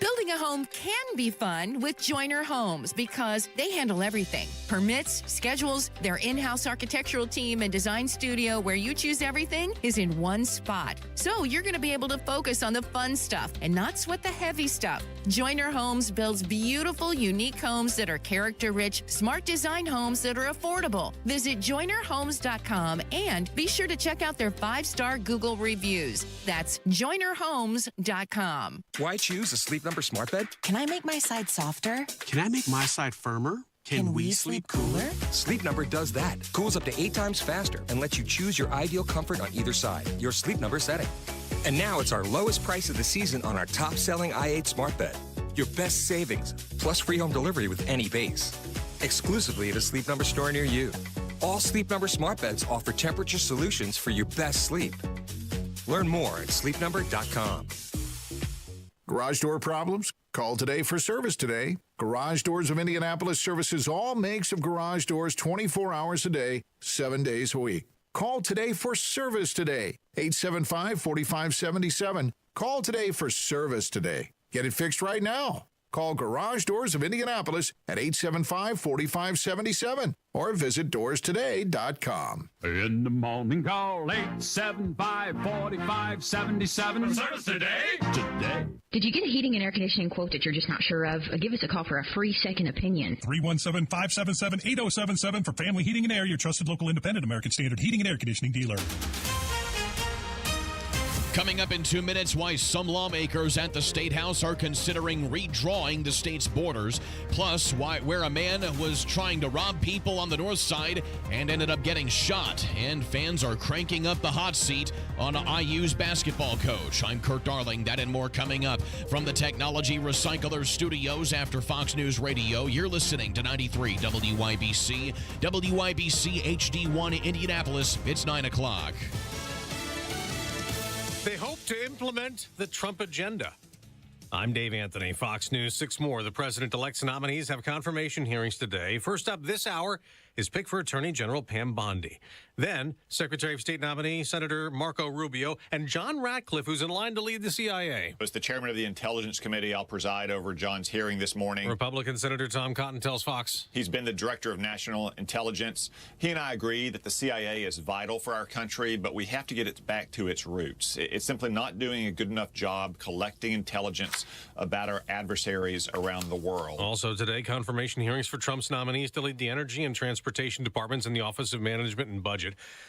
Building a home can be fun with Joyner Homes because they handle everything. Permits, schedules, their in-house architectural team and design studio where you choose everything is in one spot. So you're going to be able to focus on the fun stuff and not sweat the heavy stuff. Joyner Homes builds beautiful, unique homes that are character-rich, smart design homes that are affordable. Visit JoynerHomes.com and be sure to check out their 5-star Google reviews. That's JoynerHomes.com. Why choose a Sleep Number smart bed? Can I make my side softer? Can I make my side firmer? Can we sleep cooler? Sleep Number does that. Cools up to 8 times faster and lets you choose your ideal comfort on either side, your Sleep Number setting. And now it's our lowest price of the season on our top-selling i8 smart bed. Your best savings, plus free home delivery with any base. Exclusively at a Sleep Number store near you. All Sleep Number smart beds offer temperature solutions for your best sleep. Learn more at sleepnumber.com. Garage door problems? Call today for service today. Garage Doors of Indianapolis services all makes of garage doors 24 hours a day, 7 days a week. Call today for service today. 875-4577. Call today for service today. Get it fixed right now. Call Garage Doors of Indianapolis at 875-4577 or visit doorstoday.com. In the morning, call 875-4577. For service today. Did you get a heating and air conditioning quote that you're just not sure of? Give us a call for a free second opinion. 317-577-8077 for Family Heating and Air, your trusted local independent American Standard heating and air conditioning dealer. Coming up in 2 minutes, why some lawmakers at the State House are considering redrawing the state's borders. Plus, where a man was trying to rob people on the north side and ended up getting shot. And fans are cranking up the hot seat on IU's basketball coach. I'm Kurt Darling. That and more coming up from the Technology Recycler Studios after Fox News Radio. You're listening to 93 WYBC, WYBC HD1 Indianapolis. It's 9 o'clock. They hope to implement the Trump agenda. I'm Dave Anthony, Fox News. 6 more. The president-elect's nominees have confirmation hearings today. First up this hour is pick for Attorney General Pam Bondi. Then, Secretary of State nominee Senator Marco Rubio and John Ratcliffe, who's in line to lead the CIA. As the chairman of the Intelligence Committee, I'll preside over John's hearing this morning. Republican Senator Tom Cotton tells Fox. He's been the director of national intelligence. He and I agree that the CIA is vital for our country, but we have to get it back to its roots. It's simply not doing a good enough job collecting intelligence about our adversaries around the world. Also today, confirmation hearings for Trump's nominees to lead the Energy and Transportation Departments in the Office of Management and Budget.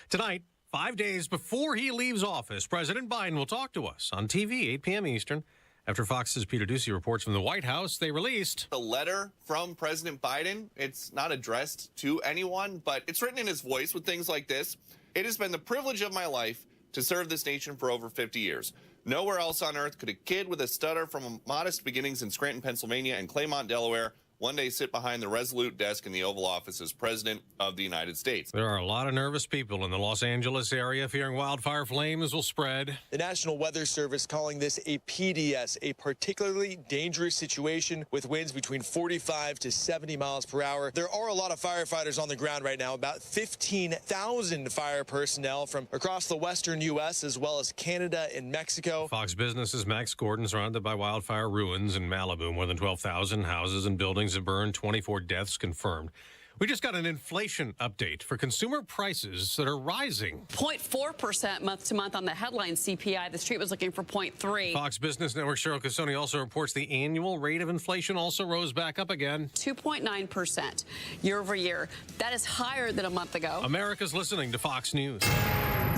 Tonight, 5 days before he leaves office, President Biden will talk to us on TV, 8 p.m. Eastern. After Fox's Peter Ducey reports from the White House, they released a letter from President Biden. It's not addressed to anyone, but it's written in his voice with things like this. It has been the privilege of my life to serve this nation for over 50 years. Nowhere else on earth could a kid with a stutter from modest beginnings in Scranton, Pennsylvania and Claymont, Delaware, one day sit behind the resolute desk in the Oval Office as President of the United States. There are a lot of nervous people in the Los Angeles area fearing wildfire flames will spread. The National Weather Service calling this a PDS, a particularly dangerous situation with winds between 45 to 70 miles per hour. There are a lot of firefighters on the ground right now, about 15,000 fire personnel from across the western U.S. as well as Canada and Mexico. Fox Business's Max Gordon surrounded by wildfire ruins in Malibu. More than 12,000 houses and buildings have burned, 24 deaths confirmed. We just got an inflation update for consumer prices that are rising. 0.4% month to month on the headline CPI. The street was looking for 0.3. Fox Business Network Cheryl Casoni also reports the annual rate of inflation also rose back up again. 2.9% year over year. That is higher than a month ago. America's listening to Fox News.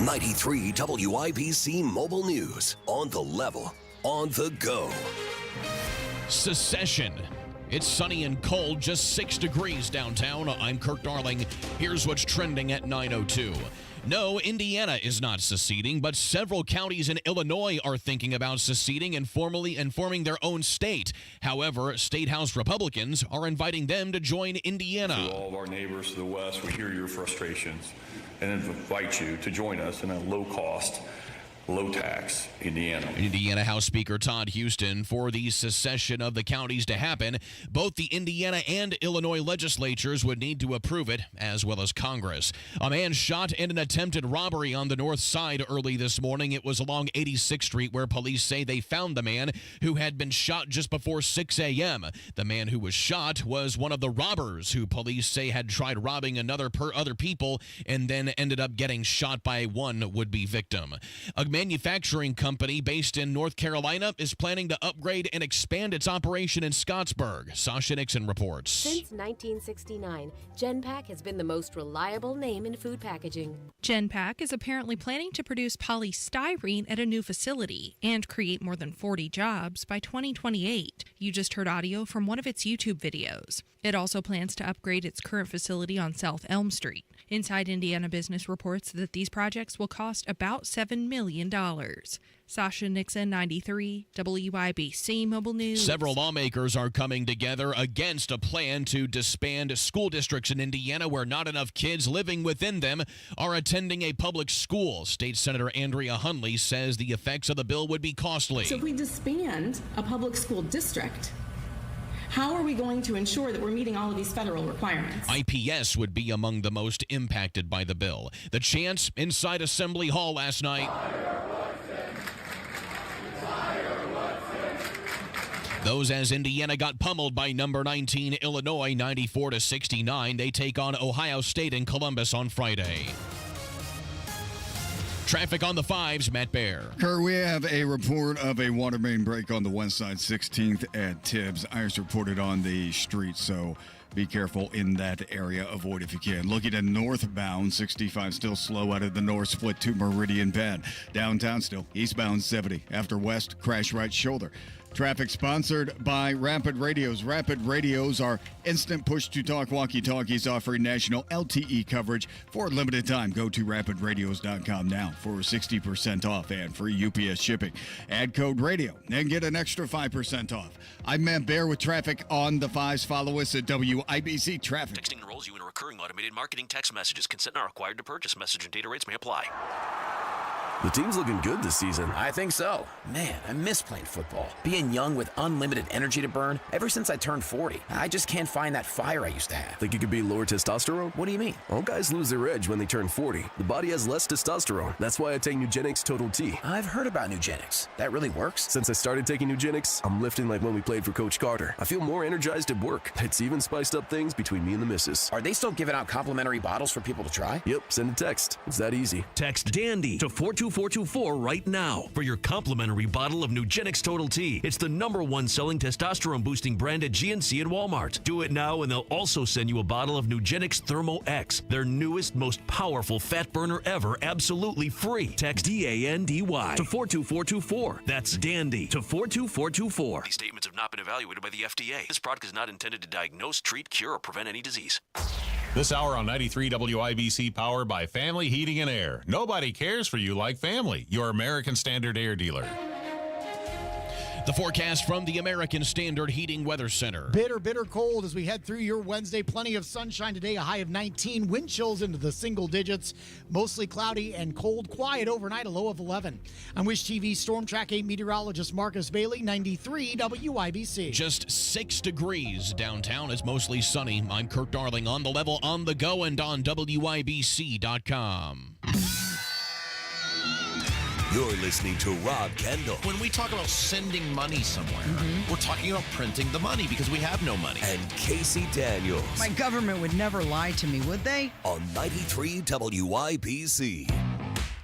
93 WIBC Mobile News. On the level, on the go. Secession. It's sunny and cold, just 6 degrees downtown. I'm Kurt Darling. Here's what's trending at 9:02. No, Indiana is not seceding, but several counties in Illinois are thinking about seceding and forming their own state. However, State House Republicans are inviting them to join Indiana. To all of our neighbors to the west, we hear your frustrations and invite you to join us in a low-cost low-tax Indiana. Indiana House Speaker Todd Houston for the secession of the counties to happen. Both the Indiana and Illinois legislatures would need to approve it, as well as Congress. A man shot in an attempted robbery on the north side early this morning. It was along 86th Street where police say they found the man who had been shot just before 6 a.m. The man who was shot was one of the robbers who police say had tried robbing other people and then ended up getting shot by one would-be victim. A manufacturing company based in North Carolina is planning to upgrade and expand its operation in Scottsburg. Sasha Nixon reports. Since 1969, Genpack has been the most reliable name in food packaging. Genpack is apparently planning to produce polystyrene at a new facility and create more than 40 jobs by 2028. You just heard audio from one of its YouTube videos. It also plans to upgrade its current facility on South Elm Street. Inside Indiana Business reports that these projects will cost about $7 million. Sasha Nixon, 93, WIBC Mobile News. Several lawmakers are coming together against a plan to disband school districts in Indiana where not enough kids living within them are attending a public school. State Senator Andrea Hunley says the effects of the bill would be costly. So if we disband a public school district, how are we going to ensure that we're meeting all of these federal requirements? IPS would be among the most impacted by the bill. The chants inside Assembly Hall last night. Those as Indiana got pummeled by number 19 Illinois 94-69. They take on Ohio State in Columbus on Friday. Traffic on the 5s, Matt Bear. Kurt, we have a report of a water main break on the west side, 16th at Tibbs. Ice reported on the street, so be careful in that area. Avoid if you can. Looking at northbound, 65 still slow out of the north split to Meridian Bend. Downtown still eastbound 70. After west, crash right shoulder. Traffic sponsored by Rapid Radios. Rapid Radios are instant push-to-talk walkie-talkies offering national LTE coverage for a limited time. Go to rapidradios.com now for 60% off and free UPS shipping. Add code radio and get an extra 5% off. I'm Matt Bear with traffic on the 5s. Follow us at WIBC Traffic. Texting enrolls you in a recurring automated marketing text messages. Consent not required to purchase. Message and data rates may apply. The team's looking good this season. I think so. Man, I miss playing football. Being young with unlimited energy to burn. Ever since I turned 40, I just can't find that fire I used to have. Think it could be lower testosterone? What do you mean? All guys lose their edge when they turn 40. The body has less testosterone. That's why I take Nugenix Total T. I've heard about Nugenix. That really works? Since I started taking Nugenix, I'm lifting like when we played for Coach Carter. I feel more energized at work. It's even spiced up things between me and the missus. Are they still giving out complimentary bottles for people to try? Yep, send a text. It's that easy. Text DANDY to 42424 right now for your complimentary bottle of Nugenix Total T. It's the #1 selling testosterone boosting brand at GNC and Walmart. Do it now and they'll also send you a bottle of Nugenix Thermo X, their newest, most powerful fat burner ever, absolutely free. Text DANDY to 42424. That's DANDY to 42424. These statements have not been evaluated by the FDA. This product is not intended to diagnose, treat, cure, or prevent any disease. This hour on 93 WIBC, powered by Family Heating and Air. Nobody cares for you like family. Your American Standard Air dealer. The forecast from the American Standard Heating Weather Center. Bitter cold as we head through your Wednesday. Plenty of sunshine today, a high of 19. Wind chills into the single digits. Mostly cloudy and cold. Quiet overnight, a low of 11. I'm Wish TV Storm Track 8 meteorologist Marcus Bailey, 93 WIBC. Just 6 degrees downtown. It's mostly sunny. I'm Kirk Darling on the level, on the go, and on WIBC.com. You're listening to Rob Kendall. When we talk about sending money somewhere, we're talking about printing the money because we have no money. And Casey Daniels. My government would never lie to me, would they? On 93 WIBC.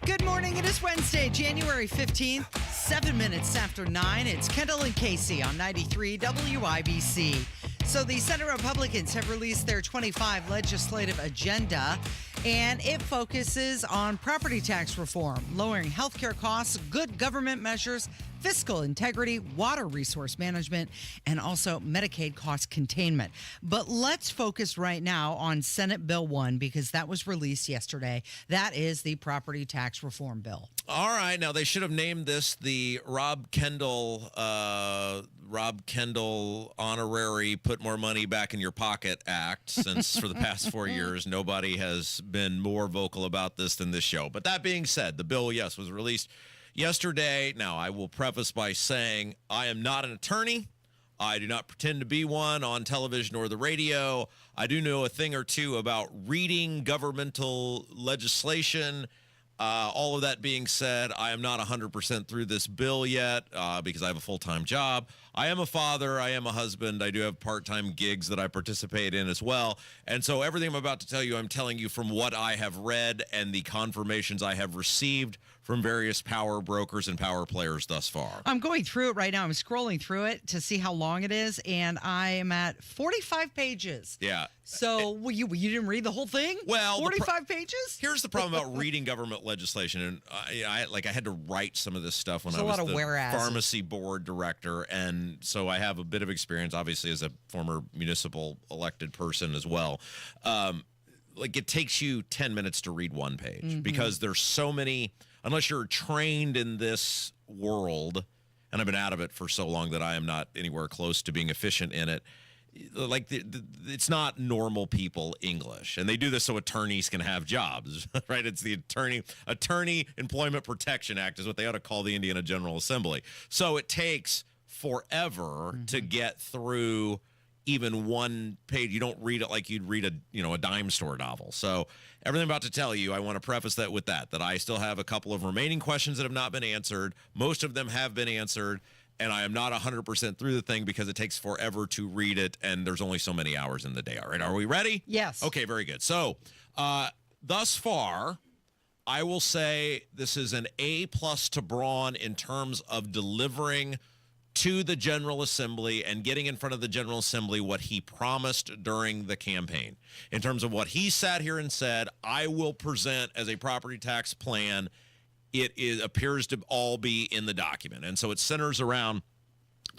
Good morning. It is Wednesday, January 15th, 7 minutes after 9. It's Kendall and Casey on 93 WIBC. So the Senate Republicans have released their 25 legislative agenda, and it focuses on property tax reform, lowering healthcare costs, good government measures, fiscal integrity, water resource management, and also Medicaid cost containment. But let's focus right now on Senate Bill 1 because that was released yesterday. That is the property tax reform bill. All right. Now, they should have named this the Rob Kendall honorary Put More Money Back in Your Pocket Act, since for the past 4 years, nobody has been more vocal about this than this show. But that being said, the bill, yes, was released yesterday. Now, I will preface by saying I am not an attorney. I do not pretend to be one on television or the radio. I do know a thing or two about reading governmental legislation. All of that being said, I am not 100% through this bill yet because I have a full-time job. I am a father. I am a husband. I do have part-time gigs that I participate in as well. And so everything I'm about to tell you, I'm telling you from what I have read and the confirmations I have received from various power brokers and power players thus far. I'm going through it right now. I'm scrolling through it to see how long it is, and I am at 45 pages. Yeah. So you didn't read the whole thing? Well, 45 pages? Here's the problem about reading government legislation, and I had to write some of this stuff when I was the pharmacy board director, and so I have a bit of experience, obviously, as a former municipal elected person as well. It takes you 10 minutes to read one page because there's so many. Unless you're trained in this world, and I've been out of it for so long that I am not anywhere close to being efficient in it, it's not normal people English. And they do this so attorneys can have jobs, right? It's the Attorney Employment Protection Act is what they ought to call the Indiana General Assembly. So it takes forever to get through even one page. You don't read it like you'd read a dime store novel. So everything I'm about to tell you, I want to preface that with that I still have a couple of remaining questions that have not been answered. Most of them have been answered, and I am not 100% through the thing because it takes forever to read it, and there's only so many hours in the day. All right, are we ready? Yes. Okay, very good. So thus far, I will say this is an A+ to Braun in terms of delivering to the General Assembly and getting in front of the General Assembly what he promised during the campaign. In terms of what he sat here and said, I will present as a property tax plan, appears to all be in the document. And so it centers around,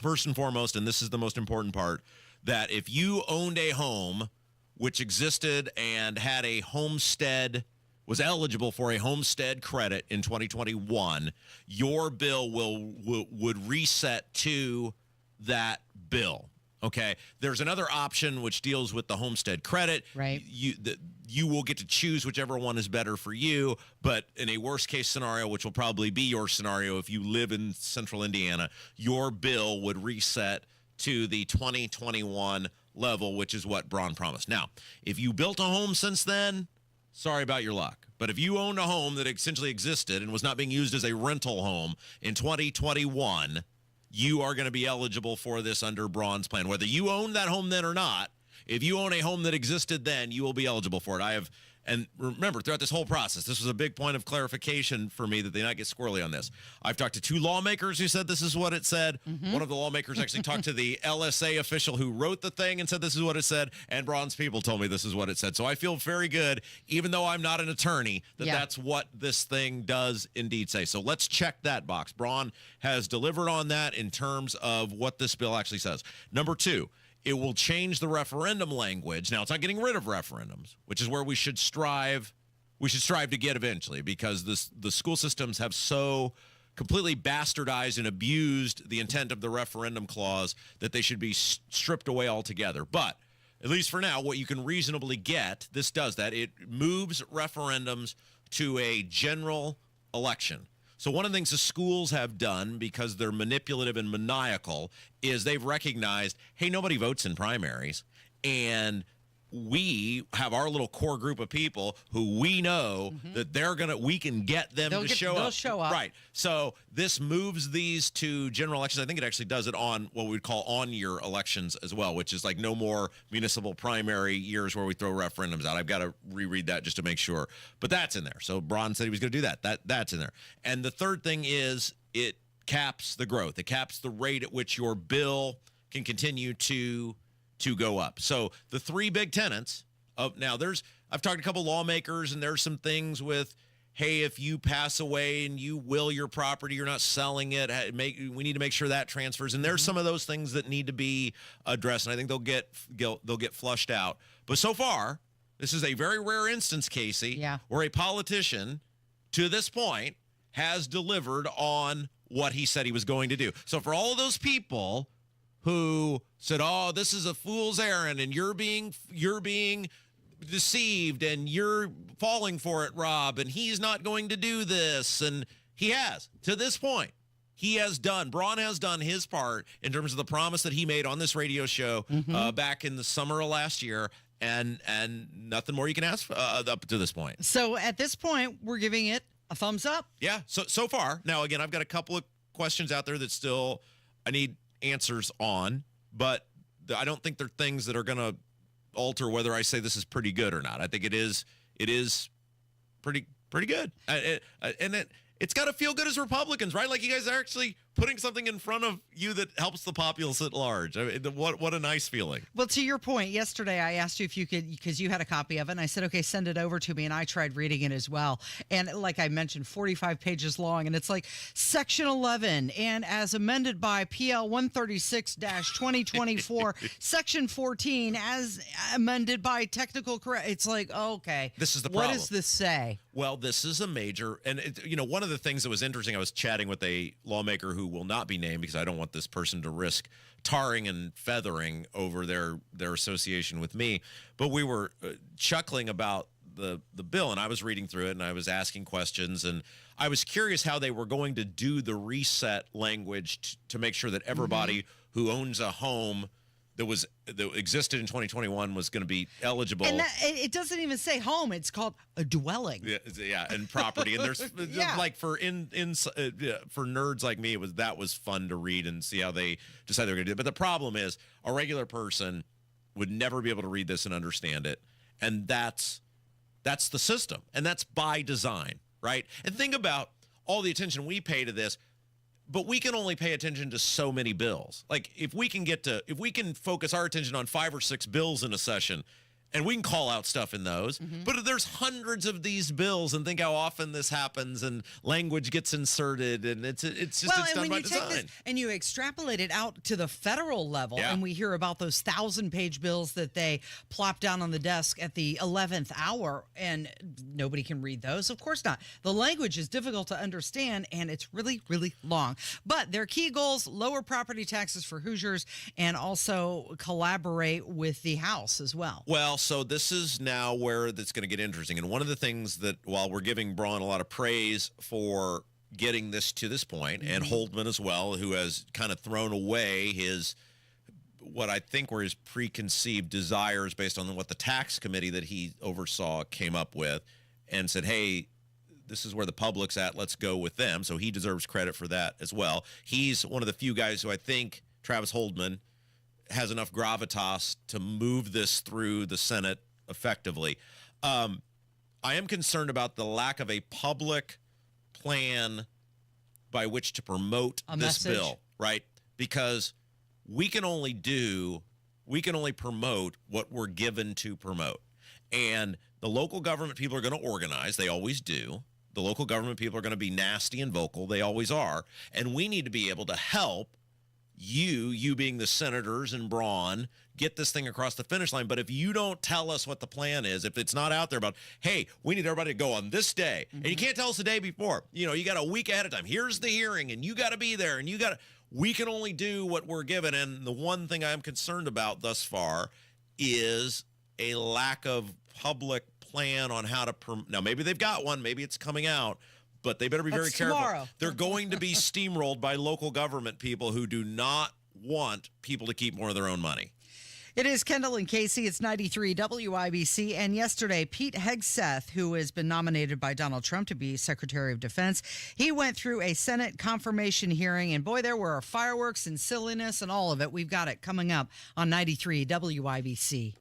first and foremost, and this is the most important part, that if you owned a home which existed and had a homestead, was eligible for a homestead credit in 2021, your bill would reset to that bill. Okay. There's another option which deals with the homestead credit. Right. You will get to choose whichever one is better for you. But in a worst case scenario, which will probably be your scenario if you live in central Indiana, your bill would reset to the 2021 level, which is what Braun promised. Now, if you built a home since then, sorry about your luck. But if you owned a home that essentially existed and was not being used as a rental home in 2021, you are going to be eligible for this under Braun's plan. Whether you owned that home then or not, if you own a home that existed then, you will be eligible for it. And remember, throughout this whole process, this was a big point of clarification for me that they not get squirrely on this. I've talked to 2 lawmakers who said this is what it said. One of the lawmakers actually talked to the LSA official who wrote the thing and said this is what it said. And Braun's people told me this is what it said. So I feel very good, even though I'm not an attorney, that that's what this thing does indeed say. So let's check that box. Braun has delivered on that in terms of what this bill actually says. Number 2. It will change the referendum language. Now, it's not getting rid of referendums, which is where we should strive to get eventually, because the school systems have so completely bastardized and abused the intent of the referendum clause that they should be stripped away altogether. But at least for now, what you can reasonably get, this does that. It moves referendums to a general election. So one of the things the schools have done, because they're manipulative and maniacal, is they've recognized, hey, nobody votes in primaries, and we have our little core group of people who we know that we can get them to show up. They'll show up. Right. So this moves these to general elections. I think it actually does it on what we would call on-year elections as well, which is like no more municipal primary years where we throw referendums out. I've got to reread that just to make sure. But that's in there. So Braun said he was going to do that. That's in there. And the third thing is it caps the growth. It caps the rate at which your bill can continue to go up. So the 3 big tenets of now I've talked to a couple lawmakers, and there's some things with, hey, if you pass away and you will your property, you're not selling it. We need to make sure that transfers. And there's some of those things that need to be addressed, and I think they'll get flushed out. But so far, this is a very rare instance, Casey, where a politician to this point has delivered on what he said he was going to do. So for all of those people who said, oh, this is a fool's errand and you're being deceived and you're falling for it, Rob, and he's not going to do this, and He has. To this point, Braun has done his part in terms of the promise that he made on this radio show back in the summer of last year, and nothing more you can ask up to this point. So at this point, we're giving it a thumbs up. Yeah, so far. Now, again, I've got a couple of questions out there that still I need answers on, but I don't think they're things that are going to alter whether I say this is pretty good or not. I think it is pretty good. And it's got to feel good as Republicans, right? Like you guys are actually putting something in front of you that helps the populace at large. I mean, what a nice feeling. Well, to your point, yesterday I asked you if you could, because you had a copy of it, and I said, okay, send it over to me, and I tried reading it as well. And like I mentioned, 45 pages long, and it's like Section 11, and as amended by PL 136-2024, Section 14, as amended by technical correct. It's like, okay. This is the problem. What does this say? Well, this is a major, and one of the things that was interesting, I was chatting with a lawmaker who will not be named because I don't want this person to risk tarring and feathering over their association with me. But we were chuckling about the bill, and I was reading through it, and I was asking questions, and I was curious how they were going to do the reset language to make sure that everybody who owns a home that existed in 2021 was going to be eligible. And it doesn't even say home; it's called a dwelling. Yeah, and property. And there's like for nerds like me, that was fun to read and see how they decide they're going to do it. But the problem is, a regular person would never be able to read this and understand it, and that's the system, and that's by design, right? And think about all the attention we pay to this. But we can only pay attention to so many bills. Like if we can focus our attention on 5 or 6 bills in a session, and we can call out stuff in those, but if there's hundreds of these bills, and think how often this happens, and language gets inserted, and it's done by design. This and you extrapolate it out to the federal level, and we hear about those 1,000-page bills that they plop down on the desk at the 11th hour, and nobody can read those. Of course not. The language is difficult to understand, and it's really, really long. But their key goals: lower property taxes for Hoosiers, and also collaborate with the House as well. Well, so this is now where it's going to get interesting. And one of the things that, while we're giving Braun a lot of praise for getting this to this point, and Holdman as well, who has kind of thrown away what I think were his preconceived desires based on what the tax committee that he oversaw came up with, and said, hey, this is where the public's at, let's go with them. So he deserves credit for that as well. He's one of the few guys who I think, Travis Holdman, has enough gravitas to move this through the Senate effectively. I am concerned about the lack of a public plan by which to promote this bill, right? Because we can only promote what we're given to promote. And the local government people are going to organize. They always do. The local government people are going to be nasty and vocal. They always are. And we need to be able to help you being the senators and Braun, get this thing across the finish line. But if you don't tell us what the plan is, if it's not out there about, hey, we need everybody to go on this day, and you can't tell us the day before, you got a week ahead of time. Here's the hearing, and you got to be there, and we can only do what we're given. And the one thing I'm concerned about thus far is a lack of public plan on how to now maybe they've got one, maybe it's coming out, but they better be very careful. Tomorrow. They're going to be steamrolled by local government people who do not want people to keep more of their own money. It is Kendall and Casey. It's 93 WIBC. And yesterday, Pete Hegseth, who has been nominated by Donald Trump to be Secretary of Defense, he went through a Senate confirmation hearing. And boy, there were fireworks and silliness and all of it. We've got it coming up on 93 WIBC.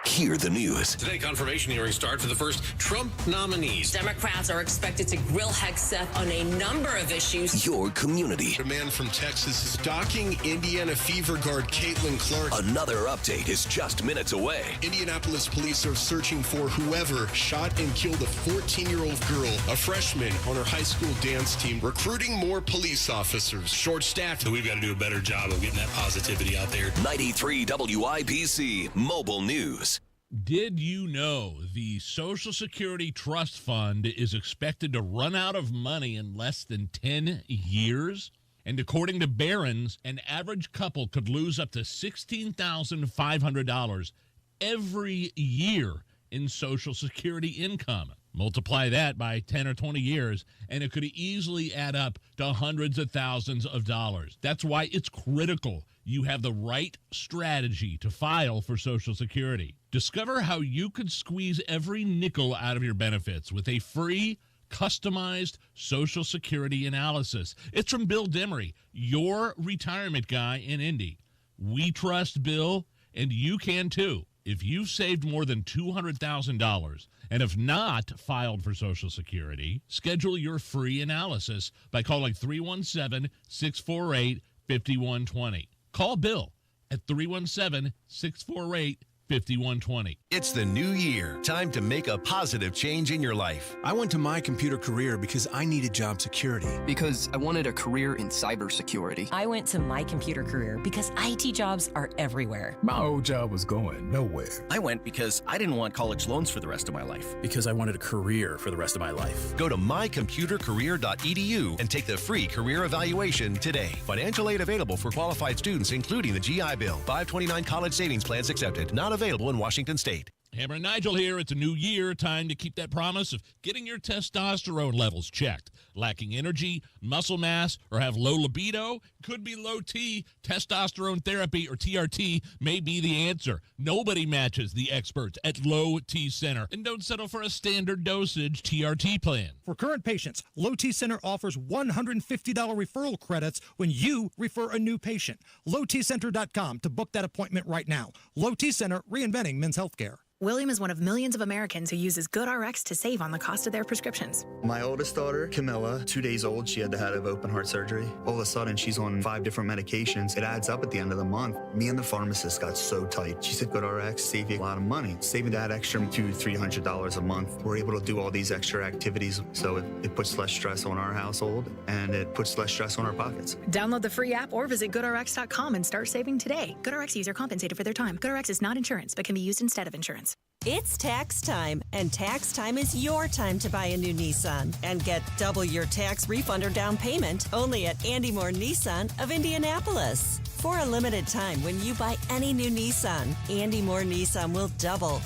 Hear the news. Today, confirmation hearings start for the first Trump nominees. Democrats are expected to grill Hegseth on a number of issues. Your community. A man from Texas is stalking Indiana Fever guard Caitlin Clark. Another update is just minutes away. Indianapolis police are searching for whoever shot and killed a 14-year-old girl, a freshman on her high school dance team, recruiting more police officers. Short-staffed. So we've got to do a better job of getting that positivity out there. 93 WIBC Mobile News. Did you know the Social Security Trust Fund is expected to run out of money in less than 10 years? And according to Barron's, an average couple could lose up to $16,500 every year in Social Security income. Multiply that by 10 or 20 years, and it could easily add up to hundreds of thousands of dollars. That's why it's critical you have the right strategy to file for Social Security. Discover how you could squeeze every nickel out of your benefits with a free, customized Social Security analysis. It's from Bill Demery, your retirement guy in Indy. We trust Bill, and you can too. If you've saved more than $200,000 and have not filed for Social Security, schedule your free analysis by calling 317-648-5120. Call Bill at 317-648-5120. 5120. It's the new year. Time to make a positive change in your life. I went to My Computer Career because I needed job security. Because I wanted a career in cybersecurity. I went to My Computer Career because IT jobs are everywhere. My old job was going nowhere. I went because I didn't want college loans for the rest of my life. Because I wanted a career for the rest of my life. Go to mycomputercareer.edu and take the free career evaluation today. Financial aid available for qualified students, including the GI Bill. 529 college savings plans accepted. Not available in Washington State. Hammer and Nigel here. It's a new year. Time to keep that promise of getting your testosterone levels checked. Lacking energy, muscle mass, or have low libido? Could be low T. Testosterone therapy, or TRT, may be the answer. Nobody matches the experts at Low T Center. And don't settle for a standard dosage TRT plan. For current patients, Low T Center offers $150 referral credits when you refer a new patient. LowTCenter.com to book that appointment right now. Low T Center, reinventing men's healthcare. William is one of millions of Americans who uses GoodRx to save on the cost of their prescriptions. My oldest daughter, Camilla, 2 days old, she had to have open heart surgery. All of a sudden, she's on 5 different medications. It adds up at the end of the month. Me and the pharmacist got so tight. She said, GoodRx save you a lot of money. Saving that extra $200-300 a month. We're able to do all these extra activities, so it puts less stress on our household, and it puts less stress on our pockets. Download the free app or visit GoodRx.com and start saving today. GoodRx user compensated for their time. GoodRx is not insurance, but can be used instead of insurance. It's tax time, and tax time is your time to buy a new Nissan and get double your tax refund or down payment only at Andy Moore Nissan of Indianapolis. For a limited time, when you buy any new Nissan, Andy Moore Nissan will double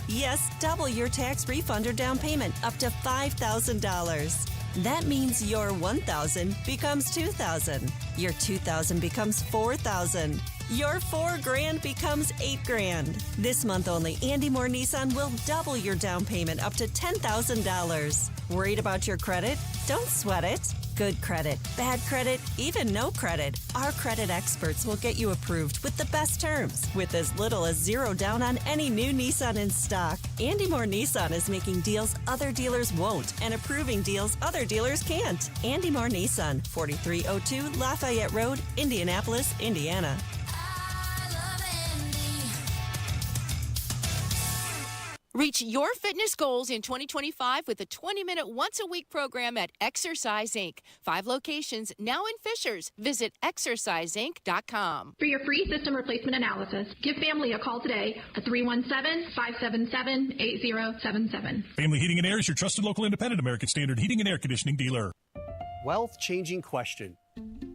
your tax refund or down payment up to $5,000. That means your $1,000 becomes $2,000. Your $2,000 becomes $4,000. Your $4,000 becomes $8,000. This month only, Andy Moore Nissan will double your down payment up to $10,000. Worried about your credit? Don't sweat it. Good credit, bad credit, even no credit. Our credit experts will get you approved with the best terms, with as little as $0 down on any new Nissan in stock. Andy Moore Nissan is making deals other dealers won't and approving deals other dealers can't. Andy Moore Nissan, 4302 Lafayette Road, Indianapolis, Indiana. Reach your fitness goals in 2025 with a 20-minute once-a-week program at Exercise Inc. 5 locations, now in Fishers. Visit exerciseinc.com. For your free system replacement analysis, give Family a call today at 317-577-8077. Family Heating and Air is your trusted local independent American Standard heating and air conditioning dealer. Wealth-changing question.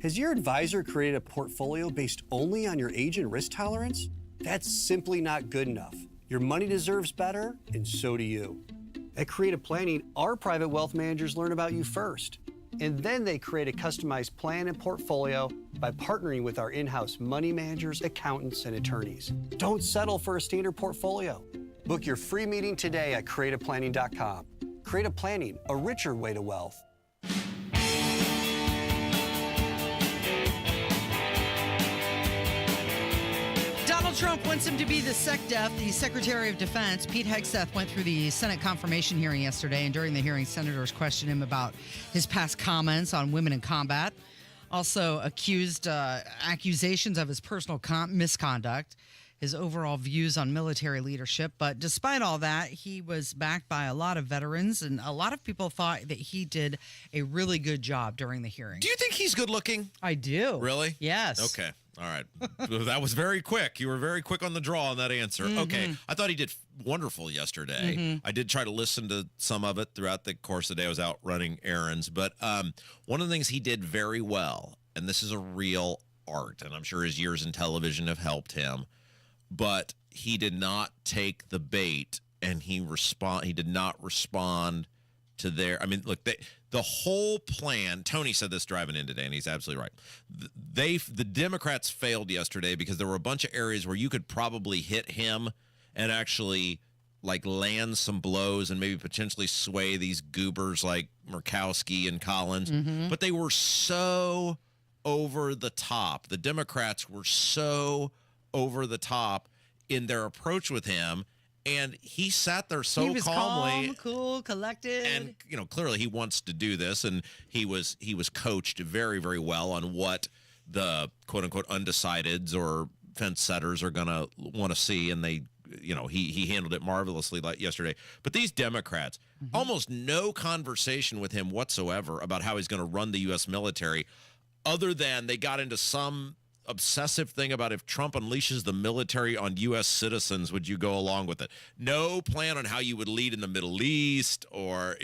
Has your advisor created a portfolio based only on your age and risk tolerance? That's simply not good enough. Your money deserves better, and so do you. At Creative Planning, our private wealth managers learn about you first, and then they create a customized plan and portfolio by partnering with our in-house money managers, accountants, and attorneys. Don't settle for a standard portfolio. Book your free meeting today at creativeplanning.com. Creative Planning, a richer way to wealth. Donald Trump wants him to be the SecDef, the Secretary of Defense. Pete Hegseth went through the Senate confirmation hearing yesterday, and during the hearing, senators questioned him about his past comments on women in combat. Also accused accusations of his personal misconduct, his overall views on military leadership. But despite all that, he was backed by a lot of veterans, and a lot of people thought that he did a really good job during the hearing. Do you think he's good looking? I do. Really? Yes. Okay. All right. That was very quick. You were very quick on the draw on that answer. Mm-hmm. Okay. I thought he did wonderful yesterday. Mm-hmm. I did try to listen to some of it throughout the course of the day. I was out running errands. But one of the things he did very well, and this is a real art, and I'm sure his years in television have helped him, but he did not take the bait, and he did not respond to their. I mean, look, the whole plan. Tony said this driving in today, and he's absolutely right. The Democrats failed yesterday because there were a bunch of areas where you could probably hit him and actually like land some blows and maybe potentially sway these goobers like Murkowski and Collins. But they were so over the top. The Democrats were so over the top in their approach with him. And he sat there so he was calmly, calm, cool, collected, and clearly he wants to do this, and he was coached very, very well on what the quote unquote undecideds or fence setters are gonna want to see, and they, he handled it marvelously like yesterday. But these Democrats, almost no conversation with him whatsoever about how he's going to run the U.S. military, other than they got into some obsessive thing about if Trump unleashes the military on U.S. citizens, would you go along with it? No plan on how you would lead in the Middle East or,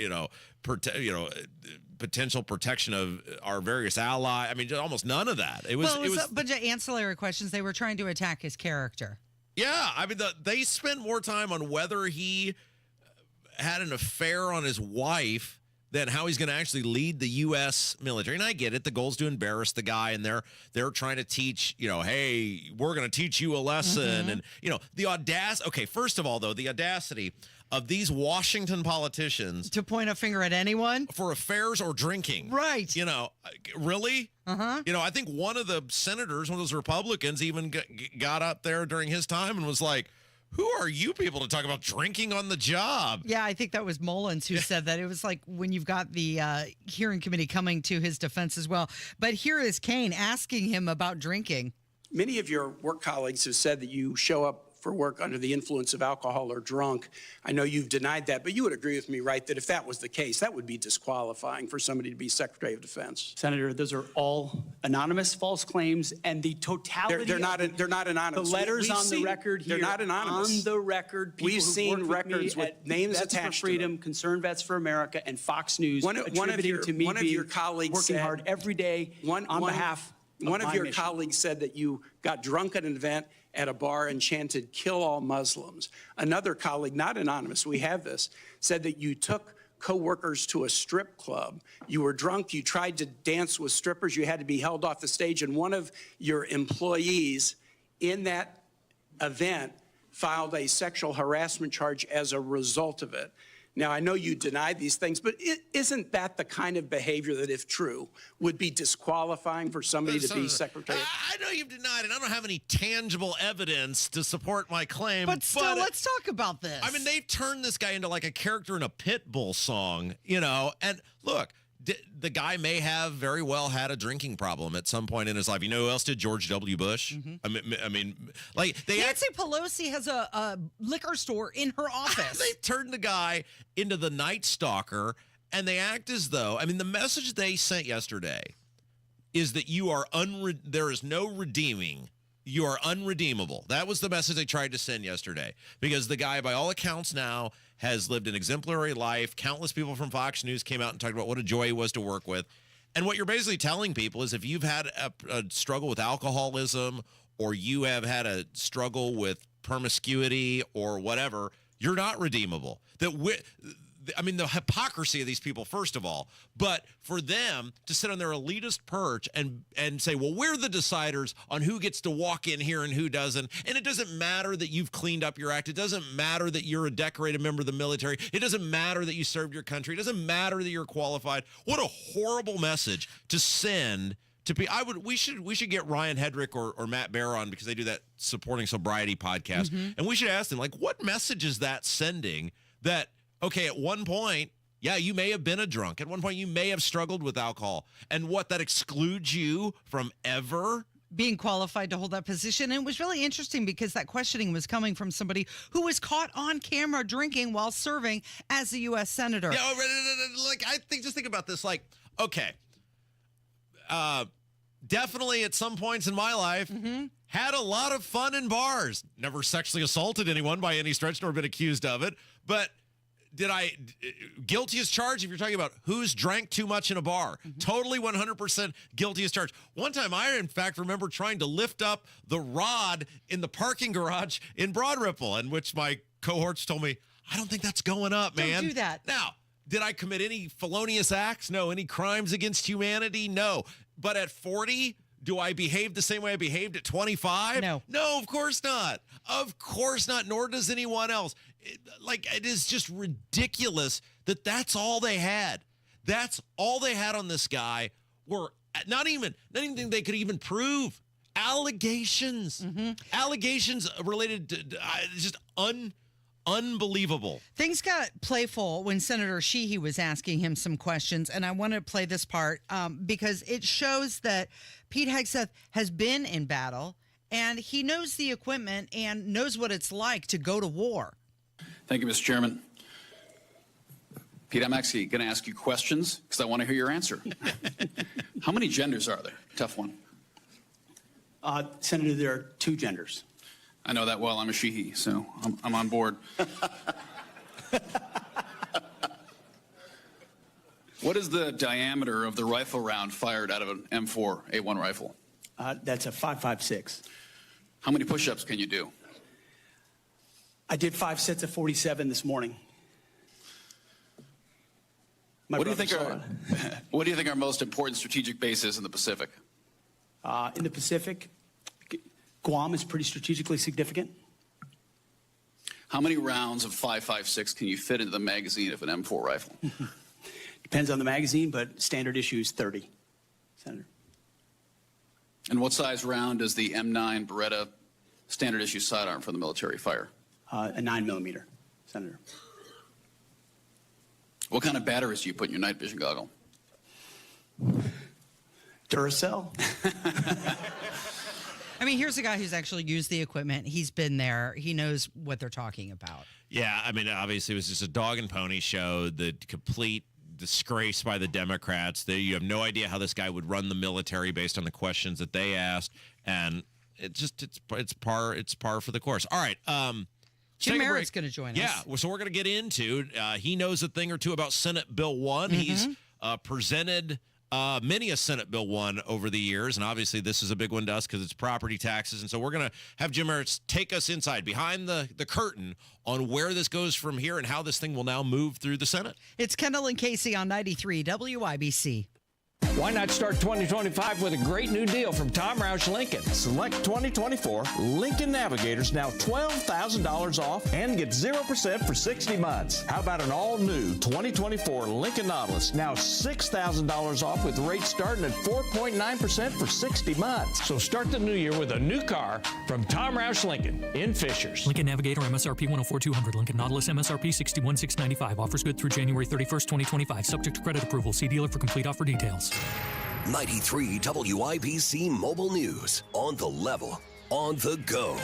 potential protection of our various allies. I mean, almost none of that. It was a bunch of ancillary questions. They were trying to attack his character. Yeah, I mean, they spent more time on whether he had an affair on his wife than how he's going to actually lead the U.S. military. And I get it. The goal's to embarrass the guy, and they're trying to teach, hey, we're going to teach you a lesson. And, the audacity. Okay, first of all, though, the audacity of these Washington politicians to point a finger at anyone for affairs or drinking. Right. Really? I think one of the senators, one of those Republicans, even got up there during his time and was like, who are you people to talk about drinking on the job? Yeah, I think that was Mullins who said that. It was like when you've got the hearing committee coming to his defense as well. But here is Kane asking him about drinking. Many of your work colleagues have said that you show up for work under the influence of alcohol or drunk. I know you've denied that, but you would agree with me, right, that if that was the case, that would be disqualifying for somebody to be Secretary of Defense. Senator, those are all anonymous false claims, and the totality they're not anonymous. The letters on the record here. They're not anonymous. On the record, people we've seen records with names Vets attached for Freedom, to them. Concerned Vets for America, and Fox News One of your colleagues working said, hard every day on behalf of one of your mission. colleagues said that you got drunk at an event at a bar and chanted, "Kill all Muslims." Another colleague, not anonymous, we have this, said that you took co-workers to a strip club. You were drunk, you tried to dance with strippers, you had to be held off the stage, and one of your employees in that event filed a sexual harassment charge as a result of it. Now, I know you denied these things, but isn't that the kind of behavior that, if true, would be disqualifying for somebody to be secretary? I know you've denied it. I don't have any tangible evidence to support my claim. But still, let's talk about this. I mean, they've turned this guy into like a character in a Pitbull song, and look, the guy may have very well had a drinking problem at some point in his life. You know who else did? George W. Bush. I mean, like Nancy Pelosi has a liquor store in her office. They turned the guy into the Night Stalker, and they act as though, I mean, the message they sent yesterday is that you are there is no redeeming. You are unredeemable. That was the message they tried to send yesterday, because the guy, by all accounts now, has lived an exemplary life. Countless people from Fox News came out and talked about what a joy he was to work with. And what you're basically telling people is if you've had a struggle with alcoholism, or you have had a struggle with promiscuity or whatever, you're not redeemable. The hypocrisy of these people, first of all, but for them to sit on their elitist perch and say, well, we're the deciders on who gets to walk in here and who doesn't. And it doesn't matter that you've cleaned up your act. It doesn't matter that you're a decorated member of the military. It doesn't matter that you served your country. It doesn't matter that you're qualified. What a horrible message to send to be. We should get Ryan Hedrick or Matt Bear on, because they do that Supporting Sobriety podcast. And we should ask them, like, what message is that sending that, okay, at one point, yeah, you may have been a drunk. At one point, you may have struggled with alcohol. And what, that excludes you from ever being qualified to hold that position? And it was really interesting because that questioning was coming from somebody who was caught on camera drinking while serving as a U.S. senator. Yeah, like, just think about this. Like, okay, definitely at some points in my life, had a lot of fun in bars. Never sexually assaulted anyone by any stretch, nor been accused of it. But guilty as charged if you're talking about who's drank too much in a bar. Totally 100% guilty as charged. One time I, in fact, remember trying to lift up the rod in the parking garage in Broad Ripple, in which my cohorts told me, I don't think that's going up, man. Don't do that. Now, Did I commit any felonious acts? No. Any crimes against humanity? No. But at 40, do I behave the same way I behaved at 25? No. No, of course not. Of course not, nor does anyone else. It is just ridiculous that that's all they had. That's all they had on this guy were not even they could even prove. Allegations. Allegations related to just unbelievable. Things got playful when Senator Sheehy was asking him some questions, and I want to play this part because it shows that Pete Hegseth has been in battle, and he knows the equipment and knows what it's like to go to war. Thank you, Mr. Chairman. Pete, I'm actually going to ask you questions because I want to hear your answer. How many genders are there? Tough one. Senator, there are 2 genders. I know that well. I'm a Sheehy, so I'm on board. What is the diameter of the rifle round fired out of an M4A1 rifle? That's a 5.56. How many push-ups can you do? I did 5 sets of 47 this morning. What do you think our most important strategic base is in the Pacific? In the Pacific, Guam is pretty strategically significant. How many rounds of 5.56 can you fit into the magazine of an M4 rifle? Depends on the magazine, but standard issue is 30, Senator. And what size round does the M9 Beretta standard issue sidearm for the military fire? A 9mm, Senator. What kind of batteries do you put in your night vision goggle? Duracell. I mean, here's a guy who's actually used the equipment. He's been there. He knows what they're talking about. Yeah, I mean, obviously it was just a dog and pony show, the complete disgrace by the Democrats. You have no idea how this guy would run the military based on the questions that they asked, and it's par for the course. All right, Jim Merritt's going to join us. Yeah, so we're going to get into. He knows a thing or two about Senate Bill 1. He's presented many a Senate Bill 1 over the years, and obviously this is a big one to us because it's property taxes. And so we're going to have Jim Merritt take us inside, behind the curtain, on where this goes from here and how this thing will now move through the Senate. It's Kendall and Casey on 93 WIBC. Why not start 2025 with a great new deal from Tom Roush Lincoln? Select 2024 Lincoln Navigators, now $12,000 off, and get 0% for 60 months. How about an all-new 2024 Lincoln Nautilus, now $6,000 off with rates starting at 4.9% for 60 months. So start the new year with a new car from Tom Roush Lincoln in Fishers. Lincoln Navigator MSRP 104,200. Lincoln Nautilus MSRP 61,695. Offers good through January 31st, 2025. Subject to credit approval. See dealer for complete offer details. 93 WIBC Mobile News. On the level, on the go.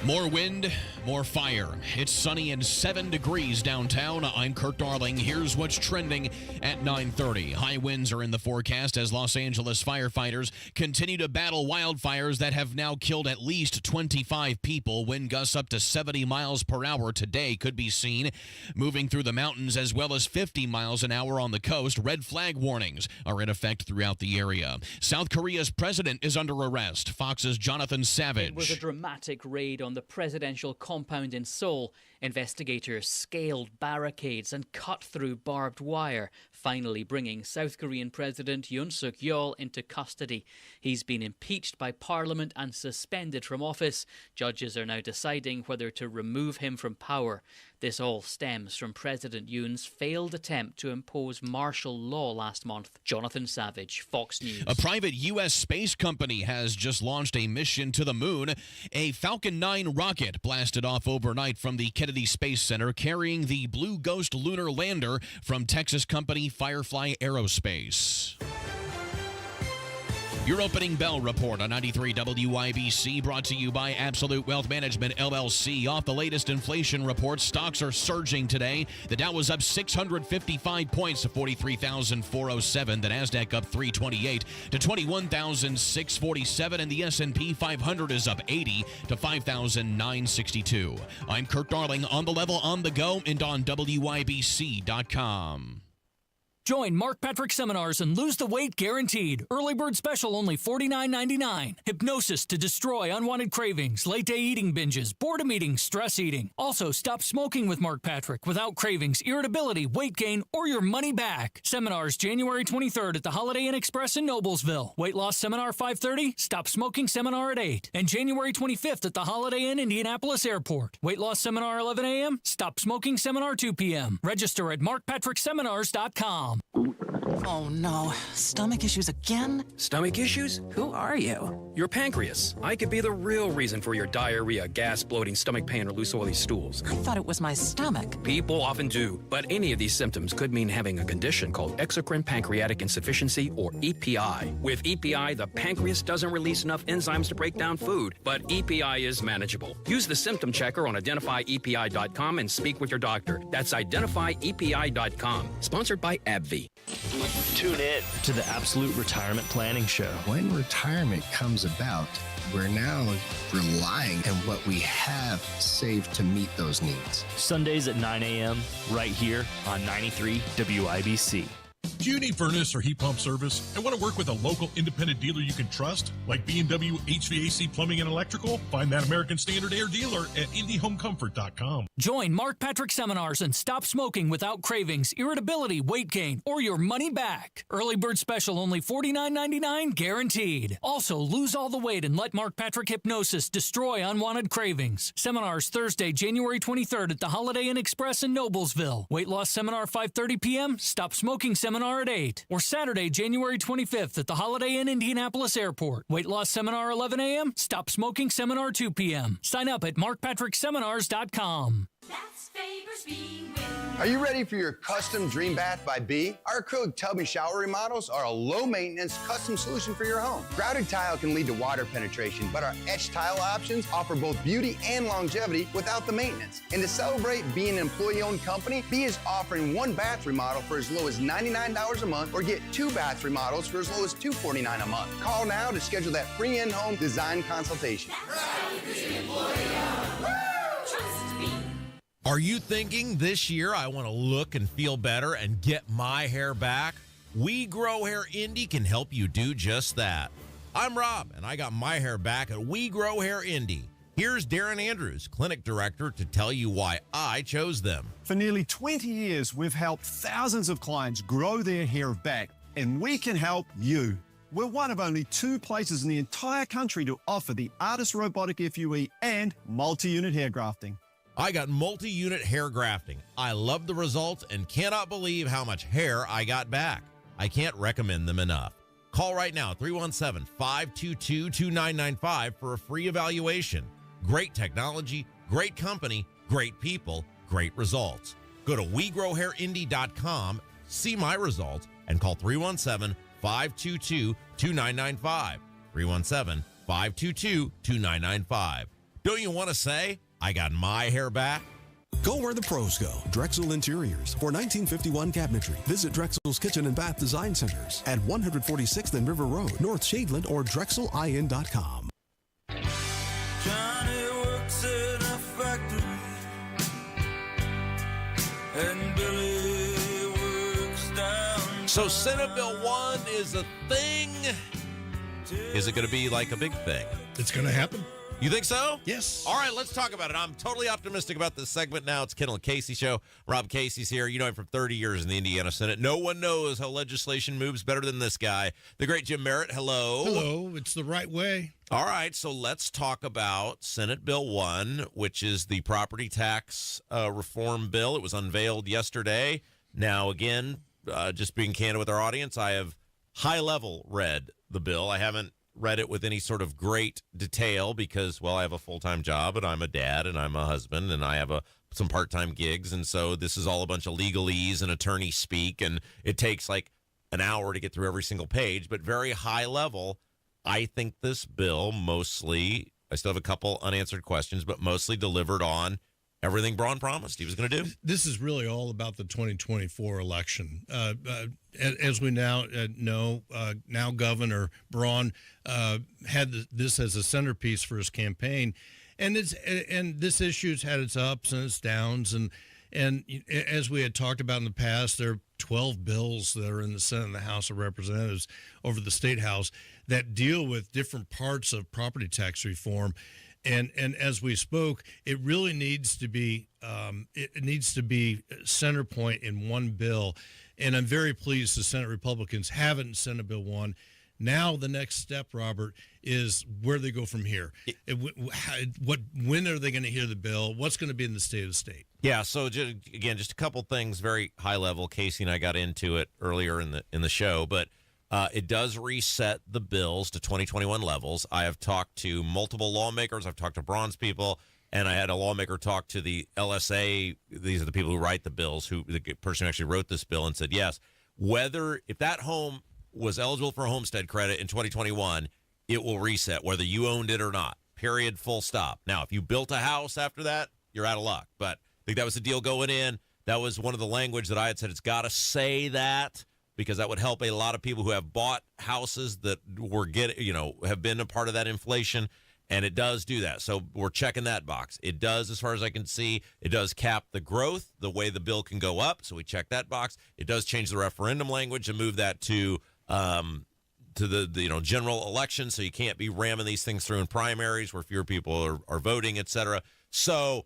More wind, more fire. It's sunny and 7 degrees downtown. I'm Kurt Darling. Here's what's trending at 9:30. High winds are in the forecast as Los Angeles firefighters continue to battle wildfires that have now killed at least 25 people. Wind gusts up to 70 miles per hour today could be seen moving through the mountains, as well as 50 miles an hour on the coast. Red flag warnings are in effect throughout the area. South Korea's president is under arrest. Fox's Jonathan Savage. It was a dramatic raid on the presidential compound in Seoul. Investigators scaled barricades and cut through barbed wire, finally bringing South Korean President Yoon Suk-yeol into custody. He's been impeached by Parliament and suspended from office. Judges are now deciding whether to remove him from power. This all stems from President Yoon's failed attempt to impose martial law last month. Jonathan Savage, Fox News. A private U.S. space company has just launched a mission to the moon. A Falcon 9 rocket blasted off overnight from the Kennedy Space Center, carrying the Blue Ghost lunar lander from Texas company Firefly Aerospace. Your opening bell report on 93 WIBC, brought to you by Absolute Wealth Management, LLC. Off the latest inflation report, stocks are surging today. The Dow was up 655 points to 43,407. The Nasdaq up 328 to 21,647. And the S&P 500 is up 80 to 5,962. I'm Kurt Darling, on the level, on the go, and on WIBC.com. Join Mark Patrick Seminars and lose the weight guaranteed. Early bird special only $49.99. Hypnosis to destroy unwanted cravings, late day eating binges, boredom eating, stress eating. Also, stop smoking with Mark Patrick without cravings, irritability, weight gain, or your money back. Seminars January 23rd at the Holiday Inn Express in Noblesville. Weight loss seminar 5:30, stop smoking seminar at 8. And January 25th at the Holiday Inn Indianapolis Airport. Weight loss seminar 11 a.m., stop smoking seminar 2 p.m. Register at markpatrickseminars.com. Oh no, stomach issues again? Stomach issues? Who are you? Your pancreas. I could be the real reason for your diarrhea, gas, bloating, stomach pain, or loose oily stools. I thought it was my stomach. People often do, but any of these symptoms could mean having a condition called exocrine pancreatic insufficiency, or EPI. With EPI, the pancreas doesn't release enough enzymes to break down food, but EPI is manageable. Use the symptom checker on identifyepi.com and speak with your doctor. That's identifyepi.com. Sponsored by AbbVie. Tune in to the Absolute Retirement Planning Show. When retirement comes about, we're now relying on what we have saved to meet those needs. Sundays at 9 a.m. right here on 93 WIBC. Do you need furnace or heat pump service and want to work with a local independent dealer you can trust, like B&W HVAC Plumbing and Electrical? Find that American Standard Air dealer at IndyHomeComfort.com. Join Mark Patrick Seminars and stop smoking without cravings, irritability, weight gain, or your money back. Early bird special only $49.99 guaranteed. Also, lose all the weight and let Mark Patrick Hypnosis destroy unwanted cravings. Seminars Thursday, January 23rd at the Holiday Inn Express in Noblesville. Weight loss seminar 5:30 p.m. Stop smoking seminar at 8. Or Saturday, January 25th at the Holiday Inn Indianapolis Airport. Weight loss seminar 11 a.m. Stop smoking seminar 2 p.m. Sign up at markpatrickseminars.com. Are you ready for your custom dream bath by B? Our acrylic tub and shower remodels are a low-maintenance custom solution for your home. Grouted tile can lead to water penetration, but our etched tile options offer both beauty and longevity without the maintenance. And to celebrate being an employee-owned company, B is offering one bath remodel for as low as $99 a month, or get 2 bath remodels for as low as $249 a month. Call now to schedule that free in-home design consultation. Are you thinking this year I want to look and feel better and get my hair back? We Grow Hair Indy can help you do just that. I'm Rob, and I got my hair back at We Grow Hair Indy. Here's Darren Andrews, clinic director, to tell you why I chose them. For nearly 20 years, we've helped thousands of clients grow their hair back, and we can help you. We're one of only 2 places in the entire country to offer the Artist Robotic FUE and multi-unit hair grafting. I got multi-unit hair grafting. I love the results and cannot believe how much hair I got back. I can't recommend them enough. Call right now, 317-522-2995 for a free evaluation. Great technology, great company, great people, great results. Go to WeGrowHairIndy.com, see my results, and call 317-522-2995. 317-522-2995. Don't you want to say, I got my hair back? Go where the pros go. Drexel Interiors. For 1951 cabinetry, visit Drexel's Kitchen and Bath Design Centers at 146th and River Road, North Shadeland, or DrexelIN.com. Johnny works in a factory, and Billy works down. So Senate Bill 1 is a thing. Is it going to be like a big thing? It's going to happen. You think so? Yes. All right, let's talk about it. I'm totally optimistic about this segment now. It's Kendall Casey Show. Rob Casey's here. You know him from 30 years in the Indiana Senate. No one knows how legislation moves better than this guy. The great Jim Merritt, hello. Hello. It's the right way. All right, so let's talk about Senate Bill 1, which is the property tax reform bill. It was unveiled yesterday. Now, again, just being candid with our audience, I have high-level read the bill. I haven't read it with any sort of great detail because, well, I have a full-time job and I'm a dad and I'm a husband and I have some part-time gigs. And so this is all a bunch of legalese and attorney speak. And it takes like an hour to get through every single page, but very high level. I think this bill mostly, I still have a couple unanswered questions, but mostly delivered on everything Braun promised he was going to do. This is really all about the 2024 election. As we now know, now Governor Braun had this as a centerpiece for his campaign, and this issue's had its ups and its downs, and as we had talked about in the past, there are 12 bills that are in the Senate and the House of Representatives over the State House that deal with different parts of property tax reform. And as we spoke, it really needs to be center point in one bill. And I'm very pleased the Senate Republicans have it in Senate Bill 1. Now the next step, Robert, is where they go from here. When are they going to hear the bill? What's going to be in the state of the state? Yeah. So again, just a couple things, very high level. Casey and I got into it earlier in the show, but it does reset the bills to 2021 levels. I have talked to multiple lawmakers. I've talked to bronze people, and I had a lawmaker talk to the LSA. These are the people who write the bills, the person who actually wrote this bill, and said, yes, if that home was eligible for a homestead credit in 2021, it will reset, whether you owned it or not. Period, full stop. Now, if you built a house after that, you're out of luck. But I think that was the deal going in. That was one of the language that I had said, it's got to say that, because that would help a lot of people who have bought houses that have been a part of that inflation, and it does do that. So we're checking that box. It does, as far as I can see, it does cap the growth, the way the bill can go up, so we check that box. It does change the referendum language and move that to the general election, so you can't be ramming these things through in primaries where fewer people are voting, et cetera. So,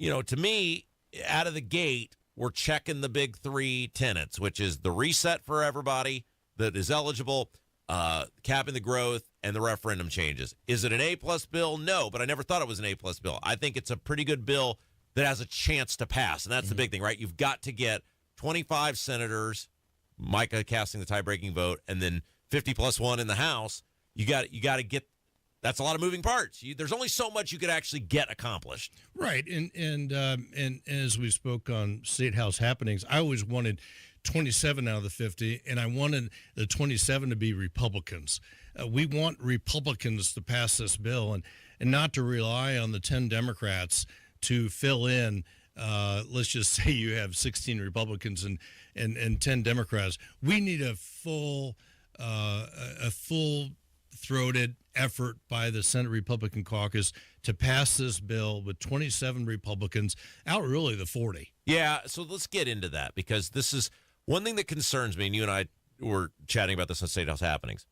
to me, out of the gate, we're checking the big three tenets, which is the reset for everybody that is eligible, capping the growth, and the referendum changes. Is it an A-plus bill? No, but I never thought it was an A-plus bill. I think it's a pretty good bill that has a chance to pass, and that's the big thing, right? You've got to get 25 senators, Micah casting the tie-breaking vote, and then 50 plus one in the House. You got to get. That's a lot of moving parts. There's only so much you could actually get accomplished. Right, and as we spoke on State House happenings, I always wanted 27 out of the 50, and I wanted the 27 to be Republicans. We want Republicans to pass this bill, and not to rely on the 10 Democrats to fill in. Let's just say you have 16 Republicans and 10 Democrats. We need a full-throated effort by the Senate Republican caucus to pass this bill with 27 Republicans out really the 40. Yeah, so let's get into that, because this is one thing that concerns me, and you and I were chatting about this on State House happenings.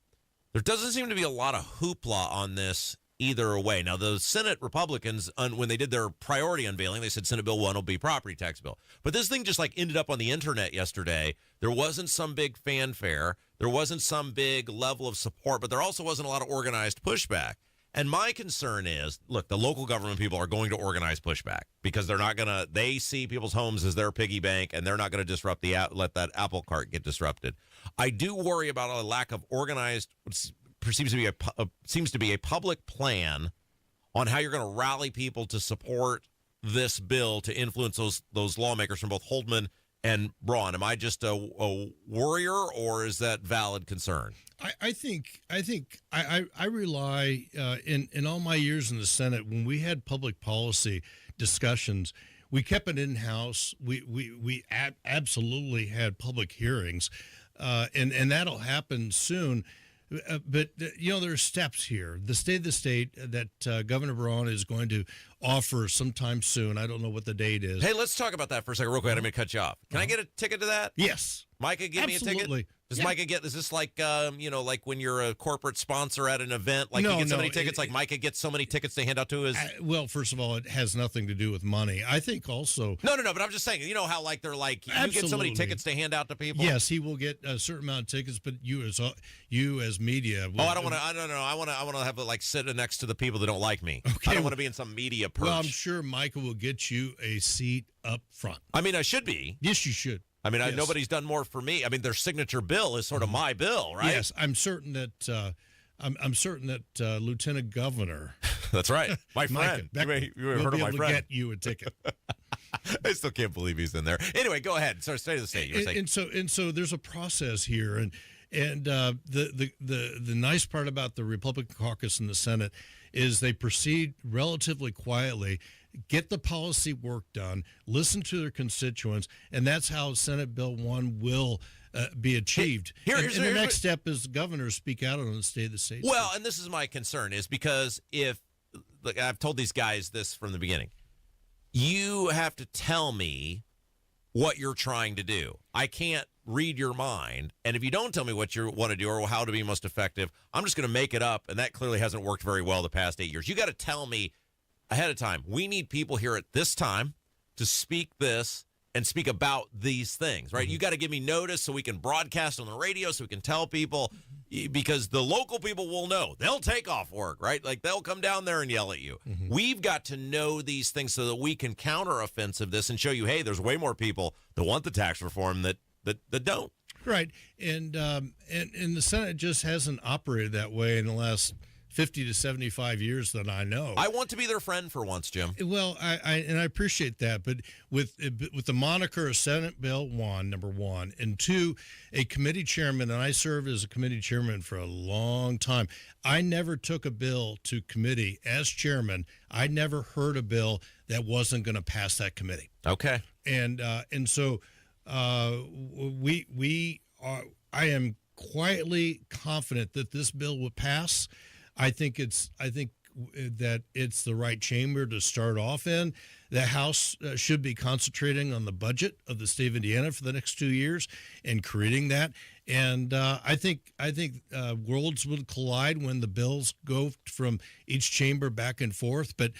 There doesn't seem to be a lot of hoopla on this either way. Now, the Senate Republicans, when they did their priority unveiling, they said Senate Bill 1 will be property tax bill. But this thing just ended up on the internet yesterday. There wasn't some big fanfare. There wasn't some big level of support, but there also wasn't a lot of organized pushback. And my concern is, look, the local government people are going to organize pushback, because they see people's homes as their piggy bank, and they're not going to let that apple cart get disrupted. I do worry about a lack of organized, seems to be a public plan on how you're going to rally people to support this bill to influence those lawmakers from both Holdman and Braun. Am I just a worrier, or is that valid concern? I think I rely in all my years in the Senate, when we had public policy discussions, we kept it in-house. We absolutely had public hearings, and that'll happen soon. But, there are steps here. The State of the State that Governor Braun is going to offer sometime soon. I don't know what the date is. Hey, let's talk about that for a second real quick. I'm going to cut you off. Can I get a ticket to that? Yes. Micah, give me a ticket? Does Micah get, is this like, like when you're a corporate sponsor at an event, like you get so many tickets, like Micah gets so many tickets to hand out to his? Well, first of all, it has nothing to do with money. I think also. No, but I'm just saying, how they're like, you get so many tickets to hand out to people? Yes, he will get a certain amount of tickets, but you as media. I don't want to, I want to have it sit next to the people that don't like me. Okay. I don't want to be in some media perch. Well, I'm sure Micah will get you a seat up front. I mean, I should be. Yes, you should. I mean, yes. Nobody's done more for me. I mean, their signature bill is sort of my bill, right? Yes, I'm certain that Lieutenant Governor. That's right, my friend. You may have heard of my friend. Get you a ticket. I still can't believe he's in there. Anyway, go ahead. So, State of the State. And so there's a process here, and the nice part about the Republican caucus in the Senate is they proceed relatively quietly, get the policy work done, listen to their constituents, and that's how Senate Bill 1 will be achieved. The next step is the governor speak out on the State of the State. Well, and this is my concern, is because I've told these guys this from the beginning, you have to tell me what you're trying to do. I can't read your mind. And if you don't tell me what you want to do or how to be most effective, I'm just going to make it up. And that clearly hasn't worked very well the past 8 years. You got to tell me ahead of time, we need people here at this time to speak this and speak about these things, right? You got to give me notice so we can broadcast on the radio, so we can tell people, because the local people will know. They'll take off work, right? Like, they'll come down there and yell at you. We've got to know these things so that we can counter-offensive this and show you, hey, there's way more people that want the tax reform that don't. Right. And the Senate just hasn't operated that way in the last 50 to 75 years that I know. I want to be their friend for once, Jim. Well, I appreciate that, but with the moniker of Senate Bill 1, number one, and two, a committee chairman, and I served as a committee chairman for a long time. I never took a bill to committee as chairman. I never heard a bill that wasn't going to pass that committee. Okay. And so we are. I am quietly confident that this bill will pass. I think that it's the right chamber to start off in. The House should be concentrating on the budget of the state of Indiana for the next 2 years and creating that. And I think worlds will collide when the bills go from each chamber back and forth. But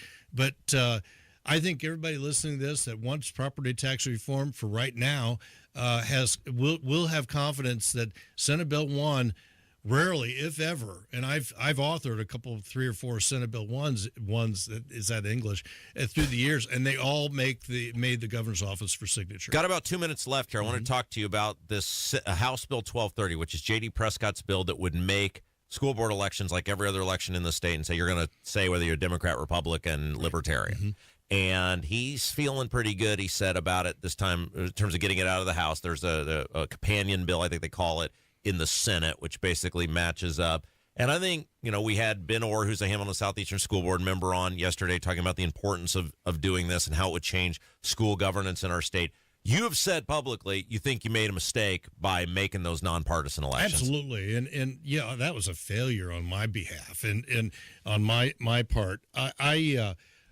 I think everybody listening to this that wants property tax reform for right now will have confidence that Senate Bill 1. Rarely, if ever, and I've authored a couple of 3 or 4 Senate Bill ones that is that English through the years, and they all made the governor's office for signature. Got about 2 minutes left here. I want to talk to you about this House Bill 1230, which is J.D. Prescott's bill that would make school board elections like every other election in the state, and say you're going to say whether you're Democrat, Republican, Libertarian. And he's feeling pretty good, he said, about it this time in terms of getting it out of the House. There's a companion bill, I think they call it, in the Senate, which basically matches up. And I think, we had Ben Orr, who's a Hamilton Southeastern School Board member, on yesterday talking about the importance of doing this and how it would change school governance in our state. You have said publicly you think you made a mistake by making those nonpartisan elections. Absolutely. And yeah, that was a failure on my behalf and on my part.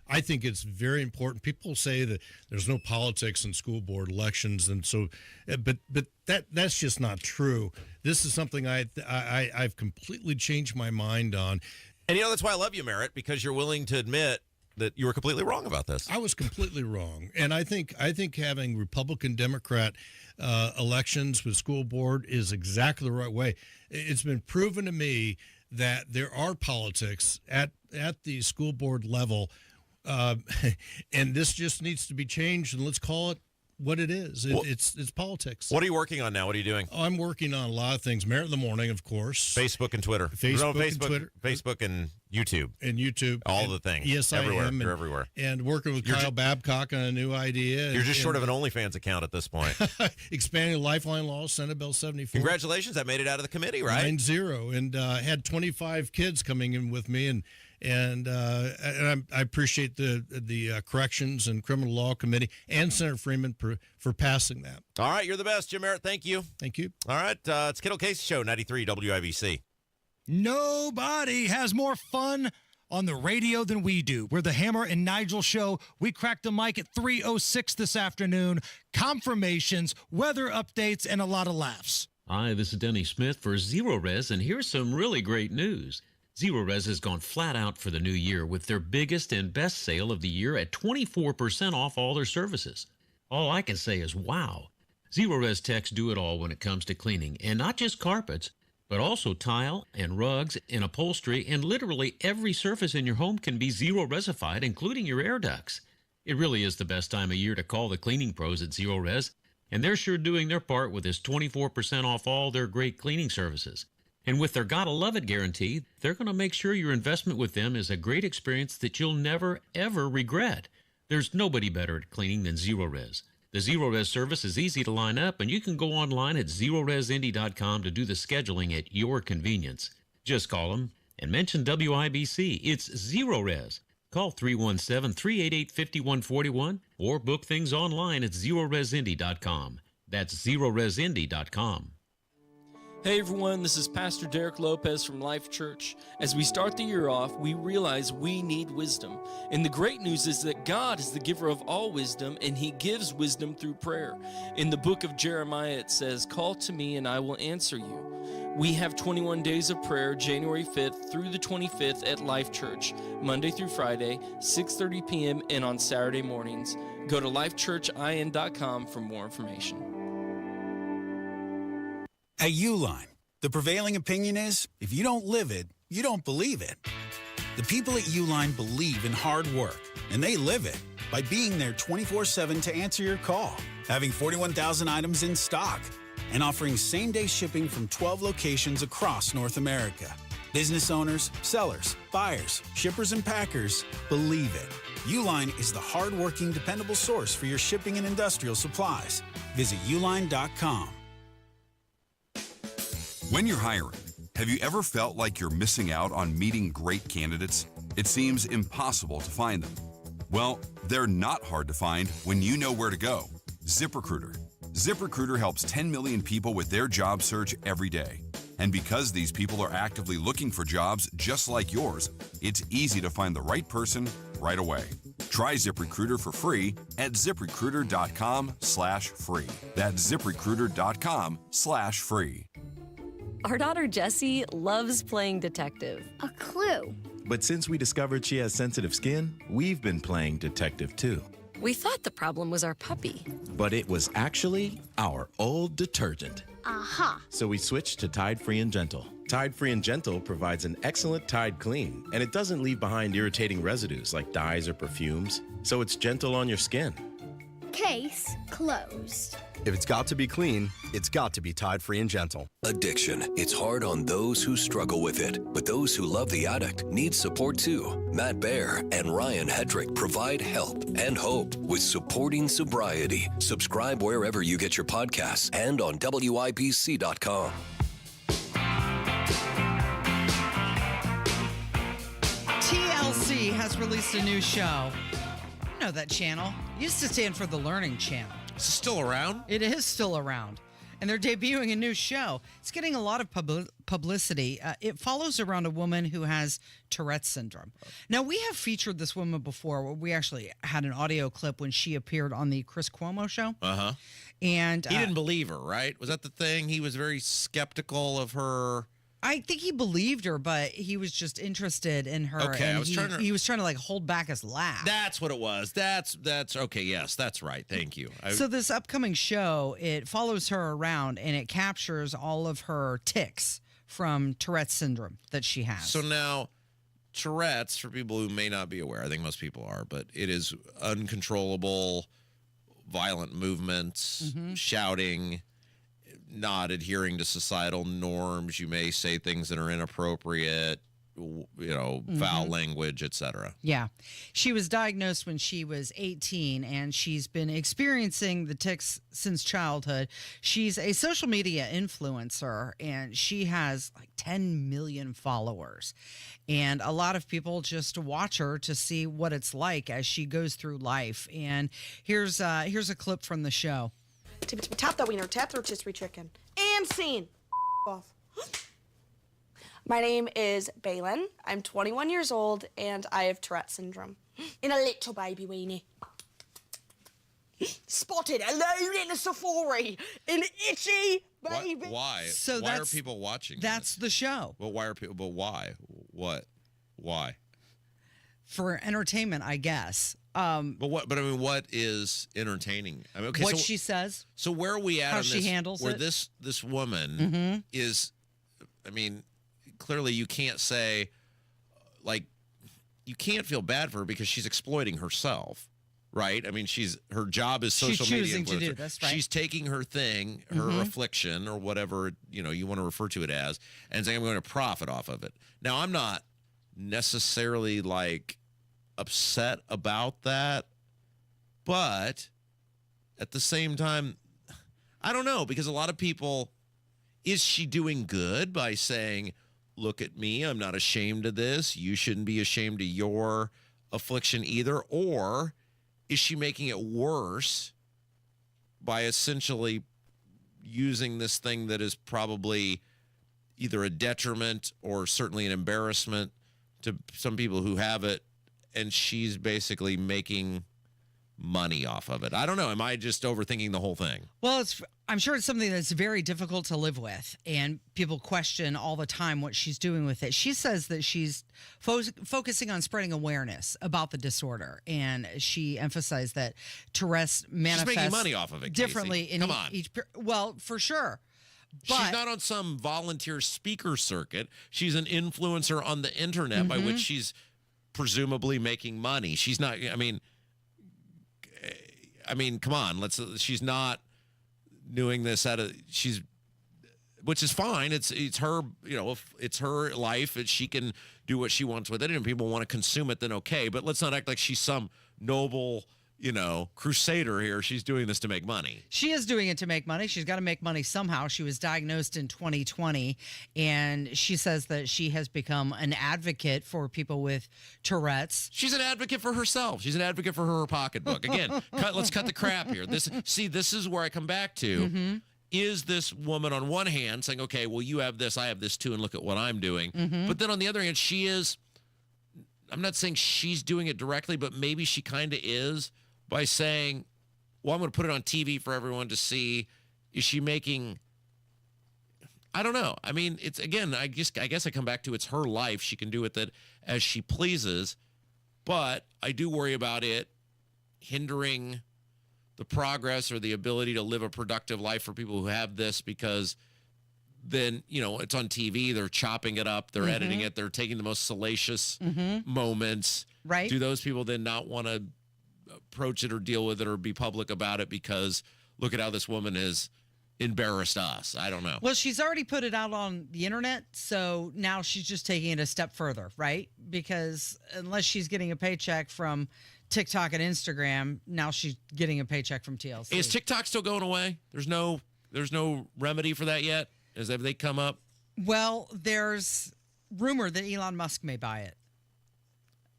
I think it's very important. People say that there's no politics in school board elections, and so, but that's just not true. This is something I've completely changed my mind on. And that's why I love you, Merritt, because you're willing to admit that you were completely wrong about this. I was completely wrong, and I think having Republican Democrat elections with school board is exactly the right way. It's been proven to me that there are politics at the school board level. And this just needs to be changed, and let's call it what it is. It's politics. What are you working on now? What are you doing? I'm working on a lot of things. Merit in the Morning, of course. Facebook and Twitter. Facebook and Twitter. Facebook and YouTube. And YouTube. All the things. Yes, everywhere. I am. You're everywhere. And working with Kyle Babcock on a new idea. You're just short of an OnlyFans account at this point. Expanding Lifeline Law, Senate Bill 74. Congratulations. That made it out of the committee, right? 9-0. And had 25 kids coming in with me, and I appreciate the Corrections and Criminal Law Committee and Senator Freeman for passing that. All right, you're the best, Jim Merritt. Thank you. Thank you. All right, it's Kendall Casey Show, 93 WIBC. Nobody has more fun on the radio than we do. We're the Hammer and Nigel Show. We cracked the mic at 3:06 this afternoon. Confirmations, weather updates, and a lot of laughs. Hi, this is Denny Smith for Zero Res, and here's some really great news. Zero Res has gone flat out for the new year with their biggest and best sale of the year at 24% off all their services. All I can say is wow. Zero Res techs do it all when it comes to cleaning, and not just carpets, but also tile and rugs and upholstery, and literally every surface in your home can be Zero Resified, including your air ducts. It really is the best time of year to call the cleaning pros at Zero Res, and they're sure doing their part with this 24% off all their great cleaning services. And with their Gotta Love It guarantee, they're going to make sure your investment with them is a great experience that you'll never, ever regret. There's nobody better at cleaning than Zero Res. The Zero Res service is easy to line up, and you can go online at ZeroResIndy.com to do the scheduling at your convenience. Just call them and mention WIBC. It's Zero Res. Call 317-388-5141 or book things online at ZeroResIndy.com. That's ZeroResIndy.com. Hey everyone, this is Pastor Derek Lopez from Life Church. As we start the year off, we realize we need wisdom. And the great news is that God is the giver of all wisdom, and He gives wisdom through prayer. In the book of Jeremiah, it says, "Call to me and I will answer you." We have 21 days of prayer, January 5th through the 25th at Life Church, Monday through Friday, 6:30 p.m. and on Saturday mornings. Go to lifechurchin.com for more information. At Uline, the prevailing opinion is, if you don't live it, you don't believe it. The people at Uline believe in hard work, and they live it by being there 24/7 to answer your call, having 41,000 items in stock, and offering same-day shipping from 12 locations across North America. Business owners, sellers, buyers, shippers, and packers believe it. Uline is the hard-working, dependable source for your shipping and industrial supplies. Visit uline.com. When you're hiring, have you ever felt like you're missing out on meeting great candidates? It seems impossible to find them. Well, they're not hard to find when you know where to go. ZipRecruiter. ZipRecruiter helps 10 million people with their job search every day. And because these people are actively looking for jobs just like yours, it's easy to find the right person right away. Try ZipRecruiter for free at ZipRecruiter.com/free. That's ZipRecruiter.com/free. Our daughter Jessie loves playing detective. A clue. But since we discovered she has sensitive skin, we've been playing detective too. We thought the problem was our puppy. But it was actually our old detergent. Aha. So we switched to Tide Free and Gentle. Tide Free and Gentle provides an excellent Tide clean, and it doesn't leave behind irritating residues like dyes or perfumes, so it's gentle on your skin. Case closed. If it's got to be clean, it's got to be Tide Free and Gentle. Addiction. It's hard on those who struggle with it, but those who love the addict need support too. Matt Baer and Ryan Hedrick provide help and hope with Supporting Sobriety. Subscribe wherever you get your podcasts and on WIBC.com. TLC has released a new show. You know that channel. It used to stand for the Learning Channel. Is it still around? It is still around. And they're debuting a new show. It's getting a lot of publicity. It follows around a woman who has Tourette's syndrome. Now, we have featured this woman before. We actually had an audio clip when she appeared on the Chris Cuomo show. Uh-huh. And he didn't believe her, right? Was that the thing? He was very skeptical of her. I think he believed her, but he was just interested in her. Okay, and he was trying to like hold back his laugh. That's what it was. That's okay. Yes, that's right. Thank you. So this upcoming show, it follows her around and it captures all of her tics from Tourette's syndrome that she has. So now, Tourette's, for people who may not be aware, I think most people are, but it is uncontrollable, violent movements, shouting, not adhering to societal norms. You may say things that are inappropriate, foul language, etc. Yeah. She was diagnosed when she was 18, and she's been experiencing the tics since childhood. She's a social media influencer, and she has like 10 million followers. And a lot of people just watch her to see what it's like as she goes through life. And here's a clip from the show. Tap that wiener, tap the rotisserie chicken. And scene. Off. My name is Baylin. I'm 21 years old, and I have Tourette syndrome. In a little baby weenie. Spotted alone in a safari. An itchy baby. Why? So why are people watching That's the show. Well, why are people? But why? What? Why? For entertainment, I guess. But what? But I mean, what is entertaining? I mean, okay, what she says. So where are we at? How on she this, handles where it. this woman is? I mean, clearly you can't say, like, you can't feel bad for her because she's exploiting herself, right? I mean, her job is social media choosing to influencer. do this, right? She's taking her thing, her affliction, or whatever you want to refer to it as, and saying I'm going to profit off of it. Now, I'm not necessarily like upset about that, but at the same time, I don't know, because a lot of people, is she doing good by saying, look at me, I'm not ashamed of this, you shouldn't be ashamed of your affliction either? Or is she making it worse by essentially using this thing that is probably either a detriment or certainly an embarrassment to some people who have it, and she's basically making money off of it. I don't know. Am I just overthinking the whole thing? Well, I'm sure it's something that's very difficult to live with, and people question all the time what she's doing with it. She says that she's focusing on spreading awareness about the disorder, and she emphasized that Tourette's manifests She's making money off of it, differently Casey. in Come on. well, for sure. But She's not on some volunteer speaker circuit. She's an influencer on the internet by which she's presumably making money. She's not, I mean, come on. She's not doing this which is fine. It's her, it's her life. She can do what she wants with it, and people want to consume it, then okay. But let's not act like she's some noble, crusader here. She's doing this to make money. She is doing it to make money. She's got to make money somehow. She was diagnosed in 2020, and she says that she has become an advocate for people with Tourette's. She's an advocate for herself. She's an advocate for her pocketbook. Again, let's cut the crap here. This is where I come back to. Is this woman on one hand saying, okay, well, you have this, I have this too, and look at what I'm doing. But then on the other hand, I'm not saying she's doing it directly, but maybe she kind of is, by saying, well, I'm going to put it on TV for everyone to see. Is she making, I don't know. I mean, it's, again, I guess I come back to it's her life. She can do with it as she pleases, but I do worry about it hindering the progress or the ability to live a productive life for people who have this, because then, it's on TV, they're chopping it up, they're editing it, they're taking the most salacious moments. Right. Do those people then not want to approach it or deal with it or be public about it because look at how this woman has embarrassed us? I don't know. Well, she's already put it out on the internet, so now she's just taking it a step further, right? Because unless she's getting a paycheck from TikTok and Instagram, now she's getting a paycheck from TLC. Is TikTok still going away? There's no remedy for that yet? Have they come up? Well, there's rumor that Elon Musk may buy it.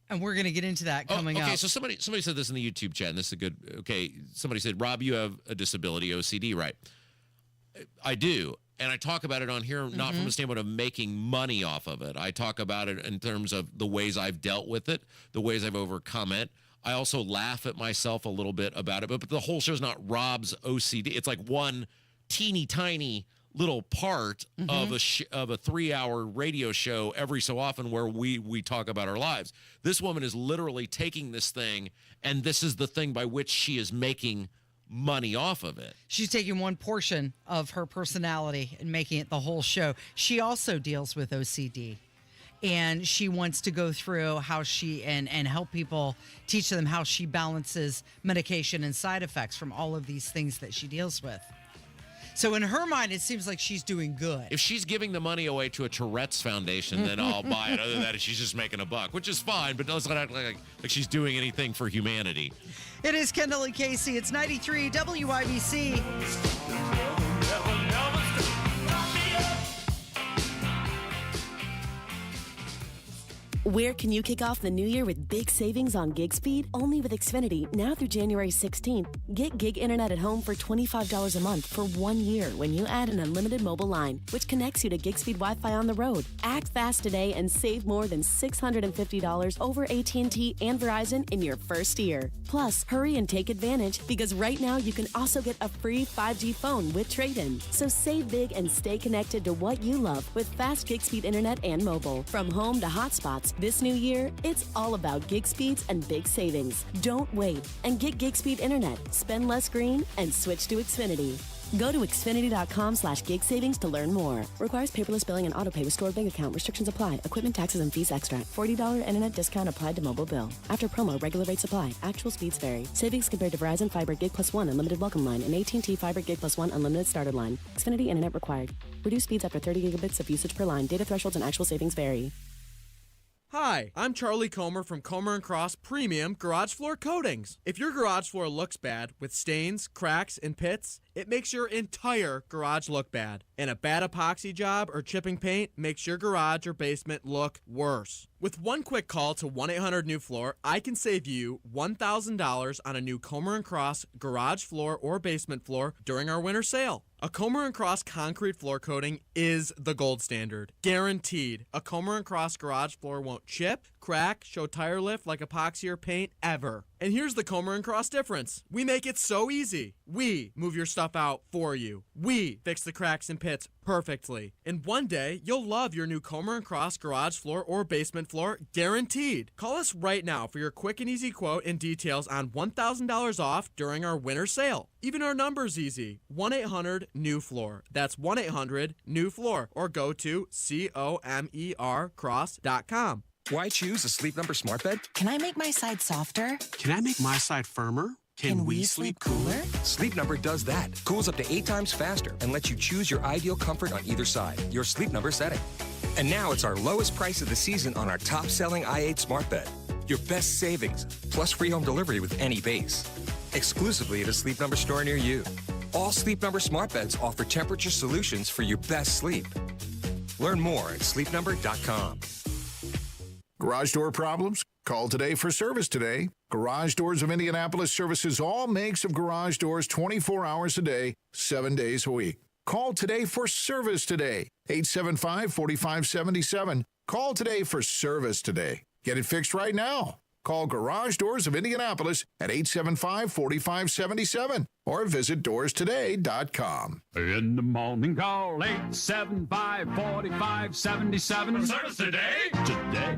And we're going to get into that coming up. Okay, so somebody said this in the YouTube chat, and this is a good, okay, somebody said, Rob, you have a disability, OCD, right? I do, and I talk about it on here not from a standpoint of making money off of it. I talk about it in terms of the ways I've dealt with it, the ways I've overcome it. I also laugh at myself a little bit about it, but the whole show's not Rob's OCD. It's like one teeny tiny little part of a 3-hour radio show every so often where we talk about our lives. This woman is literally taking this thing, and this is the thing by which she is making money off of it. She's taking one portion of her personality and making it the whole show. She also deals with OCD, and she wants to go through how she and help people, teach them how she balances medication and side effects from all of these things that she deals with. So in her mind, it seems like she's doing good. If she's giving the money away to a Tourette's foundation, then I'll buy it. Other than that, she's just making a buck, which is fine, but let's not act like she's doing anything for humanity. It is Kendall and Casey. It's 93 WIBC. Where can you kick off the new year with big savings on gig speed? Only with Xfinity, now through January 16th. Get gig internet at home for $25 a month for 1 year when you add an unlimited mobile line, which connects you to gig speed Wi-Fi on the road. Act fast today and save more than $650 over AT&T and Verizon in your first year. Plus, hurry and take advantage, because right now you can also get a free 5G phone with trade-in. So save big and stay connected to what you love with fast gig speed internet and mobile. From home to hotspots, this new year, it's all about gig speeds and big savings. Don't wait and get gig speed internet. Spend less green and switch to Xfinity. Go to Xfinity.com/gig savings to learn more. Requires paperless billing and autopay with stored bank account. Restrictions apply. Equipment, taxes, and fees extra. $40 internet discount applied to mobile bill. After promo, regular rates apply. Actual speeds vary. Savings compared to Verizon Fiber Gig Plus 1 Unlimited Welcome Line and AT&T Fiber Gig Plus 1 Unlimited Starter Line. Xfinity internet required. Reduced speeds after 30 gigabits of usage per line. Data thresholds and actual savings vary. Hi, I'm Charlie Comer from Comer & Cross Premium Garage Floor Coatings. If your garage floor looks bad with stains, cracks, and pits, it makes your entire garage look bad. And a bad epoxy job or chipping paint makes your garage or basement look worse. With one quick call to 1-800-NEW-FLOOR, I can save you $1,000 on a new Comer & Cross garage floor or basement floor during our winter sale. A Comer & Cross concrete floor coating is the gold standard. Guaranteed. A Comer & Cross garage floor won't chip, crack, show tire lift like epoxy or paint ever. And here's the Comer & Cross difference. We make it so easy. We move your stuff out for you. We fix the cracks and pits perfectly. And one day, you'll love your new Comer & Cross garage floor or basement floor, guaranteed. Call us right now for your quick and easy quote and details on $1,000 off during our winter sale. Even our number's easy. 1-800-NEW-FLOOR. That's 1-800-NEW-FLOOR. Or go to COMERcross.com. Why choose a Sleep Number smart bed? Can I make my side softer? Can I make my side firmer? Can we sleep cooler? Sleep Number does that. Cools up to 8 times faster and lets you choose your ideal comfort on either side, your Sleep Number setting. And now it's our lowest price of the season on our top-selling i8 smart bed. Your best savings, plus free home delivery with any base. Exclusively at a Sleep Number store near you. All Sleep Number smart beds offer temperature solutions for your best sleep. Learn more at sleepnumber.com. Garage door problems? Call today for service today. Garage Doors of Indianapolis services all makes of garage doors 24 hours a day, 7 days a week. Call today for service today. 875-4577. Call today for service today. Get it fixed right now. Call Garage Doors of Indianapolis at 875-4577 or visit doorstoday.com. In the morning, call 875-4577. For service today. Today.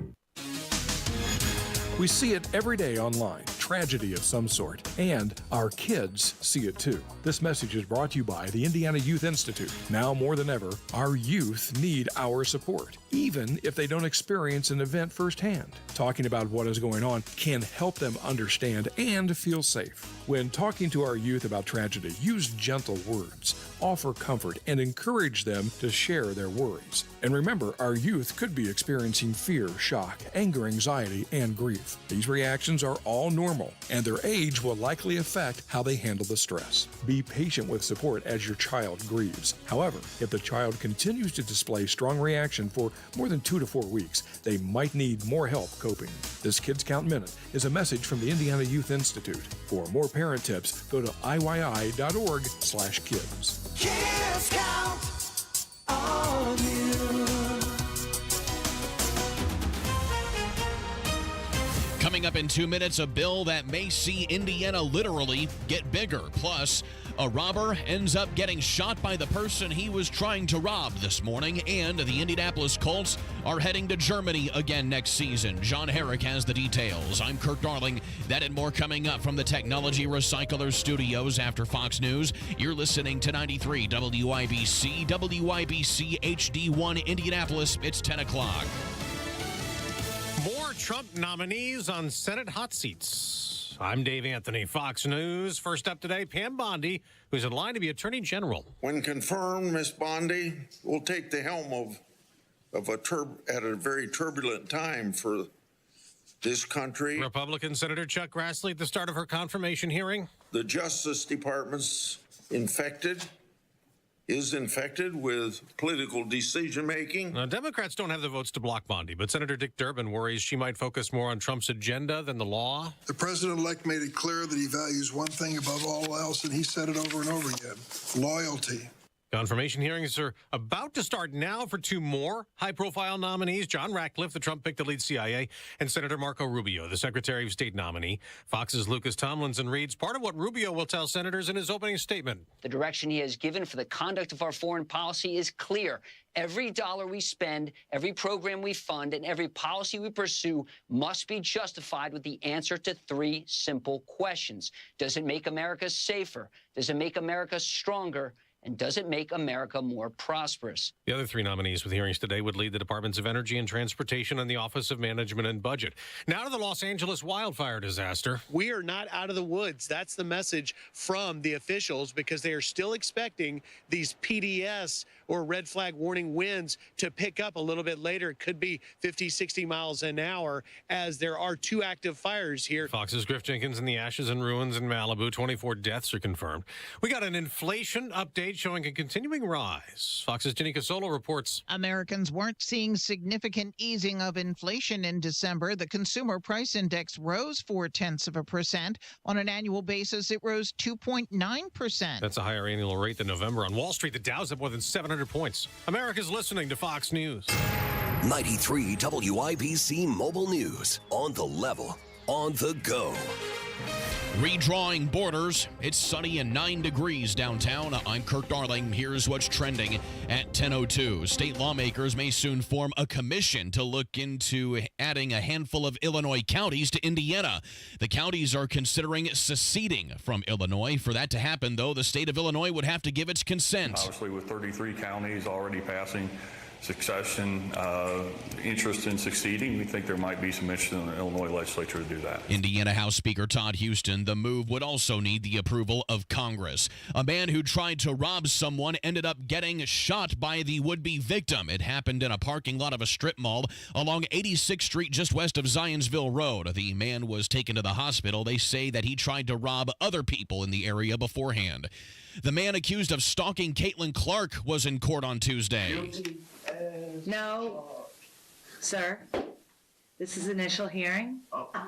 We see it every day online, tragedy of some sort, and our kids see it too. This message is brought to you by the Indiana Youth Institute. Now more than ever, our youth need our support, even if they don't experience an event firsthand. Talking about what is going on can help them understand and feel safe. When talking to our youth about tragedy, use gentle words, offer comfort, and encourage them to share their worries. And remember, our youth could be experiencing fear, shock, anger, anxiety, and grief. These reactions are all normal, and their age will likely affect how they handle the stress. Be patient with support as your child grieves. However, if the child continues to display strong reaction for more than 2 to 4 weeks, they might need more help coping. This Kids Count Minute is a message from the Indiana Youth Institute. For more parent tips, go to iyy.org/kids. Kids count on you. Coming up in 2 minutes, a bill that may see Indiana literally get bigger. Plus, a robber ends up getting shot by the person he was trying to rob this morning. And the Indianapolis Colts are heading to Germany again next season. John Herrick has the details. I'm Kirk Darling. That and more coming up from the Technology Recycler Studios after Fox News. You're listening to 93 WIBC, WIBC HD1 Indianapolis. It's 10 o'clock. More Trump nominees on Senate hot seats. I'm Dave Anthony, Fox News. First up today, Pam Bondi, who's in line to be Attorney General. When confirmed, Ms. Bondi will take the helm at a very turbulent time for this country. Republican Senator Chuck Grassley at the start of her confirmation hearing. The Justice Department's is infected with political decision-making. Now, Democrats don't have the votes to block Bondi, but Senator Dick Durbin worries she might focus more on Trump's agenda than the law. The president-elect made it clear that he values one thing above all else, and he said it over and over again: loyalty. Confirmation hearings are about to start now for 2 more high-profile nominees. John Ratcliffe, the Trump pick to lead CIA, and Senator Marco Rubio, the Secretary of State nominee. Fox's Lucas Tomlinson reads part of what Rubio will tell senators in his opening statement. The direction he has given for the conduct of our foreign policy is clear. Every dollar we spend, every program we fund, and every policy we pursue must be justified with the answer to 3 simple questions. Does it make America safer? Does it make America stronger? And does it make America more prosperous? The other 3 nominees with hearings today would lead the Departments of Energy and Transportation and the Office of Management and Budget. Now to the Los Angeles wildfire disaster. We are not out of the woods. That's the message from the officials, because they are still expecting these PDS or red flag warning winds to pick up a little bit later. It could be 50, 60 miles an hour, as there are 2 active fires here. Fox's Griff Jenkins in the ashes and ruins in Malibu. 24 deaths are confirmed. We got an inflation update rate showing a continuing rise. Fox's Janika Solo reports. Americans weren't seeing significant easing of inflation in December. The consumer price index rose 0.4%. On an annual basis, it rose 2.9%. That's a higher annual rate than November. On Wall Street, the Dow's up more than 700 points. America's listening to Fox News. 93 WIBC Mobile News. On the level, on the go. Redrawing borders. It's sunny and 9 degrees downtown. I'm Kirk Darling. Here's what's trending at 10:02. State lawmakers may soon form a commission to look into adding a handful of Illinois counties to Indiana. The counties are considering seceding from Illinois. For that to happen, though, the state of Illinois would have to give its consent. Obviously, with 33 counties already passing succession, interest in succeeding, we think there might be some interest in the Illinois legislature to do that. Indiana House Speaker Todd Houston, the move would also need the approval of Congress. A man who tried to rob someone ended up getting shot by the would-be victim. It happened in a parking lot of a strip mall along 86th Street just west of Zionsville Road. The man was taken to the hospital. They say that he tried to rob other people in the area beforehand. The man accused of stalking Caitlin Clark was in court on Tuesday. No, sir. This is initial hearing.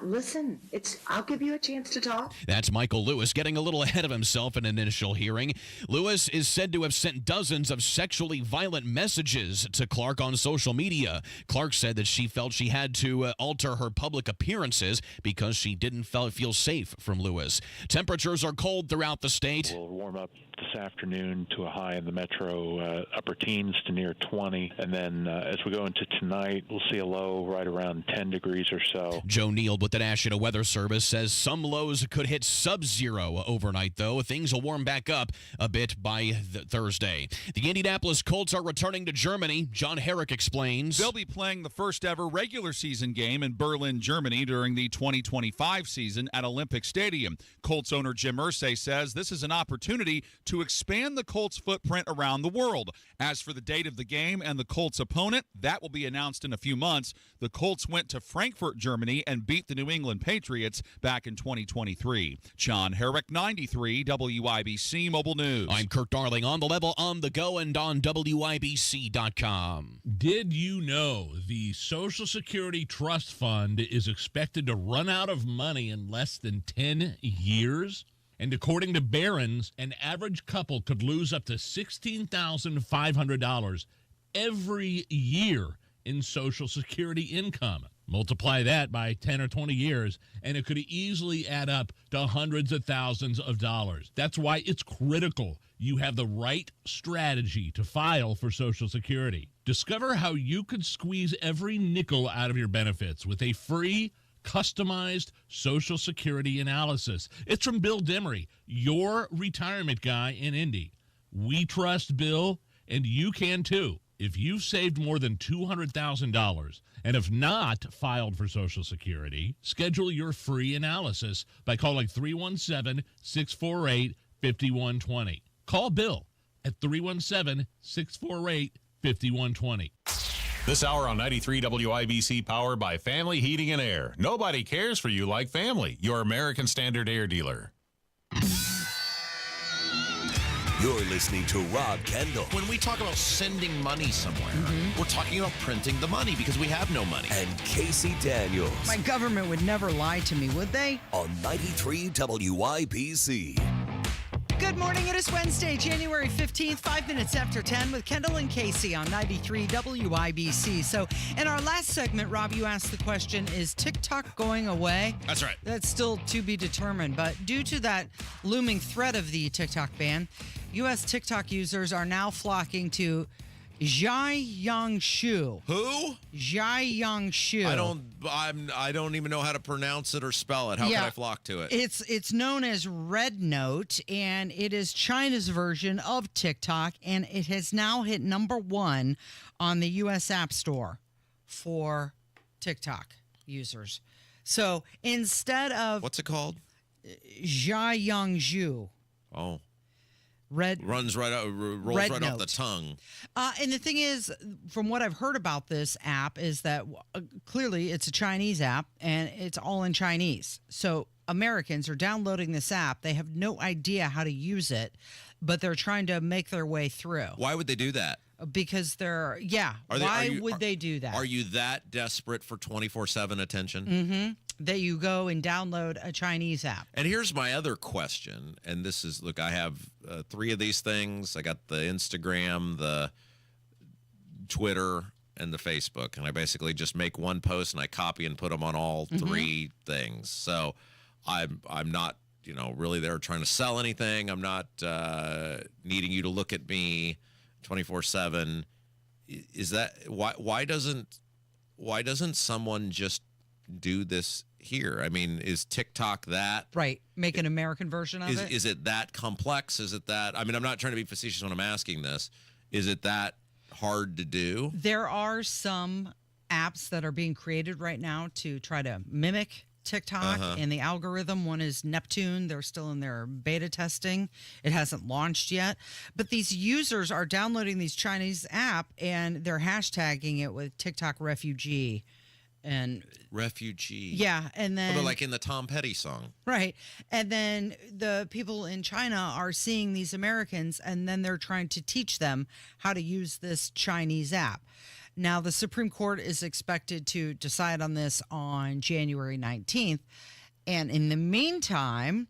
Listen, I'll give you a chance to talk. That's Michael Lewis getting a little ahead of himself in an initial hearing. Lewis is said to have sent dozens of sexually violent messages to Clark on social media. Clark said that she felt she had to alter her public appearances because she didn't feel safe from Lewis. Temperatures are cold throughout the state. We'll warm up this afternoon to a high in the metro, upper teens to near 20. And then as we go into tonight, we'll see a low right around 10 degrees or so. Joe Neal with the National Weather Service says some lows could hit sub-zero overnight, though. Things will warm back up a bit by Thursday. The Indianapolis Colts are returning to Germany. John Herrick explains. They'll be playing the first ever regular season game in Berlin, Germany during the 2025 season at Olympic Stadium. Colts owner Jim Irsay says this is an opportunity to expand the Colts' footprint around the world. As for the date of the game and the Colts' opponent, that will be announced in a few months. The Colts went to Frankfurt, Germany, and beat the New England Patriots back in 2023. John Herrick, 93 WIBC Mobile News. I'm Kirk Darling, on the level, on the go, and on WIBC.com. Did you know the Social Security Trust Fund is expected to run out of money in less than 10 years? And according to Barron's, an average couple could lose up to $16,500 every year in Social Security income. Multiply that by 10 or 20 years, and it could easily add up to hundreds of thousands of dollars. That's why it's critical you have the right strategy to file for Social Security. Discover how you could squeeze every nickel out of your benefits with a free customized Social Security analysis. It's from Bill Demery, your retirement guy in Indy. We trust Bill, and you can too. If you've saved more than $200,000 and have not filed for Social Security, schedule your free analysis by calling 317-648-5120. Call Bill at 317-648-5120. This hour on 93 WIBC, powered by Family Heating and Air. Nobody cares for you like family. Your American Standard Air dealer. You're listening to Rob Kendall. When we talk about sending money somewhere, we're talking about printing the money because we have no money. And Casey Daniels. My government would never lie to me, would they? On 93 WIBC. Good morning. It is Wednesday, January 15th, 5 minutes after 10 with Kendall and Casey on 93 WIBC. So in our last segment, Rob, you asked the question, is TikTok going away? That's right. That's still to be determined. But due to that looming threat of the TikTok ban, U.S. TikTok users are now flocking to Jiayangshu. Who? Jiayangshu. I don't even know how to pronounce it or spell it. How can I flock to it? It's known as Red Note, and it is China's version of TikTok, and it has now hit #1 on the U.S. App Store for TikTok users. So instead of what's it called? Jiayangshu. Oh. Red right Note. off the tongue. And the thing is, from what I've heard about this app, is that clearly it's a Chinese app and it's all in Chinese. So Americans are downloading this app. They have no idea how to use it, but they're trying to make their way through. Why would they do that? Because why would they do that? Are you that desperate for 24/7 attention? Mm-hmm. That you go and download a Chinese app. And here's my other question. And this is, look, I have 3 of these things. I got the Instagram, the Twitter, and the Facebook. And I basically just make one post and I copy and put them on all 3 things. So I'm not, really there trying to sell anything. I'm not needing you to look at me 24/7. Is that why doesn't someone just do this here? I mean, is TikTok that? Right. Make an American version of it? Is it that complex? Is it that? I mean, I'm not trying to be facetious when I'm asking this. Is it that hard to do? There are some apps that are being created right now to try to mimic TikTok and the algorithm. One is Neptune. They're still in their beta testing. It hasn't launched yet. But these users are downloading these Chinese app and they're hashtagging it with TikTok refugee. And refugee. Yeah. And then they're like in the Tom Petty song. Right. And then the people in China are seeing these Americans and then they're trying to teach them how to use this Chinese app. Now, the Supreme Court is expected to decide on this on January 19th. And in the meantime,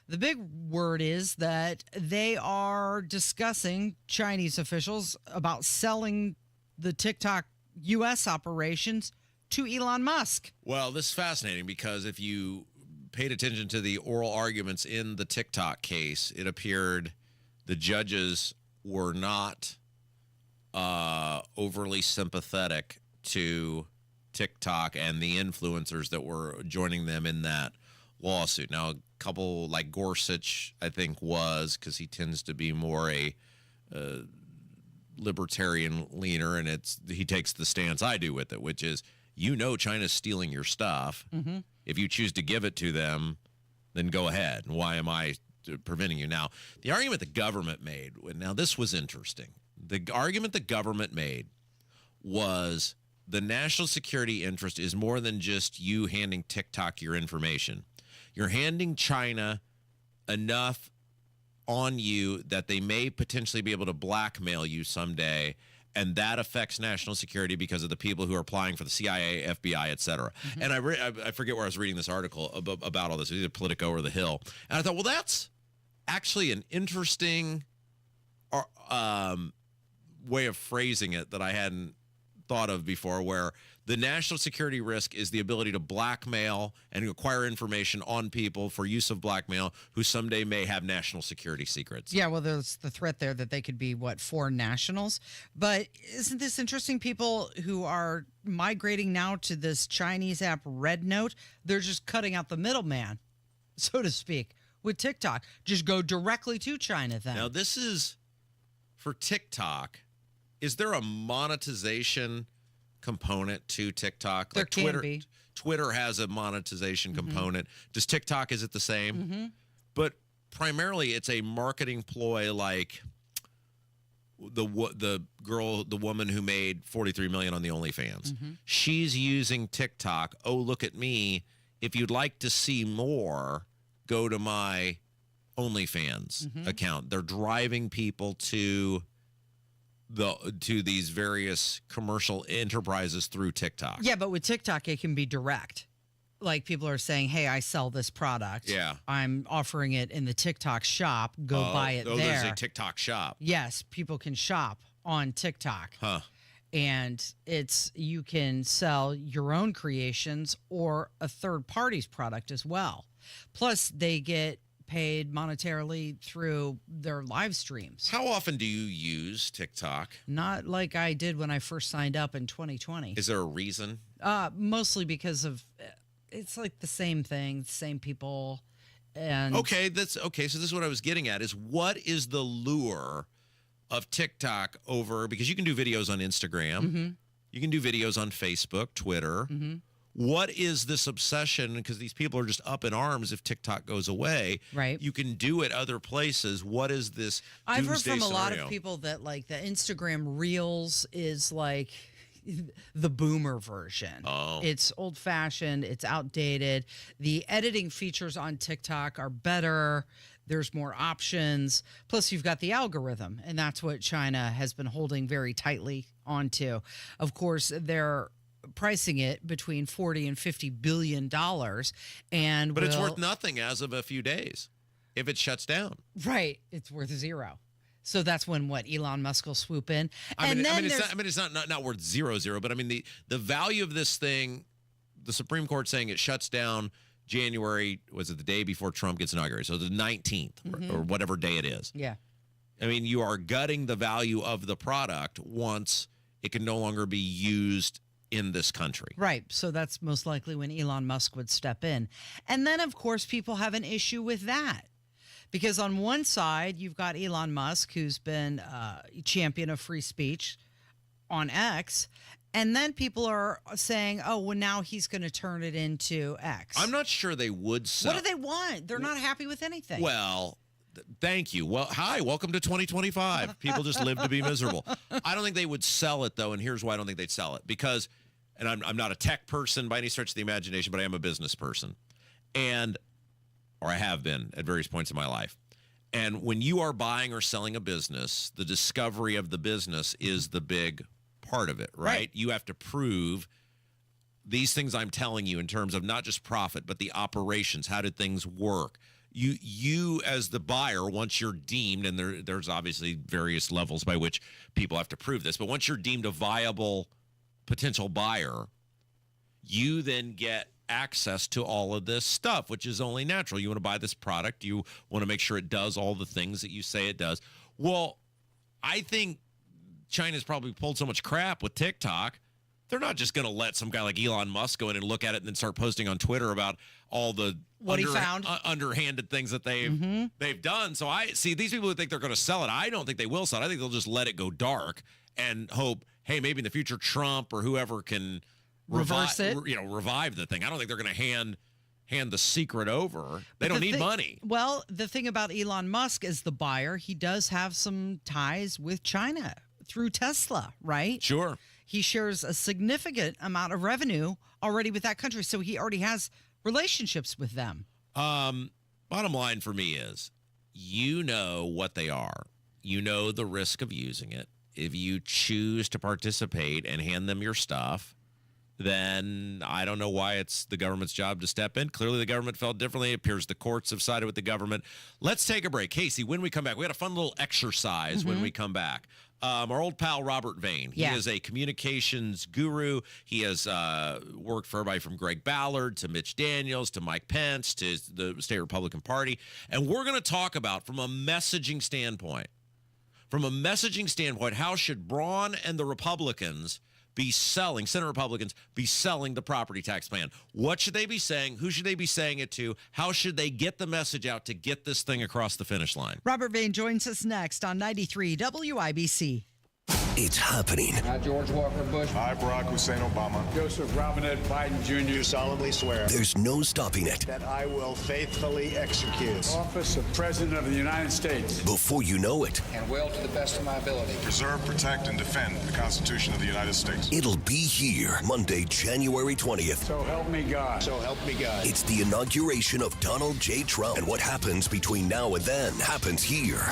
the big word is that they are discussing, Chinese officials, about selling the TikTok U.S. operations to Elon Musk. Well, this is fascinating because if you paid attention to the oral arguments in the TikTok case, it appeared the judges were not overly sympathetic to TikTok and the influencers that were joining them in that lawsuit. Now, a couple like Gorsuch, I think, was, because he tends to be more a libertarian leaner, and he takes the stance I do with it, which is, China's stealing your stuff. Mm-hmm. If you choose to give it to them, then go ahead. And why am I preventing you? Now, the argument the government made, now this was interesting. The argument the government made was the national security interest is more than just you handing TikTok your information. You're handing China enough on you that they may potentially be able to blackmail you someday, and that affects national security because of the people who are applying for the CIA, FBI, et cetera. Mm-hmm. And I forget where I was reading this article about all this. It was either Politico or The Hill. And I thought, well, that's actually an interesting way of phrasing it that I hadn't thought of before, where the national security risk is the ability to blackmail and acquire information on people for use of blackmail who someday may have national security secrets. Yeah, well, there's the threat there that they could be, foreign nationals. But isn't this interesting? People who are migrating now to this Chinese app Red Note, they're just cutting out the middleman, so to speak, with TikTok. Just go directly to China then. Now, this is for TikTok. Is there a monetization component to TikTok? There can be. Twitter has a monetization component. Does TikTok, is it the same? Mm-hmm. But primarily it's a marketing ploy, like the woman who made $43 million on the OnlyFans. Mm-hmm. She's using TikTok. Oh, look at me. If you'd like to see more, go to my OnlyFans account. They're driving people to these various commercial enterprises through TikTok. Yeah, but with TikTok, it can be direct. Like, people are saying, hey, I sell this product. Yeah. I'm offering it in the TikTok shop. Go buy it there. There's a TikTok shop. Yes, people can shop on TikTok. Huh. And you can sell your own creations or a third party's product as well. Plus, they get paid monetarily through their live streams. How often do you use TikTok? Not like I did when I first signed up in 2020. Is there a reason? Mostly because of it's like the same thing, same people. And okay. So this is what I was getting at: is what is the lure of TikTok over? Because you can do videos on Instagram, you can do videos on Facebook, Twitter. What is this obsession? Because these people are just up in arms if TikTok goes away. Right. You can do it other places. What is this? I've heard from scenario? a lot of people that like the Instagram Reels is like the boomer version. Oh. It's old-fashioned. It's outdated. The editing features on TikTok are better. There's more options. Plus, you've got the algorithm, and that's what China has been holding very tightly onto. Of course, they're pricing it between $40 and $50 billion. But it's worth nothing as of a few days if it shuts down. Right. It's worth zero. So that's when Elon Musk will swoop in. It's not worth zero, but I mean the value of this thing, the Supreme Court saying it shuts down January, was it the day before Trump gets inaugurated? So the 19th or whatever day it is. Yeah. I mean, you are gutting the value of the product once it can no longer be used in this country. Right. So that's most likely when Elon Musk would step in. And then, of course, people have an issue with that. Because on one side, you've got Elon Musk, who's been a champion of free speech on X. And then people are saying, oh, well, now he's going to turn it into X. I'm not sure they would sell. What do they want? They're not happy with anything. Well, thank you. Well, hi, welcome to 2025. People just live to be miserable. I don't think they would sell it, though, and here's why I don't think they'd sell it. Because, and I'm not a tech person by any stretch of the imagination, but I am a business person. Or I have been at various points in my life. And when you are buying or selling a business, the discovery of the business is the big part of it, right? You have to prove these things I'm telling you in terms of not just profit, but the operations. How did things work? You as the buyer, once you're deemed, and there's obviously various levels by which people have to prove this, but once you're deemed a viable potential buyer, you then get access to all of this stuff, which is only natural. You want to buy this product. You want to make sure it does all the things that you say it does. Well, I think China's probably pulled so much crap with TikTok. They're not just going to let some guy like Elon Musk go in and look at it and then start posting on Twitter about all the underhanded things that they've done. So I see these people who think they're going to sell it. I don't think they will sell it. I think they'll just let it go dark and hope, hey, maybe in the future Trump or whoever can reverse it, revive the thing. I don't think they're going to hand the secret over. They don't need money. Well, the thing about Elon Musk as the buyer, he does have some ties with China through Tesla, right? Sure. He shares a significant amount of revenue already with that country, so he already has relationships with them. Bottom line for me is, you know what they are. You know the risk of using it. If you choose to participate and hand them your stuff, then I don't know why it's the government's job to step in. Clearly, the government felt differently. It appears the courts have sided with the government. Let's take a break. Casey, when we come back, we got a fun little exercise when we come back. Our old pal, Robert Vane. He is a communications guru. He has worked for everybody from Greg Ballard to Mitch Daniels to Mike Pence to the state Republican Party. And we're going to talk about, from a messaging standpoint, how should Braun and the Republicans be selling, Senate Republicans, be selling the property tax plan? What should they be saying? Who should they be saying it to? How should they get the message out to get this thing across the finish line? Robert Vane joins us next on 93 WIBC. It's happening. I, George Walker Bush. I, Barack Hussein Obama. Joseph Robinette Biden Jr. Do solemnly swear. There's no stopping it. That I will faithfully execute. The office of President of the United States. Before you know it. And will to the best of my ability. Preserve, protect, and defend the Constitution of the United States. It'll be here Monday, January 20th. So help me God. So help me God. It's the inauguration of Donald J. Trump. And what happens between now and then happens here.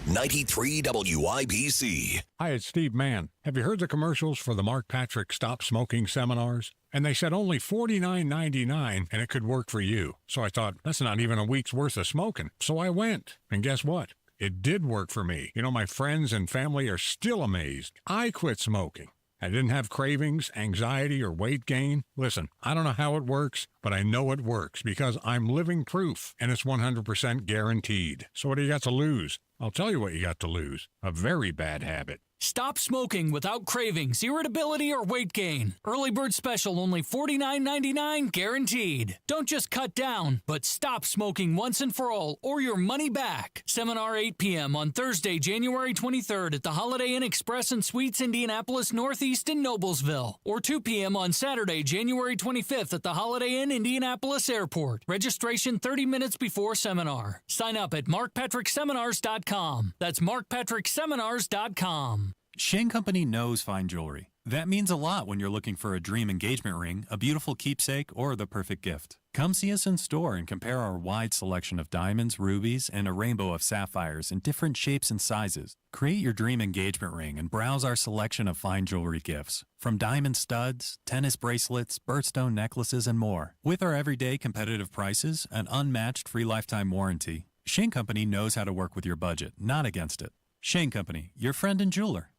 93 WIBC. Hi, it's Steve Mann. Have you heard the commercials for the Mark Patrick Stop Smoking seminars? And they said only $49.99 and it could work for you. So I thought, that's not even a week's worth of smoking. So I went. And guess what? It did work for me. You know, my friends and family are still amazed. I quit smoking. I didn't have cravings, anxiety, or weight gain. Listen, I don't know how it works, but I know it works because I'm living proof, and it's 100% guaranteed. So what do you got to lose? I'll tell you what you got to lose. A very bad habit. Stop smoking without cravings, irritability, or weight gain. Early bird special, only $49.99 guaranteed. Don't just cut down, but stop smoking once and for all, or your money back. Seminar 8 p.m. on Thursday, January 23rd at the Holiday Inn Express and Suites, Indianapolis Northeast in Noblesville. Or 2 p.m. on Saturday, January 25th at the Holiday Inn Indianapolis Airport. Registration 30 minutes before seminar. Sign up at markpatrickseminars.com. That's markpatrickseminars.com. Shane Company knows fine jewelry. That means a lot when you're looking for a dream engagement ring, a beautiful keepsake, or the perfect gift. Come see us in store and compare our wide selection of diamonds, rubies, and a rainbow of sapphires in different shapes and sizes. Create your dream engagement ring and browse our selection of fine jewelry gifts, from diamond studs, tennis bracelets, birthstone necklaces, and more. With our everyday competitive prices, an unmatched free lifetime warranty, Shane Company knows how to work with your budget, not against it. Shane Company, your friend and jeweler.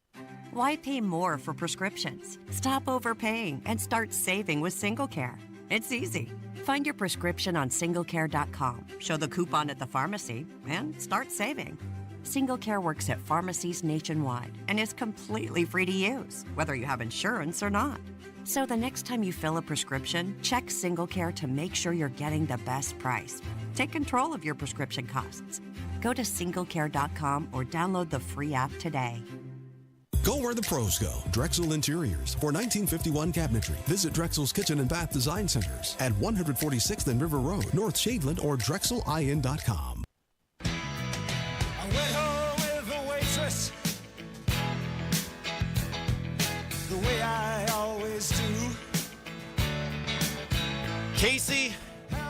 Why pay more for prescriptions? Stop overpaying and start saving with SingleCare. It's easy. Find your prescription on singlecare.com, show the coupon at the pharmacy, and start saving. SingleCare works at pharmacies nationwide and is completely free to use, whether you have insurance or not. So the next time you fill a prescription, check SingleCare to make sure you're getting the best price. Take control of your prescription costs. Go to singlecare.com or download the free app today. Go where the pros go. Drexel Interiors. For 1951 cabinetry, visit Drexel's Kitchen and Bath Design Centers at 146th and River Road, North Shadeland, or drexelin.com. I went home with a waitress the way I always do. Casey,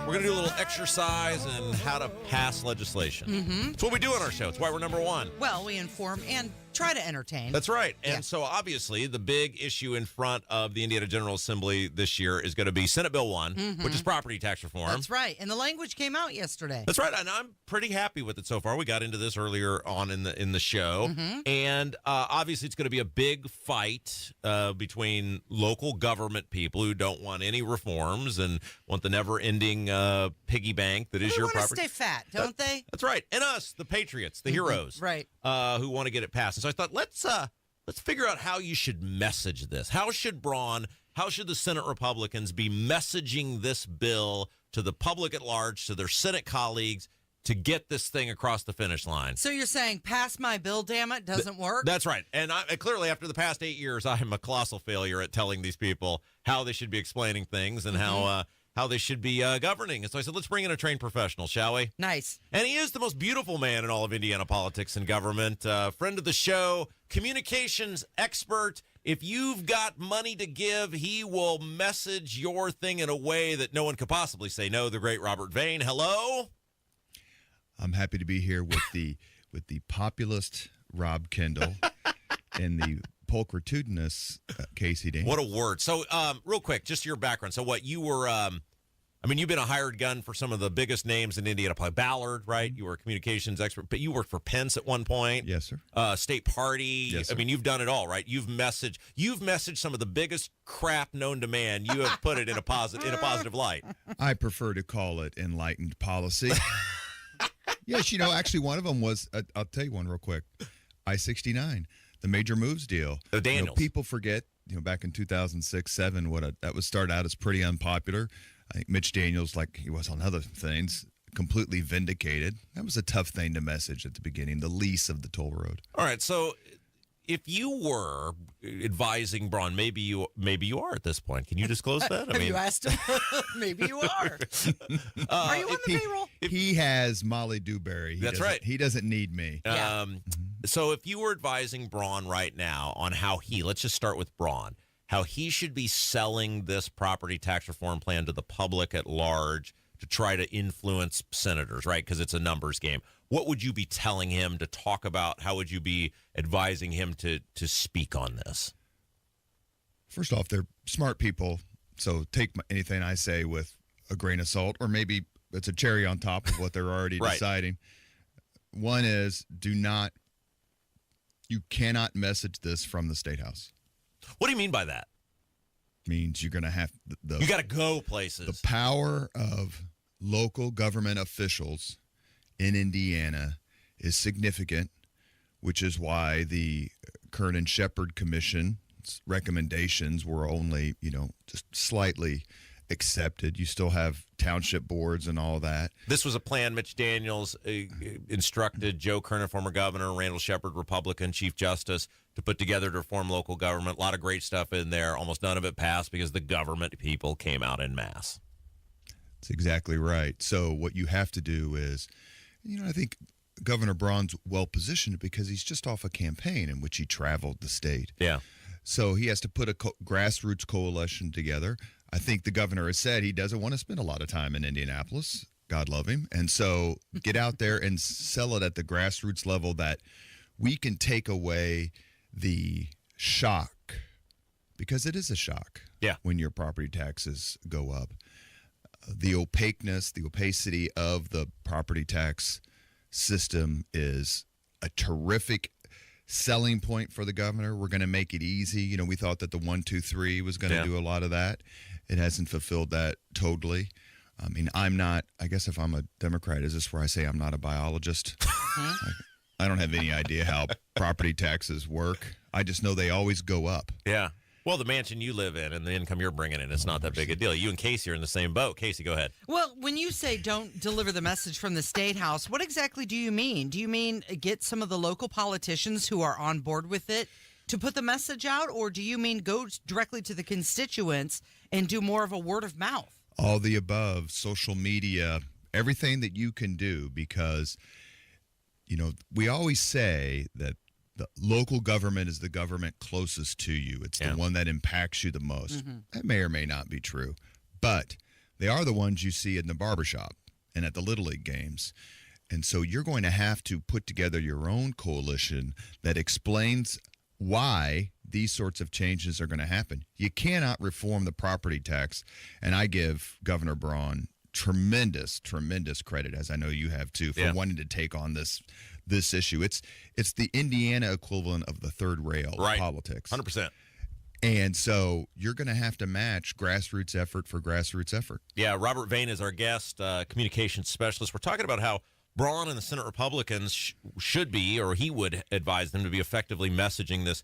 we're going to do a little exercise in how to pass legislation. Mm-hmm. It's what we do on our show. It's why we're number one. Well, we inform and try to entertain. That's right. And so obviously the big issue in front of the Indiana General Assembly this year is going to be Senate Bill 1, which is property tax reform. That's right. And the language came out yesterday. That's right. And I'm pretty happy with it so far. We got into this earlier on in the show. And obviously it's going to be a big fight between local government people who don't want any reforms and want the never-ending piggy bank that is your property. They want to stay fat, don't they? That's right. And us, the patriots, the heroes. Right. Who want to get it passed. And so I thought, let's figure out how you should message this. How should the Senate Republicans be messaging this bill to the public at large, to their Senate colleagues, to get this thing across the finish line? So you're saying, pass my bill, damn it, doesn't work? That's right. And clearly, after the past 8 years, I am a colossal failure at telling these people how they should be explaining things and how they should be governing. And so I said, let's bring in a trained professional, shall we? Nice. And he is the most beautiful man in all of Indiana politics and government. Friend of the show, communications expert. If you've got money to give, he will message your thing in a way that no one could possibly say no. The great Robert Vane. Hello. I'm happy to be here with the populist Rob Kendall and the pulchritudinous Casey Dean. What a word. So, real quick, just your background. So, what you were, you've been a hired gun for some of the biggest names in Indiana. Probably Ballard, right? You were a communications expert, but you worked for Pence at one point. Yes, sir. State Party. Yes, sir. You've done it all, right? You've messaged some of the biggest crap known to man. You have put it in a positive light. I prefer to call it enlightened policy. Yes, actually one of them was, I'll tell you one real quick, I-69. The major moves deal. The Daniels. People forget, back in 2006-07, that was started out as pretty unpopular. I think Mitch Daniels, like he was on other things, completely vindicated. That was a tough thing to message at the beginning, the lease of the toll road. All right, so if you were advising Braun, maybe you are at this point. Can you disclose that? Have you asked him? Maybe you are. Are you on the payroll? He has Molly Dewberry. That's right. He doesn't need me. Yeah. So if you were advising Braun right now on how let's just start with Braun, how he should be selling this property tax reform plan to the public at large to try to influence senators, right? Because it's a numbers game. What would you be telling him to talk about? How would you be advising him to speak on this? First off, they're smart people, so take anything I say with a grain of salt, or maybe it's a cherry on top of what they're already right. deciding. One is you cannot message this from the State House. What do you mean by that? Means you're going to have you got to go places. The power of local government officials in Indiana is significant, which is why the Kern and Shepard Commission's recommendations were only, just slightly accepted. You still have township boards and all that. This was a plan Mitch Daniels instructed Joe Kernan, former governor, Randall Shepard, Republican Chief Justice, to put together to reform local government. A lot of great stuff in there. Almost none of it passed because the government people came out en masse. That's exactly right. So what you have to do is, I think Governor Braun's well-positioned because he's just off a campaign in which he traveled the state. Yeah. So he has to put a grassroots coalition together. I think the governor has said he doesn't want to spend a lot of time in Indianapolis. God love him. And so get out there and sell it at the grassroots level that we can take away the shock, because it is a shock when your property taxes go up. The opaqueness, the opacity of the property tax system is a terrific selling point for the governor. We're going to make it easy. You know, we thought that the 1-2-3 was going to do a lot of that. It hasn't fulfilled that totally. I mean, I guess if I'm a Democrat, is this where I say I'm not a biologist? I don't have any idea how property taxes work. I just know they always go up. Yeah. Well, the mansion you live in and the income you're bringing in, it's not that big a deal. You and Casey are in the same boat. Casey, go ahead. Well, when you say don't deliver the message from the State House, what exactly do you mean? Do you mean get some of the local politicians who are on board with it to put the message out, or do you mean go directly to the constituents and do more of a word of mouth? All the above, social media, everything that you can do, because, you know, we always say that the local government is the government closest to you. It's the one that impacts you the most. That may or may not be true, but they are the ones you see in the barbershop and at the Little League games. And so you're going to have to put together your own coalition that explains why these sorts of changes are going to happen. You cannot reform the property tax, and I give Governor Braun tremendous credit, as I know you have too, for wanting to take on this issue. It's the Indiana equivalent of the third rail of politics. 100%. And so you're going to have to match grassroots effort for grassroots effort. Yeah, Robert Vane is our guest, communications specialist. We're talking about how Braun and the Senate Republicans should be, or he would advise them to be effectively messaging this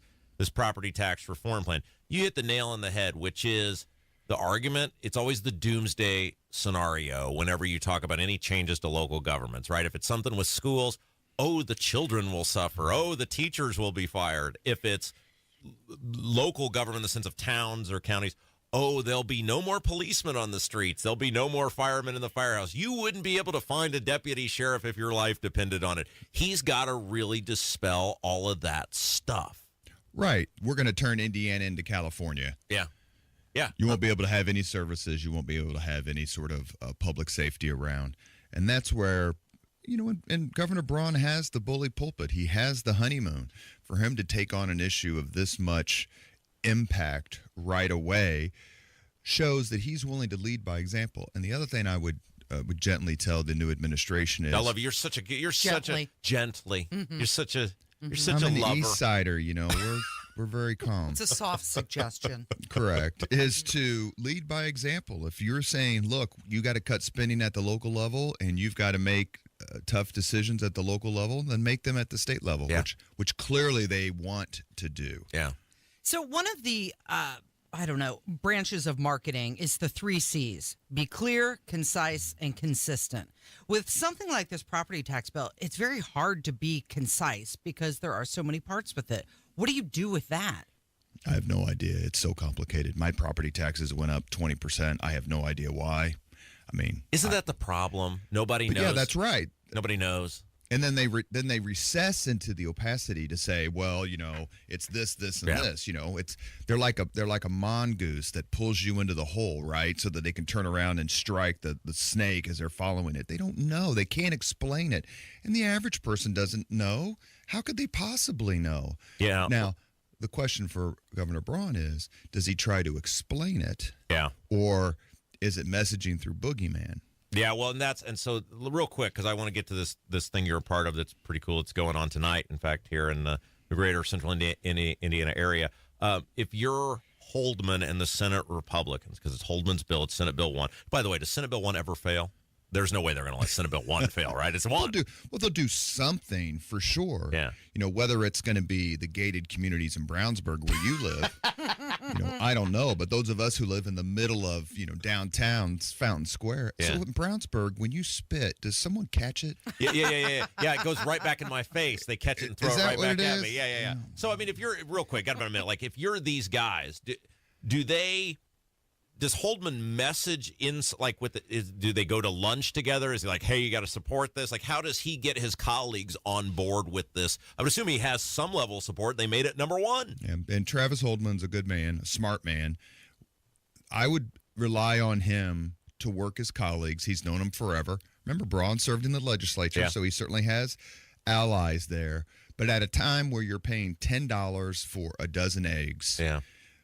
property tax reform plan. You hit the nail on the head, which is the argument. It's always the doomsday scenario whenever you talk about any changes to local governments, right? If it's something with schools, the children will suffer. The teachers will be fired. If it's local government in the sense of towns or counties, there'll be no more policemen on the streets. There'll be no more firemen in the firehouse. You wouldn't be able to find a deputy sheriff if your life depended on it. He's got to really dispel all of that stuff. Right. We're going to turn Indiana into California. Yeah. Yeah. You won't be able to have any services. You won't be able to have any sort of public safety around. And that's where, you know, and Governor Braun has the bully pulpit. He has the honeymoon. For him to take on an issue of this much impact right away shows that he's willing to lead by example. And the other thing I would gently tell the new administration is, I love you. You're such a gently. Mm-hmm. You're such a I'm lover. an East Sider, you know. We're very calm. It's a soft suggestion. Correct. Is to lead by example. If you're saying, look, you got to cut spending at the local level and you've got to make tough decisions at the local level, then make them at the state level, which clearly they want to do. Yeah. So one of the, branches of marketing is the 3 C's. Be clear, concise, and consistent. With something like this property tax bill, it's very hard to be concise because there are so many parts with it. What do you do with that? I have no idea. It's so complicated. My property taxes went up 20%. I have no idea why. I mean, isn't that the problem? Nobody knows. Yeah, that's right. Nobody knows. And then they recess into the opacity to say, well, you know, it's this, and this. You know, they're like a mongoose that pulls you into the hole, right? So that they can turn around and strike the snake as they're following it. They don't know. They can't explain it, and the average person doesn't know. How could they possibly know? Yeah. Now, the question for Governor Braun is, does he try to explain it? Yeah. Or is it messaging through boogeyman? Yeah, well, and so real quick, because I want to get to this thing you're a part of that's pretty cool. It's going on tonight, in fact, here in the greater central Indiana area. If you're Holdman and the Senate Republicans, because it's Holdman's bill, it's Senate Bill 1. By the way, does Senate Bill 1 ever fail? There's no way they're going to let Senate Bill 1 fail, right? It's 1. They'll do something for sure. Yeah. You know, whether it's going to be the gated communities in Brownsburg where you live, you know, I don't know. But those of us who live in the middle of, you know, downtown Fountain Square. Yeah. So in Brownsburg, when you spit, does someone catch it? Yeah. Yeah, it goes right back in my face. They catch it and throw it right back at me. Yeah. So, I mean, if you're, real quick, got about a minute. Like, if you're these guys, do they does Holdman message in like do they go to lunch together? Is he like, hey, you got to support this? Like, how does he get his colleagues on board with this? I would assume he has some level of support. They made it number one. Yeah, and Travis Holdman's a good man, a smart man. I would rely on him to work his colleagues. He's known them forever. Remember, Braun served in the legislature, so he certainly has allies there. But at a time where you're paying $10 for a dozen eggs,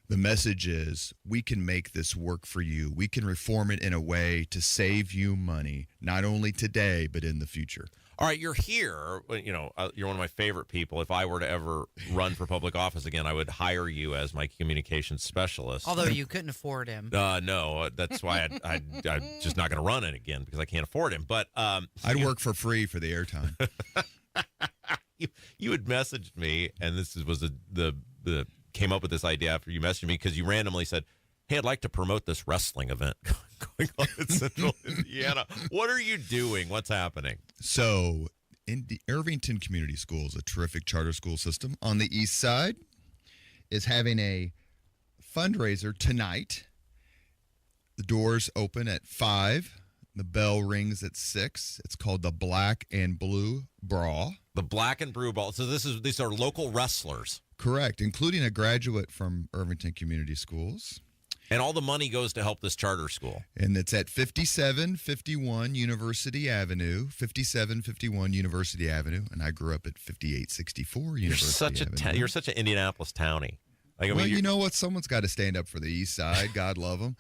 the message is we can make this work for you. We can reform it in a way to save you money, not only today, but in the future. All right, you're here. You know, you're one of my favorite people. If I were to ever run for public office again, I would hire you as my communications specialist. Although you couldn't afford him. No, that's why I'm just not going to run it again because I can't afford him. But I'd work for free for the airtime. You had messaged me, and this was the came up with this idea after you messaged me because you randomly said, hey, I'd like to promote this wrestling event going on in Central Indiana. What are you doing? What's happening? So, Irvington Community Schools, a terrific charter school system on the east side, is having a fundraiser tonight. The doors open at 5. The bell rings at 6. It's called the Black and Blue Brawl. The Black and Blue Brawl. So these are local wrestlers. Correct, including a graduate from Irvington Community Schools. And all the money goes to help this charter school. And it's at 5751 University Avenue, 5751 University Avenue. And I grew up at 5864 University Avenue. You're such an Indianapolis townie. Like, well, you know what? Someone's got to stand up for the east side. God love them.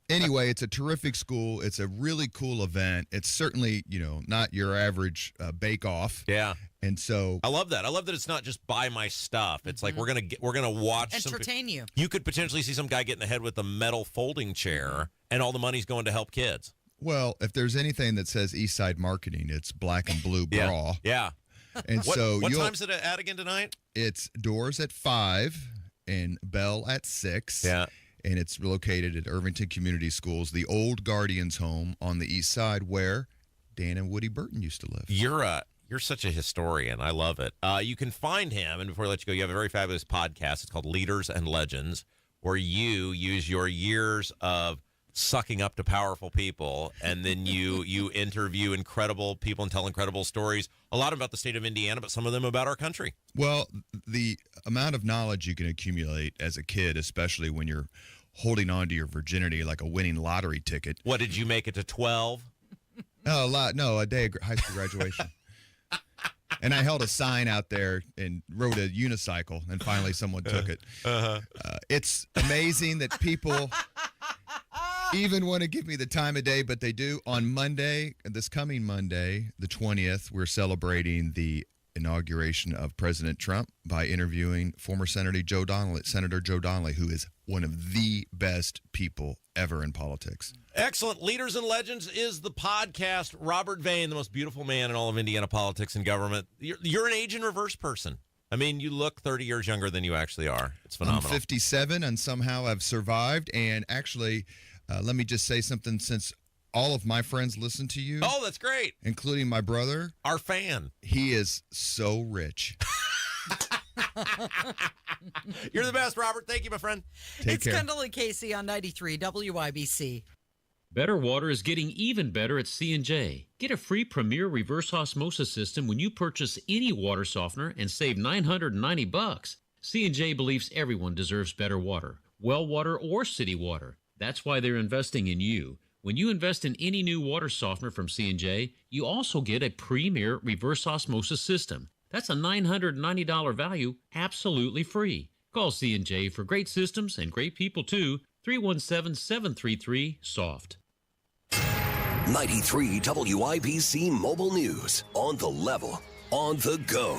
Anyway, it's a terrific school. It's a really cool event. It's certainly, not your average bake-off. Yeah. And so I love that. I love that it's not just buy my stuff. It's like we're gonna watch entertain you. You could potentially see some guy get in the head with a metal folding chair, and all the money's going to help kids. Well, if there's anything that says East Side Marketing, it's Black and Blue Brawl. Yeah. And what so time's it at again tonight? It's doors at 5 and bell at 6. Yeah. And it's located at Irvington Community Schools, the old Guardians home on the east side where Dan and Woody Burton used to live. You're such a historian. I love it. You can find him, and before I let you go, you have a very fabulous podcast. It's called Leaders and Legends, where you use your years of sucking up to powerful people, and then you interview incredible people and tell incredible stories, a lot about the state of Indiana, but some of them about our country. Well, the amount of knowledge you can accumulate as a kid, especially when you're holding on to your virginity like a winning lottery ticket. What, did you make it to 12? No, a day of high school graduation. And I held a sign out there and rode a unicycle, and finally someone took it. It's amazing that people even want to give me the time of day, but they do. On Monday, this coming Monday, the 20th, we're celebrating the inauguration of President Trump by interviewing former Senator Joe Donnelly, who is one of the best people ever in politics. Excellent. Leaders and Legends is the podcast. Robert Vane, the most beautiful man in all of Indiana politics and government. You're an age in reverse person. I mean, you look 30 years younger than you actually are. It's phenomenal. I'm 57 and somehow I've survived. And actually, let me just say something, since all of my friends listen to you. Oh, that's great. Including my brother. Our fan. He is so rich. You're the best, Robert. Thank you, my friend. It's Kendall and Casey on 93 WIBC. Better water is getting even better at C&J. Get a free Premier reverse osmosis system when you purchase any water softener and save $990. C&J believes everyone deserves better water, well water or city water. That's why they're investing in you. When you invest in any new water softener from C&J, you also get a Premier reverse osmosis system. That's a $990 value, absolutely free. Call C&J for great systems and great people too. 317-733-SOFT. 93 WIBC Mobile News. On the level, on the go.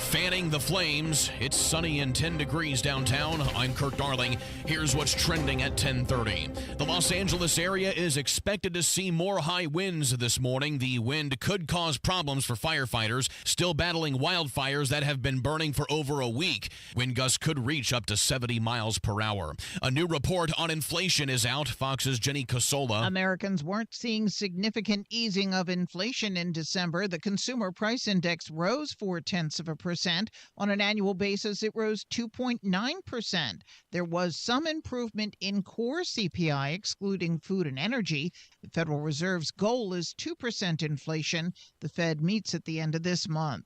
Fanning the flames. It's sunny and 10 degrees downtown. I'm Kurt Darling. Here's what's trending at 10:30. The Los Angeles area is expected to see more high winds this morning. The wind could cause problems for firefighters still battling wildfires that have been burning for over a week. Wind gusts could reach up to 70 miles per hour. A new report on inflation is out. Fox's Jenny Casola. Americans weren't seeing significant easing of inflation in December. The Consumer Price Index rose 0.4%. 2.8%. On an annual basis, it rose 2.9%. There was some improvement in core CPI, excluding food and energy. The Federal Reserve's goal is 2% inflation. The Fed meets at the end of this month.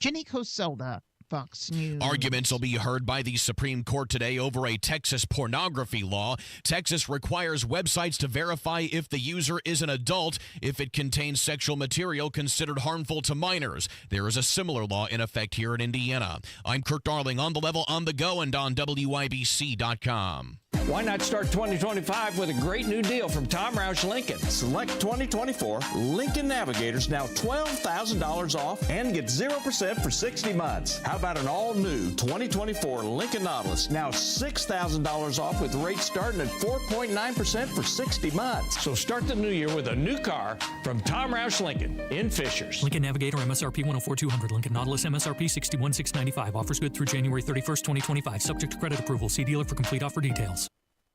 Jenny Coselda, Fox News. Arguments will be heard by the Supreme Court today over a Texas pornography law. Texas requires websites to verify if the user is an adult if it contains sexual material considered harmful to minors. There is a similar law in effect here in Indiana. I'm Kirk Darling, on the level, on the go, and on WIBC.com. Why not start 2025 with a great new deal from Tom Roush Lincoln? Select 2024 Lincoln Navigators, now $12,000 off, and get 0% for 60 months. How about an all-new 2024 Lincoln Nautilus, now $6,000 off with rates starting at 4.9% for 60 months. So start the new year with a new car from Tom Roush Lincoln in Fishers. Lincoln Navigator MSRP 104,200. Lincoln Nautilus MSRP 61,695. Offers good through January 31st, 2025. Subject to credit approval. See dealer for complete offer details.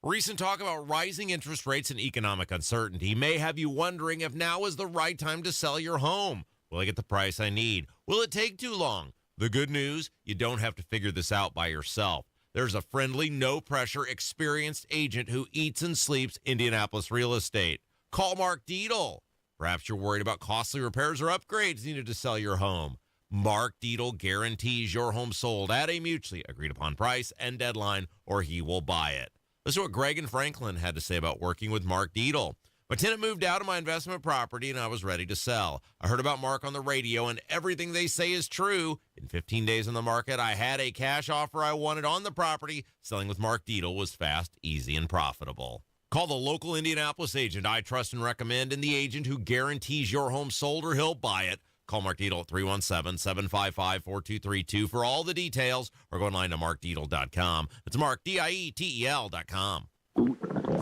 Recent talk about rising interest rates and economic uncertainty may have you wondering if now is the right time to sell your home. Will I get the price I need? Will it take too long? The good news, you don't have to figure this out by yourself. There's a friendly, no-pressure, experienced agent who eats and sleeps Indianapolis real estate. Call Mark Dietl. Perhaps you're worried about costly repairs or upgrades needed to sell your home. Mark Dietl guarantees your home sold at a mutually agreed-upon price and deadline, or he will buy it. Listen to what Greg and Franklin had to say about working with Mark Dietl. My tenant moved out of my investment property, and I was ready to sell. I heard about Mark on the radio, and everything they say is true. In 15 days on the market, I had a cash offer I wanted on the property. Selling with Mark Dietl was fast, easy, and profitable. Call the local Indianapolis agent I trust and recommend, and the agent who guarantees your home sold or he'll buy it. Call Mark Dietl at 317-755-4232 for all the details, or go online to markdietl.com. That's Mark, Dietel.com.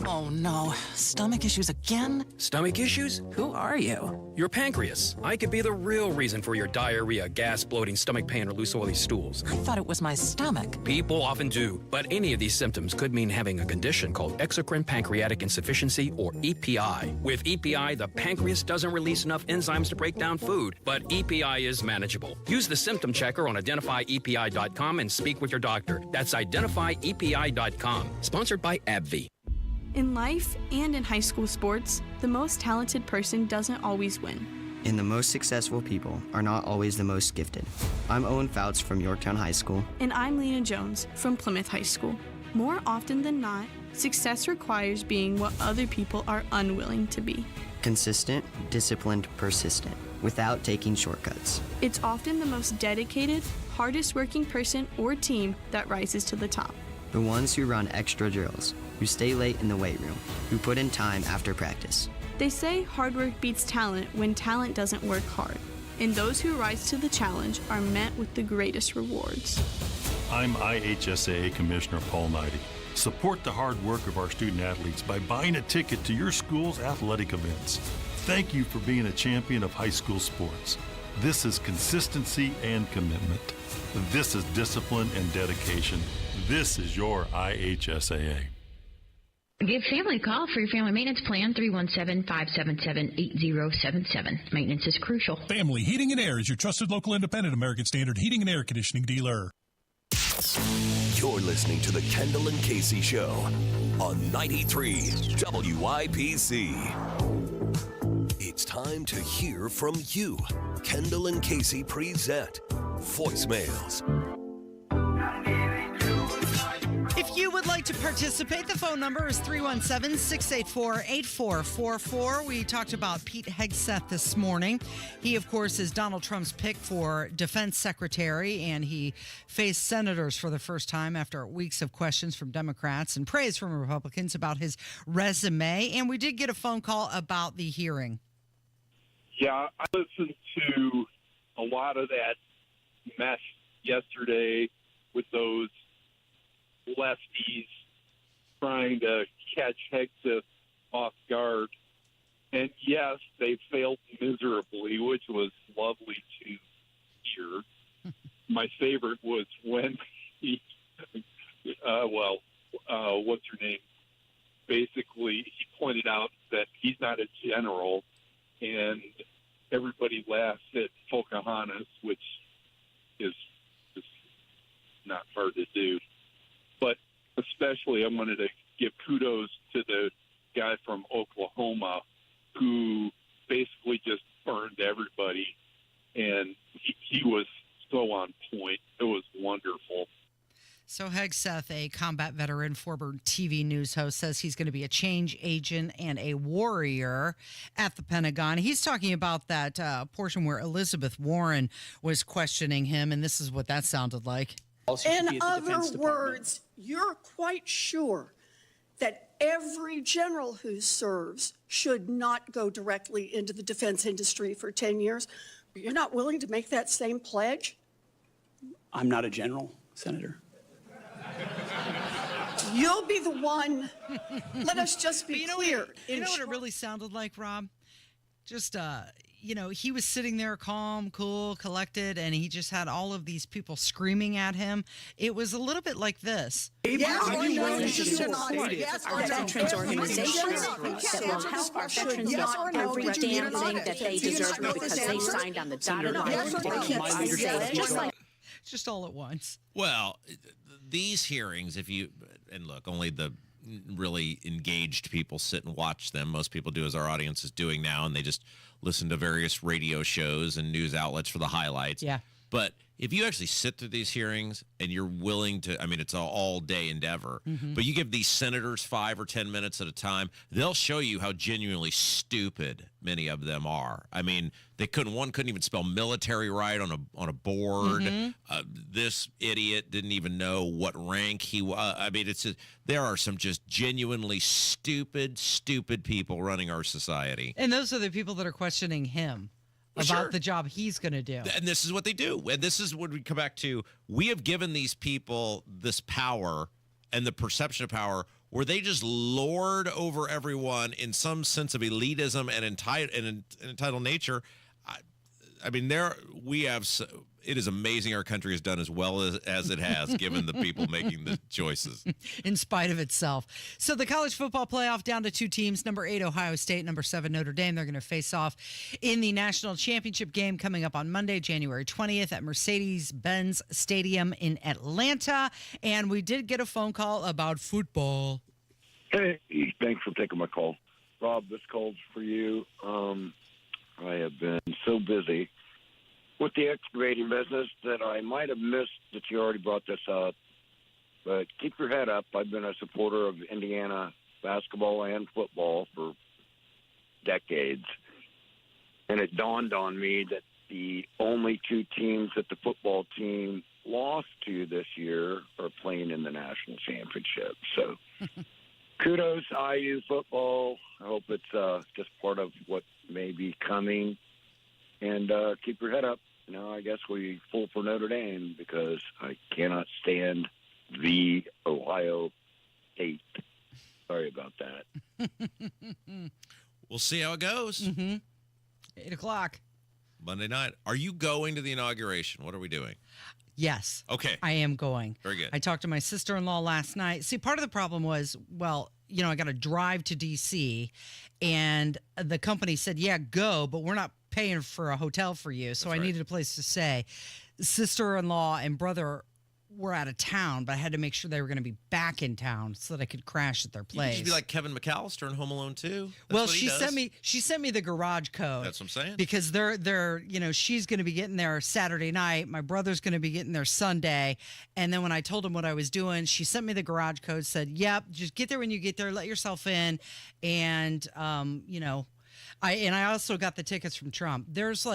Oh no, stomach issues again? Stomach issues? Who are you? Your pancreas. I could be the real reason for your diarrhea, gas, bloating, stomach pain, or loose oily stools. I thought it was my stomach. People often do, but any of these symptoms could mean having a condition called exocrine pancreatic insufficiency, or EPI. With EPI, the pancreas doesn't release enough enzymes to break down food, but EPI is manageable. Use the symptom checker on identifyepi.com and speak with your doctor. That's identifyepi.com. Sponsored by AbbVie. In life and in high school sports, the most talented person doesn't always win. And the most successful people are not always the most gifted. I'm Owen Fouts from Yorktown High School. And I'm Lena Jones from Plymouth High School. More often than not, success requires being what other people are unwilling to be. Consistent, disciplined, persistent, without taking shortcuts. It's often the most dedicated, hardest working person or team that rises to the top. The ones who run extra drills, who stay late in the weight room, who put in time after practice. They say hard work beats talent when talent doesn't work hard. And those who rise to the challenge are met with the greatest rewards. I'm IHSAA Commissioner Paul Knighty. Support the hard work of our student athletes by buying a ticket to your school's athletic events. Thank you for being a champion of high school sports. This is consistency and commitment. This is discipline and dedication. This is your IHSAA. Give family a call for your family maintenance plan, 317-577-8077. Maintenance is crucial. Family Heating and Air is your trusted local independent American Standard heating and air conditioning dealer. You're listening to the Kendall and Casey Show on 93 WIBC. It's time to hear from you. Kendall and Casey present voicemails. If you would like to participate, the phone number is 317-684-8444. We talked about Pete Hegseth this morning. He, of course, is Donald Trump's pick for defense secretary, and he faced senators for the first time after weeks of questions from Democrats and praise from Republicans about his resume. And we did get a phone call about the hearing. Yeah, I listened to a lot of that mess yesterday with those lefties trying to catch Hegseth off guard. And yes, they failed miserably, which was lovely to hear. My favorite was when he, what's her name? Basically, he pointed out that he's not a general, and everybody laughs at Pocahontas, which is not hard to do. But especially I wanted to give kudos to the guy from Oklahoma who basically just burned everybody, and he was so on point. It was wonderful. So Hegseth, a combat veteran, former TV news host, says he's going to be a change agent and a warrior at the Pentagon. He's talking about that portion where Elizabeth Warren was questioning him, and this is what that sounded like. In other words, you're quite sure that every general who serves should not go directly into the defense industry for 10 years. You're not willing to make that same pledge? I'm not a general, Senator. You'll be the one. Let us just be clear. You know what it really sounded like, Rob? Just, he was sitting there calm, cool, collected, and he just had all of these people screaming at him. It was a little bit like this. Our veterans organizations that will help our veterans get every damn thing that they deserve because they signed on the dotted line to keep us safe, just like. Just all at once. Well, these hearings, look, only the really engaged people sit and watch them. Most people do, as our audience is doing now, and they just listen to various radio shows and news outlets for the highlights. Yeah. But if you actually sit through these hearings and you're willing to, it's an all-day endeavor, but you give these senators 5 or 10 minutes at a time, they'll show you how genuinely stupid many of them are. One couldn't even spell military right on a board. This idiot didn't even know what rank he was. There are some just genuinely stupid people running our society. And those are the people that are questioning him about the job he's going to do. And this is what they do. And this is what we come back to. We have given these people this power and the perception of power where they just lord over everyone in some sense of elitism and entitled nature. It is amazing our country has done as well as it has, given the people making the choices. In spite of itself. So the college football playoff down to 2 teams, number 8, Ohio State, number 7, Notre Dame. They're going to face off in the national championship game coming up on Monday, January 20th at Mercedes-Benz Stadium in Atlanta. And we did get a phone call about football. Hey, thanks for taking my call. Rob, this call's for you. I have been so busy with the excavating business that I might have missed that you already brought this up. But keep your head up. I've been a supporter of Indiana basketball and football for decades. And it dawned on me that the only 2 teams that the football team lost to this year are playing in the national championship. So kudos, IU football. I hope it's just part of what may be coming. And keep your head up. I guess we pull for Notre Dame because I cannot stand the Ohio State. Sorry about that. We'll see how it goes. 8 o'clock. Monday night. Are you going to the inauguration? What are we doing? Yes. Okay. I am going. Very good. I talked to my sister-in-law last night. See, part of the problem was, I got to drive to D.C., and the company said, yeah, go, but we're not paying for a hotel for you. So I needed a place to stay. Sister-in-law and brother were out of town, but I had to make sure they were going to be back in town so that I could crash at their place. You could be like Kevin McAllister in Home Alone 2. She sent me the garage code. That's what I'm saying. Because they're she's going to be getting there Saturday night. My brother's going to be getting there Sunday. And then when I told him what I was doing, she sent me the garage code, said, yep, just get there when you get there, let yourself in. And, I also got the tickets from Trump. There's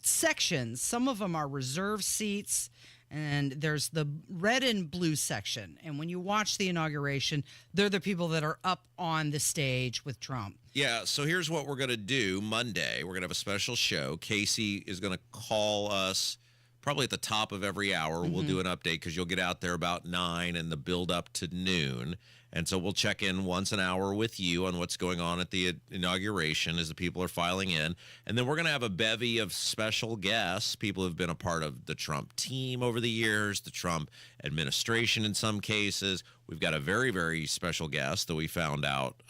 sections. Some of them are reserved seats. And there's the red and blue section. And when you watch the inauguration, they're the people that are up on the stage with Trump. Yeah, so here's what we're going to do Monday. We're going to have a special show. Casey is going to call us probably at the top of every hour. We'll do an update because you'll get out there about 9 and the build up to noon. And so we'll check in once an hour with you on what's going on at the inauguration as the people are filing in. And then we're going to have a bevy of special guests, people who have been a part of the Trump team over the years, the Trump administration in some cases. We've got a very, very special guest that we found out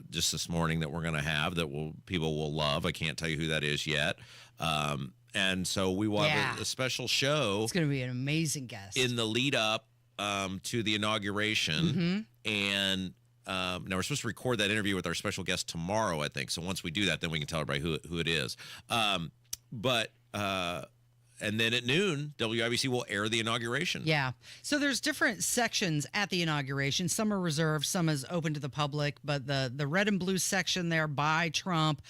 just this morning that we're going to have that people will love. I can't tell you who that is yet. And so we will have a special show. It's going to be an amazing guest. In the lead up to the inauguration. And now we're supposed to record that interview with our special guest tomorrow, I think. So once we do that, then we can tell everybody who it is. And then at noon, WIBC will air the inauguration. Yeah. So there's different sections at the inauguration. Some are reserved, some is open to the public, but the red and blue section there by Trump,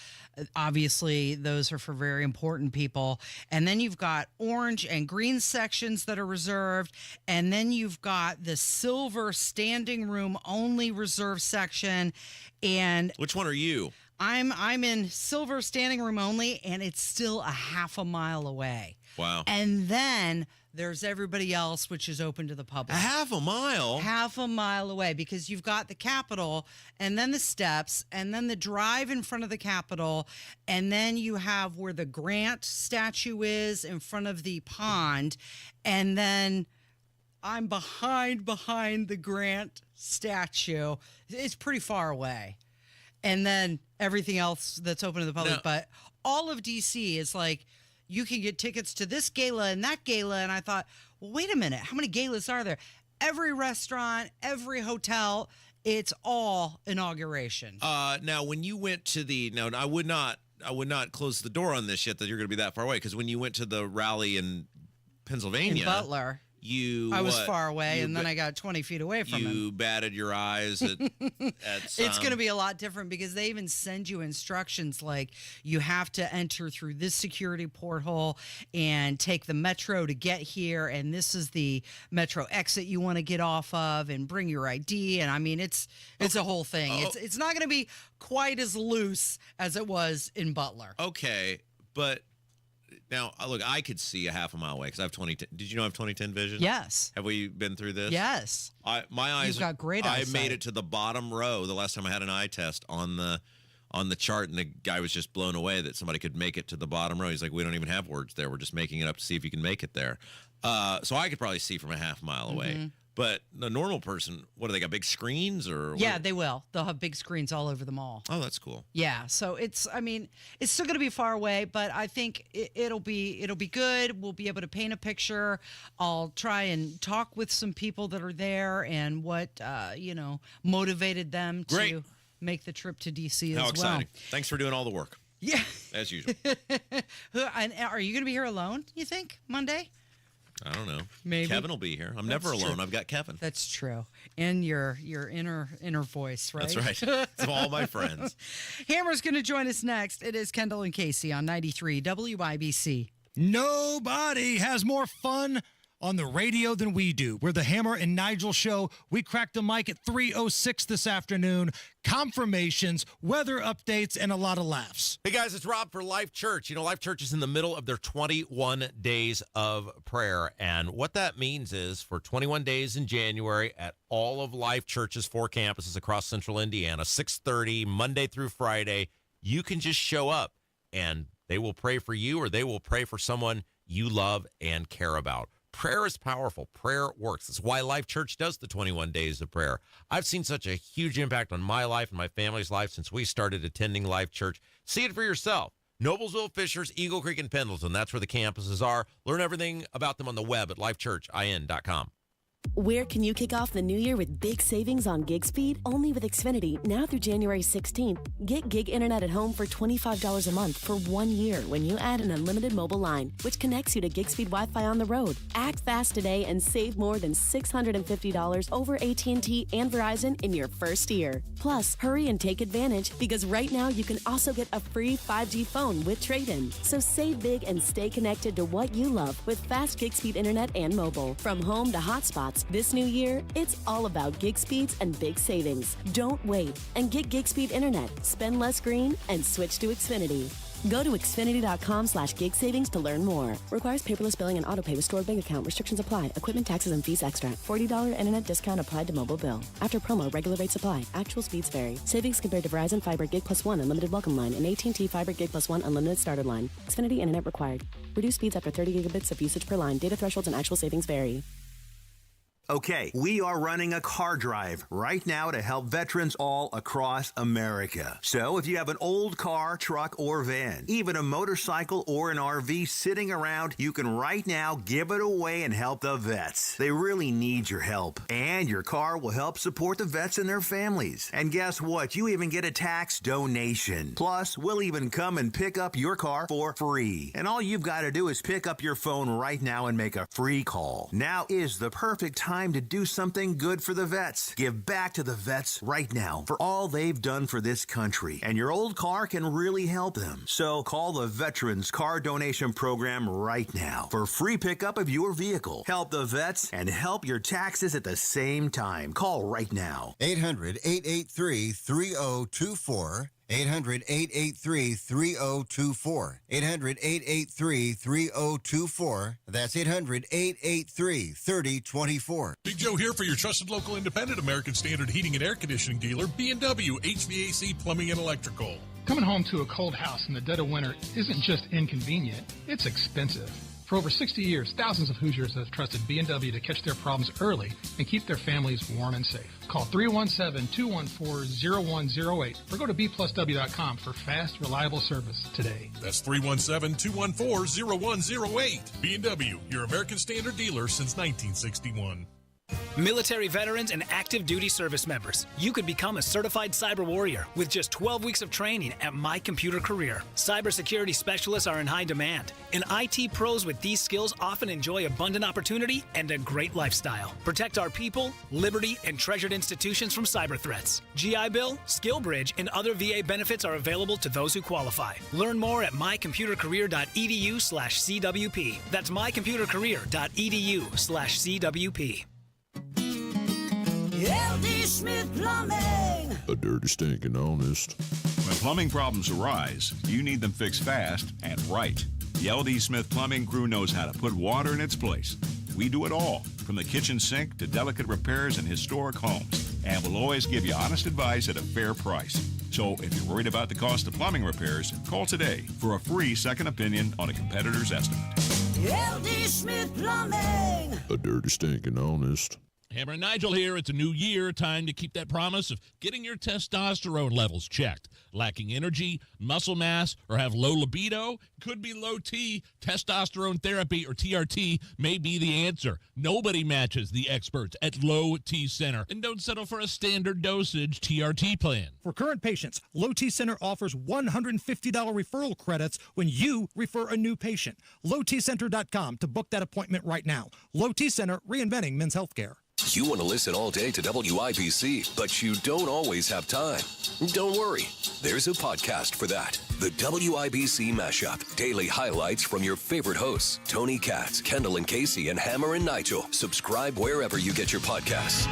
obviously those are for very important people. And then you've got orange and green sections that are reserved. And then you've got the silver standing room only reserved section. And which one are you? I'm in silver standing room only, and it's still a half a mile away. Wow. And then there's everybody else, which is open to the public. A half a mile? Half a mile away, because you've got the Capitol, and then the steps, and then the drive in front of the Capitol, and then you have where the Grant statue is in front of the pond, and then I'm behind the Grant statue. It's pretty far away. And then everything else that's open to the public. But all of D.C. is like, you can get tickets to this gala and that gala. And I thought, well, wait a minute. How many galas are there? Every restaurant, every hotel, it's all inauguration. Now, when you went to I would not close the door on this yet that you're going to be that far away. Because when you went to the rally in Pennsylvania. In Butler. I was far away, and then I got 20 feet away from him. You batted your eyes at some. It's going to be a lot different, because they even send you instructions like you have to enter through this security porthole and take the metro to get here, and this is the metro exit you want to get off of, and bring your ID. And I mean, it's a whole thing. It's not going to be quite as loose as it was in Butler. Okay, but. Now, look, I could see a half a mile away because I have 2010. Did you know I have 2010 vision? Yes. Have we been through this? Yes. My eyes. You've got great eyesight. I made it to the bottom row the last time I had an eye test on the chart, and the guy was just blown away that somebody could make it to the bottom row. He's like, we don't even have words there. We're just making it up to see if you can make it there. So I could probably see from a half mile away. But the normal person, what do they got? Big screens or? Yeah, they will. They'll have big screens all over the mall. Oh, that's cool. Yeah, so it's still going to be far away, but I think it'll be good. We'll be able to paint a picture. I'll try and talk with some people that are there and what motivated them to make the trip to DC as well. How exciting! Thanks for doing all the work. Yeah, as usual. And are you going to be here alone? You think Monday? I don't know. Maybe Kevin will be here. I'm never alone. I've got Kevin. That's true. And your inner voice, right? That's right. It's all my friends. Hammer's going to join us next. It is Kendall and Casey on 93 WIBC. Nobody has more fun on the radio than we do. We're the Hammer and Nigel Show. We cracked the mic at 3:06 this afternoon. Confirmations, weather updates, and a lot of laughs. Hey, guys, it's Rob for Life Church. You know, Life Church is in the middle of their 21 days of prayer. And what that means is for 21 days in January at all of Life Church's 4 campuses across central Indiana, 6:30, Monday through Friday, you can just show up and they will pray for you or they will pray for someone you love and care about. Prayer is powerful. Prayer works. That's why Life Church does the 21 days of prayer. I've seen such a huge impact on my life and my family's life since we started attending Life Church. See it for yourself. Noblesville, Fishers, Eagle Creek, and Pendleton. That's where the campuses are. Learn everything about them on the web at lifechurchin.com. Where can you kick off the new year with big savings on gig speed? Only with Xfinity, now through January 16th. Get gig internet at home for $25 a month for 1 year when you add an unlimited mobile line, which connects you to gig speed Wi-Fi on the road. Act fast today and save more than $650 over AT&T and Verizon in your first year. Plus, hurry and take advantage because right now you can also get a free 5G phone with trade-in. So save big and stay connected to what you love with fast gig speed internet and mobile. From home to hotspots, this new year, it's all about gig speeds and big savings. Don't wait and get gig speed internet. Spend less green and switch to Xfinity. Go to Xfinity.com/gig savings to learn more. Requires paperless billing and autopay with stored bank account. Restrictions apply. Equipment, taxes, and fees extra. $40 internet discount applied to mobile bill. After promo, regular rates apply. Actual speeds vary. Savings compared to Verizon Fiber Gig Plus 1 Unlimited Welcome Line and AT&T Fiber Gig Plus 1 Unlimited Starter Line. Xfinity internet required. Reduced speeds after 30 gigabits of usage per line. Data thresholds and actual savings vary. Okay, we are running a car drive right now to help veterans all across America. So if you have an old car, truck, or van, even a motorcycle or an RV sitting around, you can right now give it away and help the vets. They really need your help. And your car will help support the vets and their families. And guess what? You even get a tax donation. Plus, we'll even come and pick up your car for free. And all you've got to do is pick up your phone right now and make a free call. Now is the perfect time to do something good for the vets. Give back to the vets right now for all they've done for this country. And your old car can really help them. So call the Veterans Car Donation Program right now for free pickup of your vehicle. Help the vets and help your taxes at the same time. Call right now. 800-883-3024. 800-883-3024. 800-883-3024. That's 800-883-3024. Big Joe here for your trusted local independent American Standard heating and air conditioning dealer, B&W HVAC Plumbing and Electrical. Coming home to a cold house in the dead of winter isn't just inconvenient, it's expensive. For over 60 years, thousands of Hoosiers have trusted B&W to catch their problems early and keep their families warm and safe. Call 317-214-0108 or go to bplusw.com for fast, reliable service today. That's 317-214-0108. B&W, your American Standard dealer since 1961. Military veterans and active duty service members, you could become a certified cyber warrior with just 12 weeks of training at My Computer Career. Cybersecurity specialists are in high demand, and IT pros with these skills often enjoy abundant opportunity and a great lifestyle. Protect our people, liberty, and treasured institutions from cyber threats. GI Bill, SkillBridge, and other VA benefits are available to those who qualify. Learn more at mycomputercareer.edu/CWP. That's mycomputercareer.edu/CWP. LD Smith Plumbing. A dirty, stinking honest. When plumbing problems arise, you need them fixed fast and right. The LD Smith Plumbing crew knows how to put water in its place. We do it all, from the kitchen sink to delicate repairs in historic homes. And we'll always give you honest advice at a fair price. So if you're worried about the cost of plumbing repairs, call today for a free second opinion on a competitor's estimate. LD Smith Plumbing. A dirty, stinking honest. Hammer and Nigel here. It's a new year. Time to keep that promise of getting your testosterone levels checked. Lacking energy, muscle mass, or have low libido? Could be low T. Testosterone therapy, or TRT, may be the answer. Nobody matches the experts at Low T Center. And don't settle for a standard dosage TRT plan. For current patients, Low T Center offers $150 referral credits when you refer a new patient. LowTCenter.com to book that appointment right now. Low T Center, reinventing men's healthcare. You want to listen all day to WIBC, but you don't always have time. Don't worry. There's a podcast for that. The WIBC Mashup. Daily highlights from your favorite hosts, Tony Katz, Kendall and Casey, and Hammer and Nigel. Subscribe wherever you get your podcasts.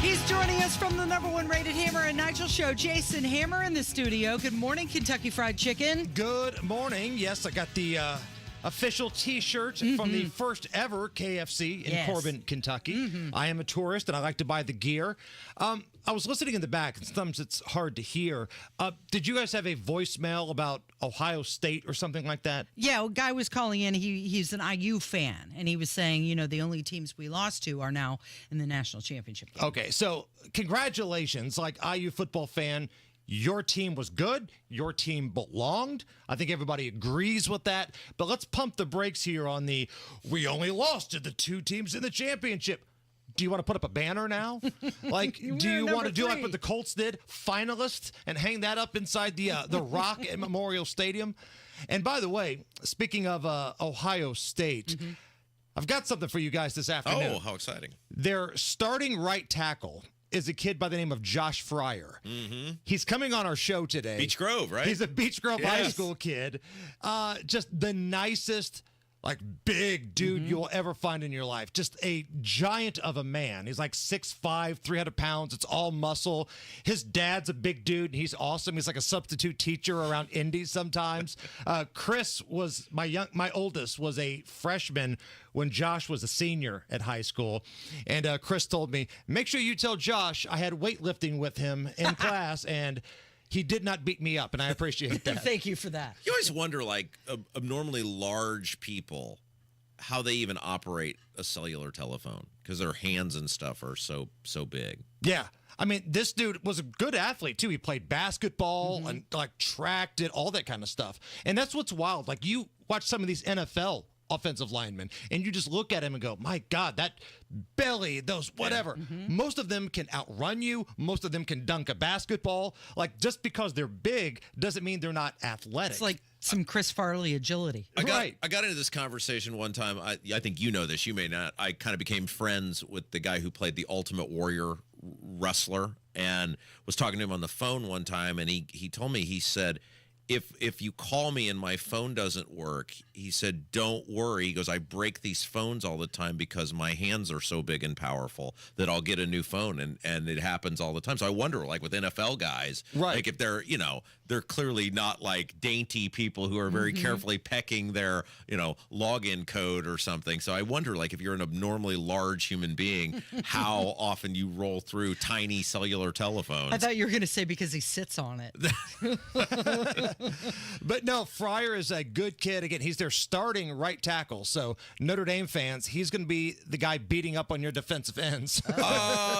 He's joining us from the #1 rated Hammer and Nigel show, Jason Hammer in the studio. Good morning, Kentucky Fried Chicken. Good morning. Yes, I got the official T-shirt from the first ever KFC in Corbin, Kentucky. I am a tourist, and I like to buy the gear. I was listening in the back, and sometimes it's hard to hear. Did you guys have a voicemail about Ohio State or something like that? Yeah, a guy was calling in. He's an IU fan, and he was saying, you know, the only teams we lost to are now in the national championship game. Okay, so congratulations, like IU football fan. Your team was good. Your team belonged. I think everybody agrees with that. But let's pump the brakes here on the we only lost to the two teams in the championship. Do you want to put up a banner now? Like, do you want to do like what the Colts did, finalists, and hang that up inside the Rock at Memorial Stadium? And by the way, speaking of Ohio State, I've got something for you guys this afternoon. Oh, how exciting. Their starting right tackle is a kid by the name of Josh Fryer. He's coming on our show today. Beech Grove, right? He's a Beech Grove High School kid. Just the nicest, like, big dude you'll ever find in your life. Just a giant of a man. He's like 6'5", 300 pounds. It's all muscle. His dad's a big dude, and he's awesome. He's like a substitute teacher around Indy sometimes. Chris was, my oldest, was a freshman when Josh was a senior at high school. And Chris told me, make sure you tell Josh I had weightlifting with him in class, and he did not beat me up, and I appreciate that. Thank you for that. You always wonder, like, abnormally large people how they even operate a cellular telephone because their hands and stuff are so big. Yeah. I mean, this dude was a good athlete, too. He played basketball and, like, track, did all that kind of stuff. And that's what's wild. Like, you watch some of these NFL offensive linemen, and you just look at him and go, my God, that belly, those whatever. Most of them can outrun you. Most of them can dunk a basketball. Like, just because they're big doesn't mean they're not athletic. It's like some Chris Farley agility. I got into this conversation one time. I think you know this. You may not. I kind of became friends with the guy who played the Ultimate Warrior wrestler and was talking to him on the phone one time. And he told me, he said, if you call me and my phone doesn't work, he said, don't worry. He goes, I break these phones all the time because my hands are so big and powerful that I'll get a new phone. And it happens all the time. So I wonder, like with NFL guys, like if they're, they're clearly not like dainty people who are very carefully pecking their, login code or something. So I wonder, like, if you're an abnormally large human being, how often you roll through tiny cellular telephones. I thought you were going to say because he sits on it. But no, Fryer is a good kid. Again, he's their starting right tackle. So Notre Dame fans, he's going to be the guy beating up on your defensive ends.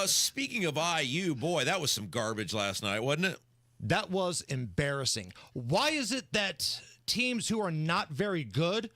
Speaking of IU, boy, that was some garbage last night, wasn't it? That was embarrassing. Why is it that teams who are not very good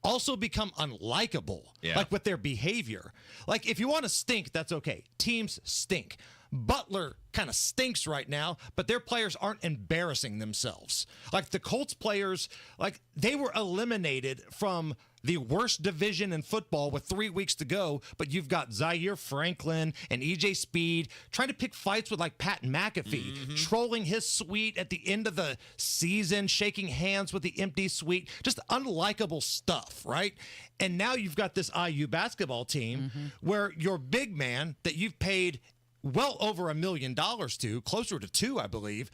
also become unlikable, like with their behavior? Like, if you want to stink, that's okay. Teams stink. Butler kind of stinks right now, but their players aren't embarrassing themselves. Like the Colts players, like they were eliminated from the worst division in football with 3 weeks to go, but you've got Zaire Franklin and EJ Speed trying to pick fights with like Pat McAfee, trolling his suite at the end of the season, shaking hands with the empty suite, just unlikable stuff, right? And now you've got this IU basketball team where your big man that you've paid well over $1 million to, closer to $2 million, I believe,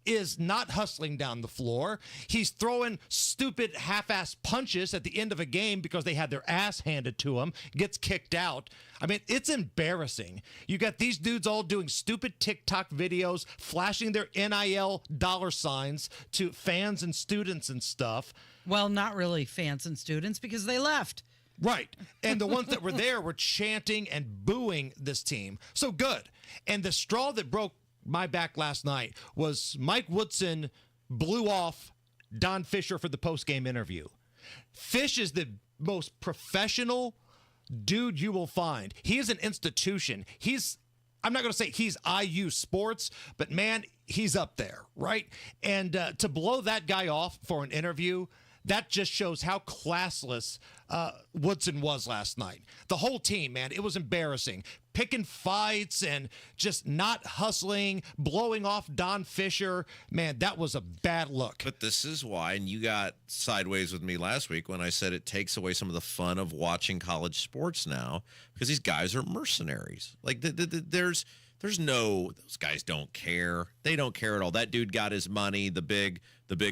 is not hustling down the floor. He's throwing stupid half-ass punches at the end of a game because they had their ass handed to him, gets kicked out. I mean, it's embarrassing. You got these dudes all doing stupid TikTok videos, flashing their NIL dollar signs to fans and students and stuff. Well, not really fans and students because they left. Right. And the ones that were there were chanting and booing this team. So good. And the straw that broke my back last night was Mike Woodson blew off Don Fisher for the post-game interview. Fish is the most professional dude you will find. He is an institution. I'm not going to say he's IU sports, but man, he's up there, right? And to blow that guy off for an interview, that just shows how classless Woodson was last night. The whole team, man, it was embarrassing. Picking fights and just not hustling, blowing off Don Fisher. Man, that was a bad look. But this is why, and you got sideways with me last week when I said it takes away some of the fun of watching college sports now because these guys are mercenaries. Like, there's no, those guys don't care. They don't care at all. That dude got his money, the big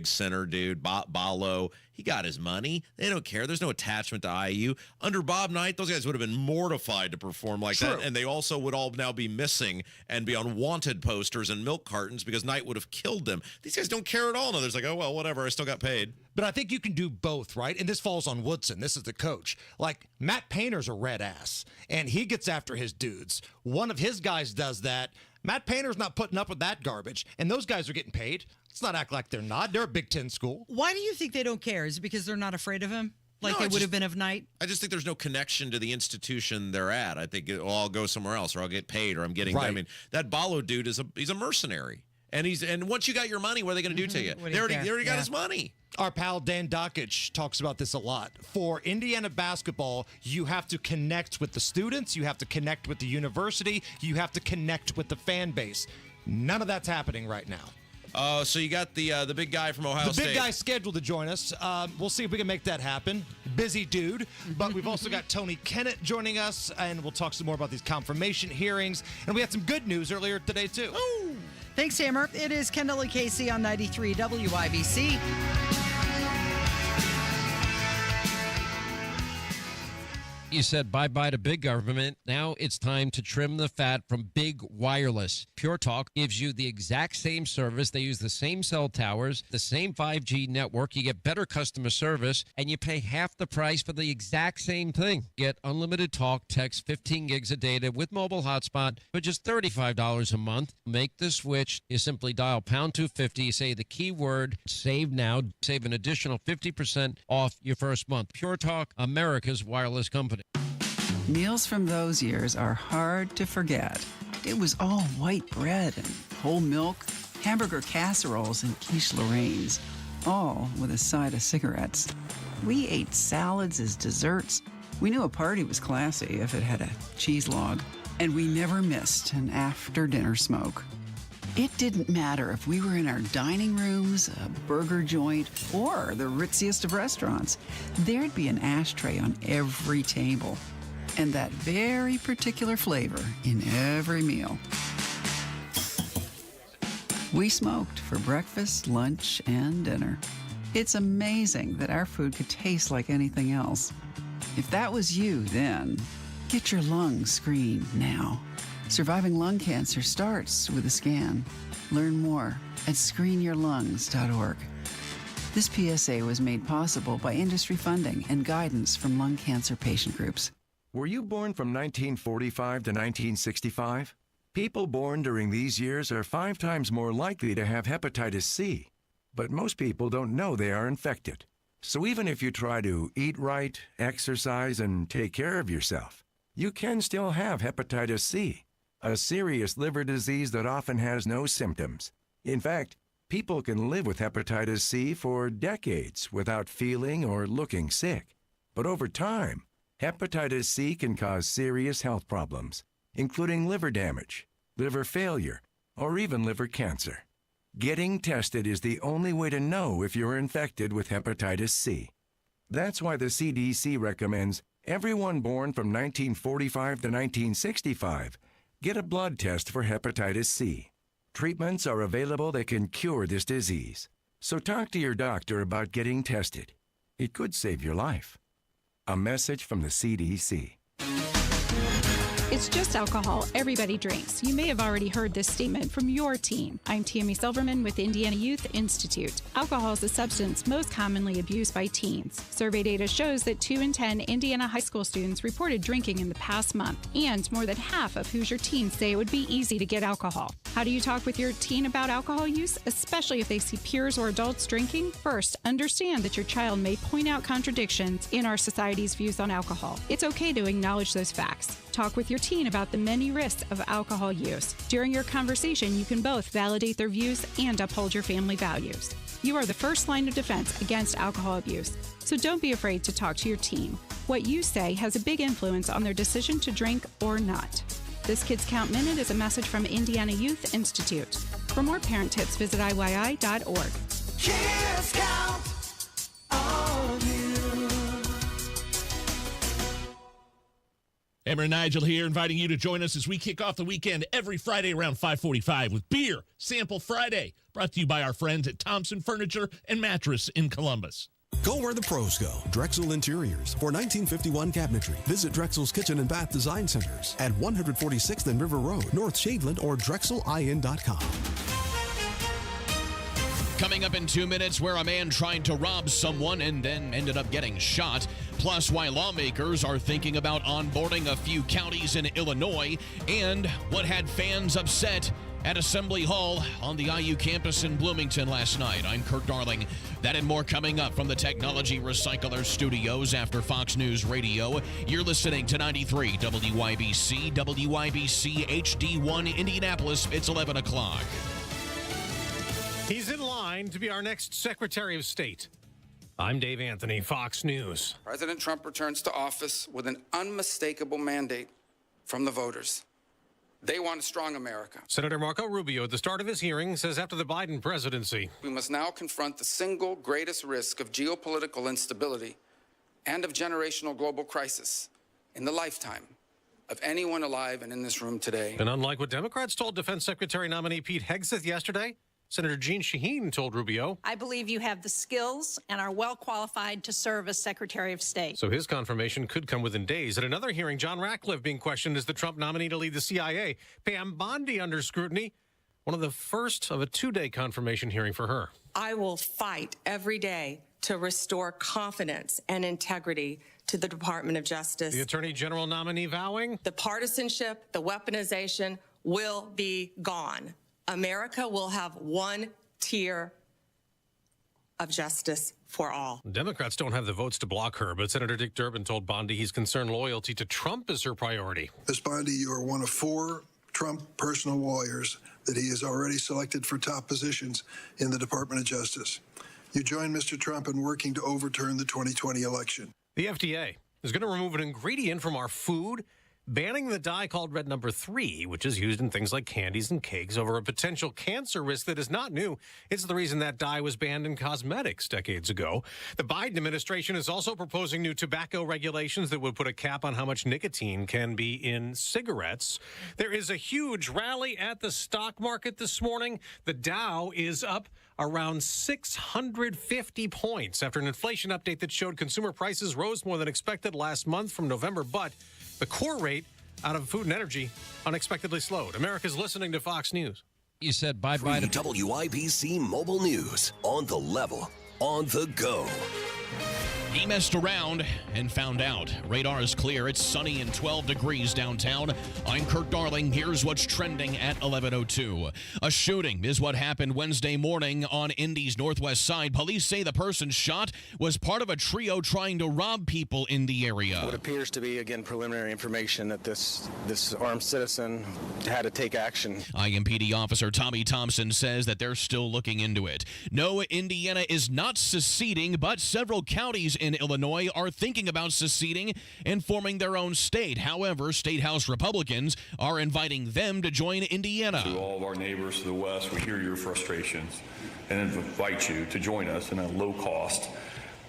center dude, Balo, he got his money. They don't care. There's no attachment to IU. Under Bob Knight, those guys would have been mortified to perform like that. And they also would all now be missing and be on wanted posters and milk cartons because Knight would have killed them. These guys don't care at all. No, they're like, oh, well, whatever. I still got paid. But I think you can do both, right? And this falls on Woodson. This is the coach. Like, Matt Painter's a red ass, and he gets after his dudes. One of his guys does that. Matt Painter's not putting up with that garbage, and those guys are getting paid. Let's not act like they're not. They're a Big Ten school. Why do you think they don't care? Is it because they're not afraid of him? Like they would have been of Knight? I just think there's no connection to the institution they're at. I think, I'll go somewhere else, or I'll get paid, or I'm getting. Right. I mean, that Balo dude he's a mercenary, and once you got your money, what are they going to do to you? They already got his money. Our pal Dan Dockich talks about this a lot. For Indiana basketball, you have to connect with the students, you have to connect with the university, you have to connect with the fan base. None of that's happening right now. So you got the big guy from Ohio State. The big guy scheduled to join us. We'll see if we can make that happen. Busy dude. But we've also got Tony Kennett joining us, and we'll talk some more about these confirmation hearings. And we had some good news earlier today, too. Ooh. Thanks, Hammer. It is Kendall Casey on 93 WIBC. You said bye-bye to big government. Now it's time to trim the fat from big wireless. Pure Talk gives you the exact same service. They use the same cell towers, the same 5G network. You get better customer service, and you pay half the price for the exact same thing. Get unlimited talk, text, 15 gigs of data with mobile hotspot for just $35 a month. Make the switch. You simply dial pound 250. You say the keyword save now. Save an additional 50% off your first month. Pure Talk, America's wireless company. Meals from those years are hard to forget. It was all white bread and whole milk, hamburger casseroles and quiche Lorraines, all with a side of cigarettes. We ate salads as desserts. We knew a party was classy if it had a cheese log, and we never missed an after-dinner smoke. It didn't matter if we were in our dining rooms, a burger joint, or the ritziest of restaurants. There'd be an ashtray on every table, and that very particular flavor in every meal. We smoked for breakfast, lunch, and dinner. It's amazing that our food could taste like anything else. If that was you then, get your lungs screened now. Surviving lung cancer starts with a scan. Learn more at screenyourlungs.org. This PSA was made possible by industry funding and guidance from lung cancer patient groups. Were you born from 1945 to 1965? People born during these years are 5 times more likely to have hepatitis C. But most people don't know they are infected. So even if you try to eat right, exercise, and take care of yourself, you can still have hepatitis C, a serious liver disease that often has no symptoms. In fact, people can live with hepatitis C for decades without feeling or looking sick. But over time, hepatitis C can cause serious health problems, including liver damage, liver failure, or even liver cancer. Getting tested is the only way to know if you're infected with hepatitis C. That's why the CDC recommends everyone born from 1945 to 1965 get a blood test for hepatitis C. Treatments are available that can cure this disease. So talk to your doctor about getting tested. It could save your life. A message from the CDC. It's just alcohol. Everybody drinks. You may have already heard this statement from your teen. I'm Tammy Silverman with Indiana Youth Institute. Alcohol is a substance most commonly abused by teens. Survey data shows that 2 in 10 Indiana high school students reported drinking in the past month, and more than half of Hoosier teens say it would be easy to get alcohol. How do you talk with your teen about alcohol use, especially if they see peers or adults drinking? First, understand that your child may point out contradictions in our society's views on alcohol. It's okay to acknowledge those facts. Talk with your teen about the many risks of alcohol use. During your conversation, you can both validate their views and uphold your family values. You are the first line of defense against alcohol abuse, so don't be afraid to talk to your teen. What you say has a big influence on their decision to drink or not. This Kids Count Minute is a message from Indiana Youth Institute. For more parent tips, visit IYI.org. Kids count on you. Amber and Nigel here, inviting you to join us as we kick off the weekend every Friday around 5:45 with Beer Sample Friday, brought to you by our friends at Thompson Furniture and Mattress in Columbus. Go where the pros go. Drexel Interiors for 1951 cabinetry. Visit Drexel's Kitchen and Bath Design Centers at 146th and River Road, North Shadeland, or drexelin.com. Coming up in 2 minutes, where a man tried to rob someone and then ended up getting shot. Plus, why lawmakers are thinking about onboarding a few counties in Illinois, and what had fans upset at Assembly Hall on the IU campus in Bloomington last night. I'm Kurt Darling. That and more coming up from the Technology Recycler Studios after Fox News Radio. You're listening to 93 WYBC, WYBC HD1 Indianapolis. It's 11 o'clock. He's in line to be our next Secretary of State. I'm Dave Anthony, Fox News. President Trump returns to office with an unmistakable mandate from the voters. They want a strong America. Senator Marco Rubio, at the start of his hearing, says after the Biden presidency, we must now confront the single greatest risk of geopolitical instability and of generational global crisis in the lifetime of anyone alive and in this room today. And unlike what Democrats told Defense Secretary nominee Pete Hegseth yesterday, Senator Jeanne Shaheen told Rubio. I believe you have the skills and are well qualified to serve as Secretary of State. So his confirmation could come within days. At another hearing, John Ratcliffe being questioned as the Trump nominee to lead the CIA. Pam Bondi under scrutiny. One of the first of a two-day confirmation hearing for her. I will fight every day to restore confidence and integrity to the Department of Justice. The Attorney General nominee vowing. The partisanship, the weaponization will be gone. America will have one tier of justice for all. Democrats don't have the votes to block her, but Senator Dick Durbin told Bondi he's concerned loyalty to Trump is her priority. Ms. Bondi, you are one of 4 Trump personal lawyers that he has already selected for top positions in the Department of Justice. You join Mr. Trump in working to overturn the 2020 election. The FDA is going to remove an ingredient from our food, banning the dye called red number 3, which is used in things like candies and cakes, over a potential cancer risk that is not new. It's the reason that dye was banned in cosmetics decades ago. The Biden administration is also proposing new tobacco regulations that would put a cap on how much nicotine can be in cigarettes. There is a huge rally at the stock market this morning. The Dow is up around 650 points after an inflation update that showed consumer prices rose more than expected last month from November, but the core rate out of food and energy unexpectedly slowed. America's listening to Fox News. You said bye-bye to WIBC Mobile News. On the level, on the go. He messed around and found out. Radar is clear. It's sunny and 12 degrees downtown. I'm Kurt Darling. Here's what's trending at 11:02. A shooting is what happened Wednesday morning on Indy's northwest side. Police say the person shot was part of a trio trying to rob people in the area. What appears to be, again, preliminary information that this armed citizen had to take action. IMPD officer Tommy Thompson says that they're still looking into it. No, Indiana is not seceding, but several counties in Illinois are thinking about seceding and forming their own state. However, State House Republicans are inviting them to join Indiana. To all of our neighbors to the west, we hear your frustrations and invite you to join us in a low-cost,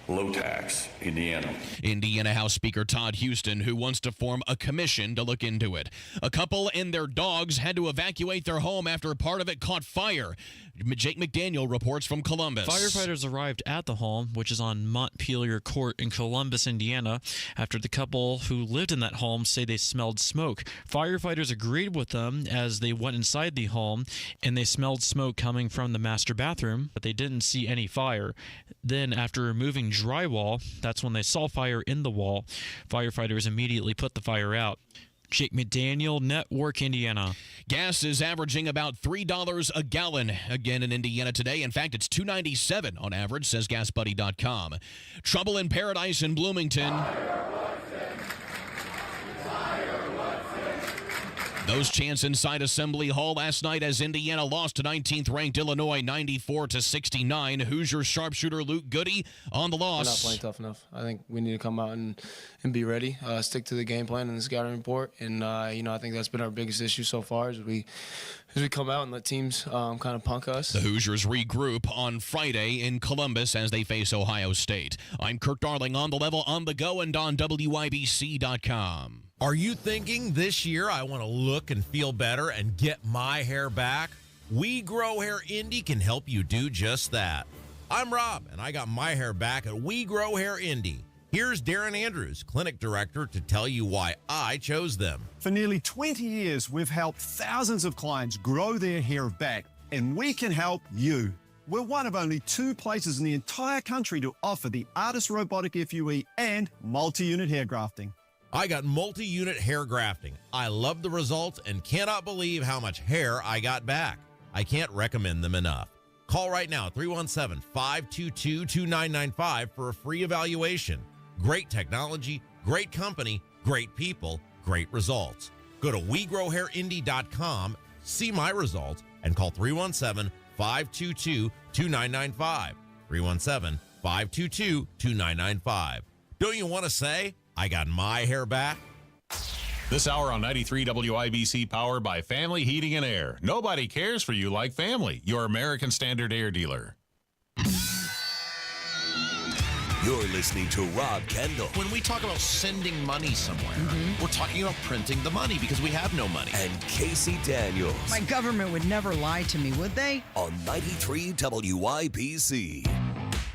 low-tax Indiana. Indiana House Speaker Todd Houston, who wants to form a commission to look into it. A couple and their dogs had to evacuate their home after part of it caught fire. Jake McDaniel reports from Columbus. Firefighters arrived at the home, which is on Montpelier Court in Columbus, Indiana, after the couple who lived in that home say they smelled smoke. Firefighters agreed with them as they went inside the home, and they smelled smoke coming from the master bathroom, but they didn't see any fire. Then, after removing drywall, that's when they saw fire in the wall. Firefighters immediately put the fire out. Jake McDaniel, Network Indiana. Gas is averaging about $3 a gallon again in Indiana today. In fact, it's $2.97 on average, says GasBuddy.com. Trouble in Paradise in Bloomington. Those chants inside Assembly Hall last night as Indiana lost to 19th-ranked Illinois 94-69. Hoosier sharpshooter Luke Goody on the loss. We're not playing tough enough. I think we need to come out and be ready, stick to the game plan and the scouting report. And, I think that's been our biggest issue so far as we come out and let teams kind of punk us. The Hoosiers regroup on Friday in Columbus as they face Ohio State. I'm Kurt Darling on the level, on the go, and on WIBC.com. Are you thinking this year I want to look and feel better and get my hair back? We Grow Hair Indy can help you do just that. I'm Rob, and I got my hair back at We Grow Hair Indy. Here's Darren Andrews, clinic director, to tell you why I chose them. For nearly 20 years, we've helped thousands of clients grow their hair back, and we can help you. We're one of only 2 places in the entire country to offer the Artist Robotic FUE and multi-unit hair grafting. I got multi-unit hair grafting. I love the results and cannot believe how much hair I got back. I can't recommend them enough. Call right now, 317-522-2995 for a free evaluation. Great technology, great company, great people, great results. Go to WeGrowHairIndy.com, see my results, and call 317-522-2995. 317-522-2995. Don't you want to say, I got my hair back? This hour on 93 WIBC, powered by Family Heating and Air. Nobody cares for you like family. Your American Standard Air dealer. You're listening to Rob Kendall. When we talk about sending money somewhere, we're talking about printing the money because we have no money. And Casey Daniels. My government would never lie to me, would they? On 93 WIBC.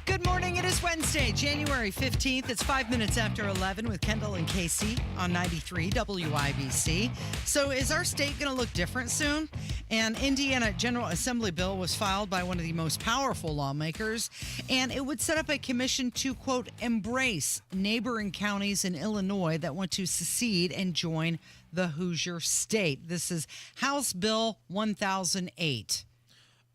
Good morning. It is Wednesday, January 15th. It's 5 minutes after 11 with Kendall and Casey on 93 WIBC. So is our state going to look different soon? An Indiana General Assembly bill was filed by one of the most powerful lawmakers, and it would set up a commission to, quote, embrace neighboring counties in Illinois that want to secede and join the Hoosier state. This is House Bill 1008.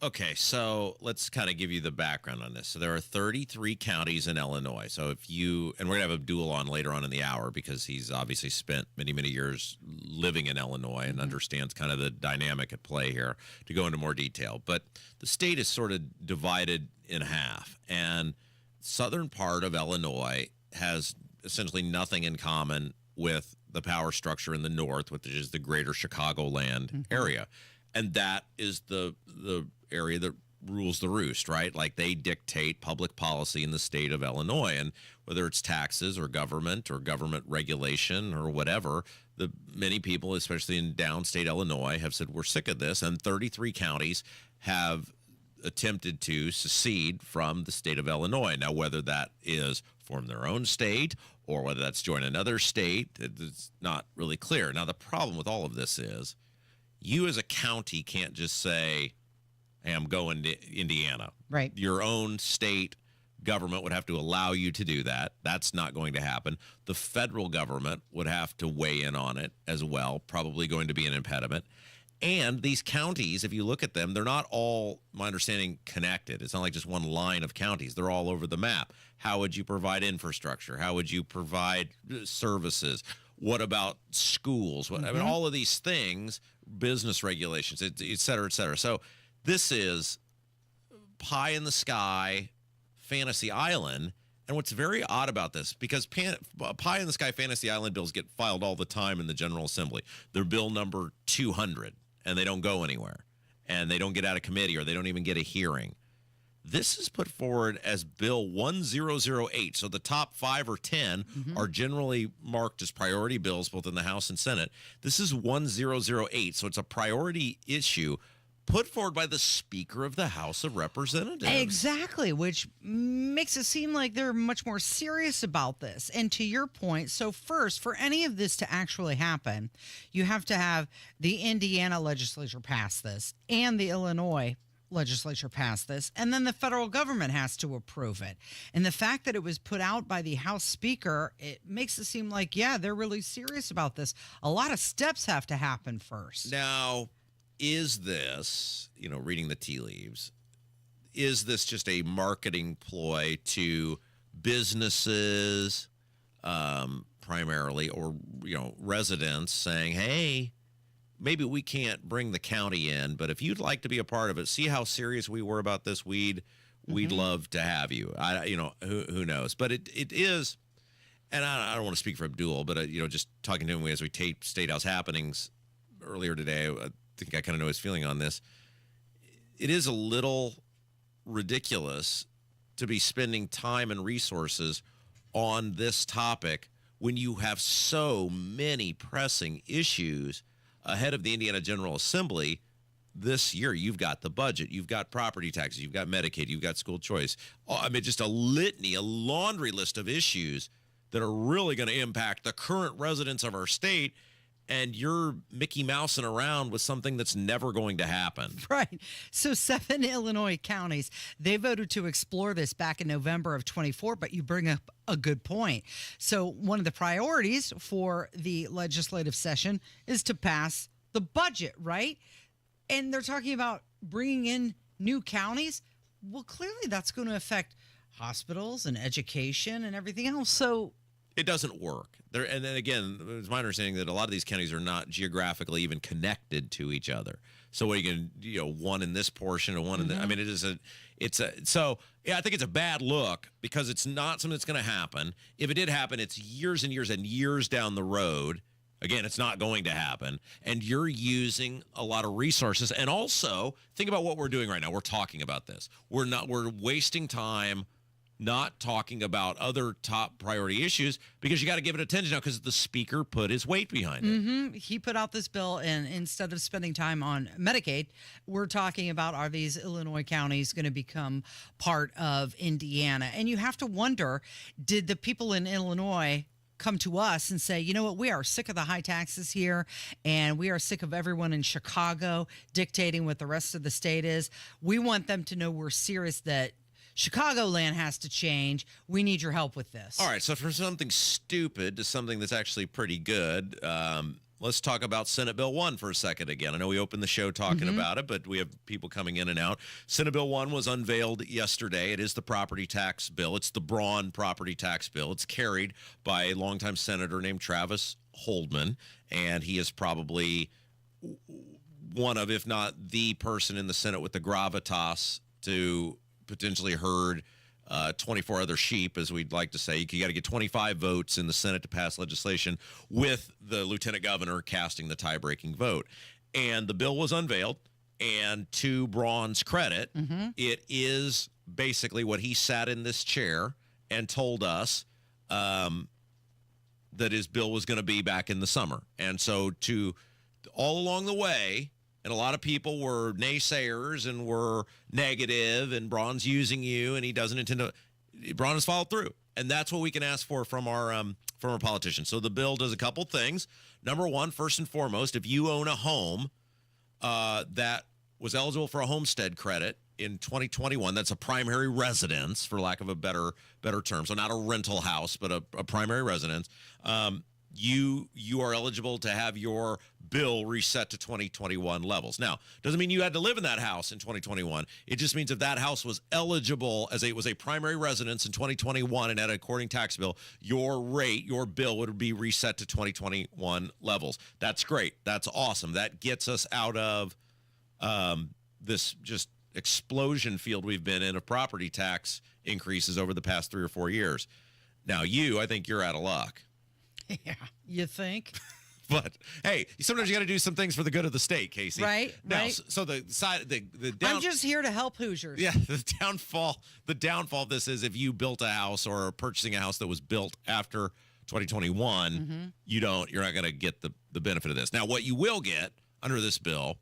Okay, so let's kind of give you the background on this. So there are 33 counties in Illinois. So if you, and we're going to have Abdul on later on in the hour because he's obviously spent many, many years living in Illinois and understands kind of the dynamic at play here to go into more detail. But the state is sort of divided in half. And southern part of Illinois has essentially nothing in common with the power structure in the north, which is the greater Chicagoland area. And that is the area that rules the roost, right? Like they dictate public policy in the state of Illinois, and whether it's taxes or government regulation or whatever, the many people, especially in downstate Illinois, have said we're sick of this, and 33 counties have attempted to secede from the state of Illinois. Now, whether that is form their own state or whether that's join another state, it's not really clear. Now, the problem with all of this is you as a county can't just say, hey, I'm going to Indiana. Right. Your own state government would have to allow you to do that. That's not going to happen. The federal government would have to weigh in on it as well, probably going to be an impediment. And these counties, if you look at them, they're not all, my understanding, connected. It's not like just one line of counties. They're all over the map. How would you provide infrastructure? How would you provide services? What about schools? I mean, all of these things, business regulations, et cetera, et cetera. So this is pie in the sky, fantasy island. And what's very odd about this, because pie in the sky fantasy island bills get filed all the time in the General Assembly. They're bill number 200, and they don't go anywhere. And they don't get out of committee, or they don't even get a hearing. This is put forward as Bill 1008. So the top 5 or 10 are generally marked as priority bills, both in the House and Senate. This is 1008. So it's a priority issue put forward by the Speaker of the House of Representatives. Exactly, which makes it seem like they're much more serious about this. And to your point, so first, for any of this to actually happen, you have to have the Indiana legislature pass this and the Illinois legislature pass this, and then the federal government has to approve it. And the fact that it was put out by the House Speaker, it makes it seem like, yeah, they're really serious about this. A lot of steps have to happen first. Now, is this, reading the tea leaves, is this just a marketing ploy to businesses primarily, or, residents saying, hey, maybe we can't bring the county in, but if you'd like to be a part of it, see how serious we were about this, we'd love to have you. Who knows? But it is, and I don't want to speak for Abdul, but just talking to him as we tape State House Happenings earlier today, I think I kind of know his feeling on this. It is a little ridiculous to be spending time and resources on this topic when you have so many pressing issues ahead of the Indiana General Assembly this year. You've got the budget, you've got property taxes, you've got Medicaid, you've got school choice. Just a litany, a laundry list of issues that are really going to impact the current residents of our state. And you're Mickey Mousing around with something that's never going to happen. Right. So 7 Illinois counties, they voted to explore this back in November of 24, but you bring up a good point. So one of the priorities for the legislative session is to pass the budget, right? And they're talking about bringing in new counties. Well, clearly that's going to affect hospitals and education and everything else. So it doesn't work. And then again, it's my understanding that a lot of these counties are not geographically even connected to each other. So what you can, one in this portion and one in the, so I think it's a bad look because it's not something that's going to happen. If it did happen, it's years and years and years down the road. Again, it's not going to happen. And you're using a lot of resources. And also think about what we're doing right now. We're talking about this. We're wasting time not talking about other top priority issues because you got to give it attention now because the speaker put his weight behind it. He put out this bill, and instead of spending time on Medicaid, we're talking about, are these Illinois counties going to become part of Indiana? And you have to wonder, did the people in Illinois come to us and say, you know what, we are sick of the high taxes here, and we are sick of everyone in Chicago dictating what the rest of the state is. We want them to know we're serious, that Chicagoland has to change. We need your help with this. All right, so from something stupid to something that's actually pretty good, let's talk about Senate Bill 1 for a second again. I know we opened the show talking about it, but we have people coming in and out. Senate Bill 1 was unveiled yesterday. It is the property tax bill. It's the Braun property tax bill. It's carried by a longtime senator named Travis Holdman, and he is probably one of, if not the person in the Senate with the gravitas to potentially herd 24 other sheep, as we'd like to say. You got to get 25 votes in the Senate to pass legislation, with the lieutenant governor casting the tie-breaking vote. And the bill was unveiled, and to Braun's credit, it is basically what he sat in this chair and told us that his bill was going to be back in the summer. And so all along the way, and a lot of people were naysayers and were negative, and Braun's using you, and he doesn't intend to. Braun has followed through, and that's what we can ask for from our politicians. So the bill does a couple things. Number one, first and foremost, if you own a home that was eligible for a homestead credit in 2021, that's a primary residence, for lack of a better term. So not a rental house, but a primary residence. You are eligible to have your bill reset to 2021 levels. Now, doesn't mean you had to live in that house in 2021. It just means if that house was eligible as was a primary residence in 2021 and had a according tax bill, your bill would be reset to 2021 levels. That's great. That's awesome. That gets us out of this just explosion field we've been in of property tax increases over the past 3 or 4 years. Now, I think you're out of luck. Yeah, you think? But hey, sometimes you got to do some things for the good of the state, Casey. Right. Now, right. so the I'm just here to help Hoosiers. Yeah, the downfall of this is if you built a house or are purchasing a house that was built after 2021, you're not going to get the benefit of this. Now, what you will get under this bill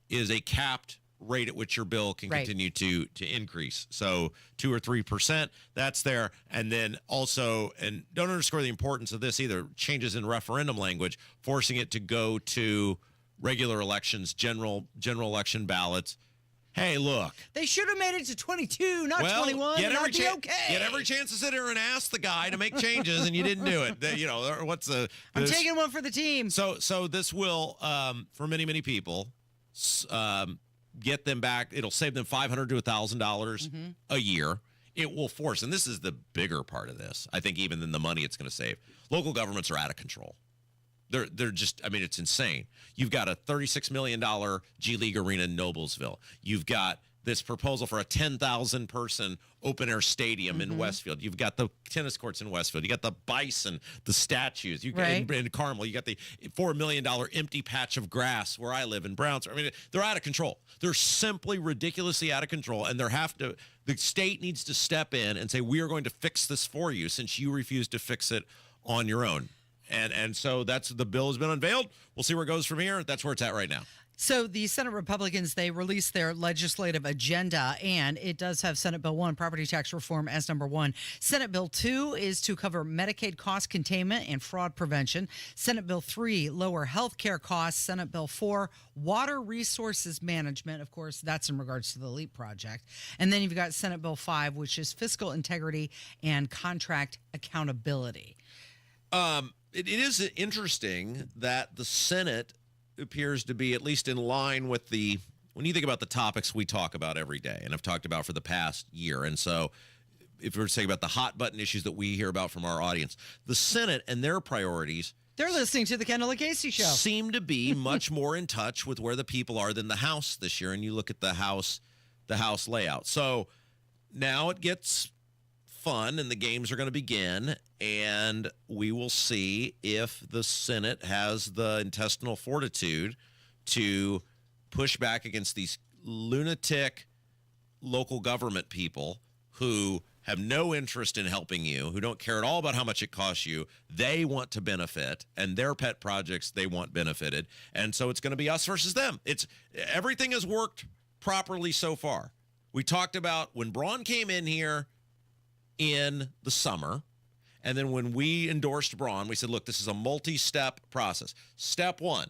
is a capped rate at which your bill can continue to increase. So 2 or 3%, that's there. And then also, and don't underscore the importance of this either, changes in referendum language, forcing it to go to regular elections, general election ballots. Hey, look. They should have made it to 22, not 21. Get every Get every chance to sit here and ask the guy to make changes, and you didn't do it. I'm taking one for the team. So this will, for many, many people, get them back. It'll save them $500 to $1,000 a year. It will force, and this is the bigger part of this, I think, even than the money it's going to save. Local governments are out of control. They're just, it's insane. You've got a $36 million G League arena in Noblesville. You've got this proposal for a 10,000 person open air stadium in Westfield. You've got the tennis courts in Westfield. You got the bison, the statues. You got in Carmel. You got the $4 million empty patch of grass where I live in Brownsville. They're out of control. They're simply ridiculously out of control, and the state needs to step in and say, we are going to fix this for you since you refuse to fix it on your own. And so the bill has been unveiled. We'll see where it goes from here. That's where it's at right now. So the Senate Republicans, they released their legislative agenda, and it does have Senate Bill 1, property tax reform, as number 1. Senate Bill 2 is to cover Medicaid cost containment and fraud prevention. Senate Bill 3, lower health care costs. Senate Bill 4, water resources management. Of course, that's in regards to the LEAP project. And then you've got Senate Bill 5, which is fiscal integrity and contract accountability. It is interesting that the Senate appears to be at least in line with when you think about the topics we talk about every day and have talked about for the past year. And so if we were to say about the hot button issues that we hear about from our audience, the Senate and their priorities, they're listening to the Kendall Casey show, seem to be much more in touch with where the people are than the House this year. And you look at the House layout. So now it gets fun and the games are going to begin, and we will see if the Senate has the intestinal fortitude to push back against these lunatic local government people who have no interest in helping you, who don't care at all about how much it costs you. They want to benefit, and their pet projects they want benefited. And so it's going to be us versus them. Everything has worked properly so far. We talked about when Braun came in here in the summer, and then when we endorsed Braun, we said, look, this is a multi-step process. Step one,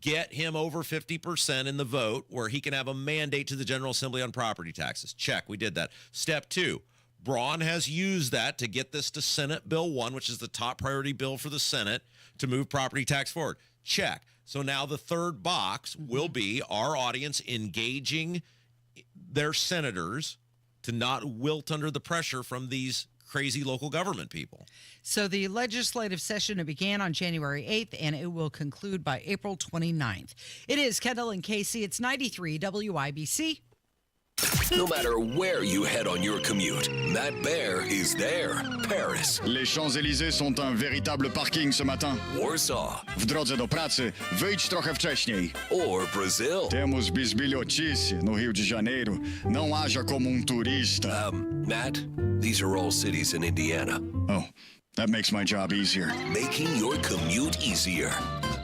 get him over 50% in the vote where he can have a mandate to the General Assembly on property taxes. Check, we did that. Step two, Braun has used that to get this to Senate Bill 1, which is the top priority bill for the Senate, to move property tax forward. Check. So now the third box will be our audience engaging their senators to not wilt under the pressure from these crazy local government people. So the legislative session, it began on January 8th, and it will conclude by April 29th. It is Kendall and Casey. It's 93 WIBC. No matter where you head on your commute, Matt Bear is there. Paris. Les Champs-Élysées sont un véritable parking ce matin. Warsaw. W drodze do pracy wyjdź trochę wcześniej. Or Brazil. Temos bisbilhotice no Rio de Janeiro. Não haja como turista. Matt, these are all cities in Indiana. Oh, that makes my job easier. Making your commute easier.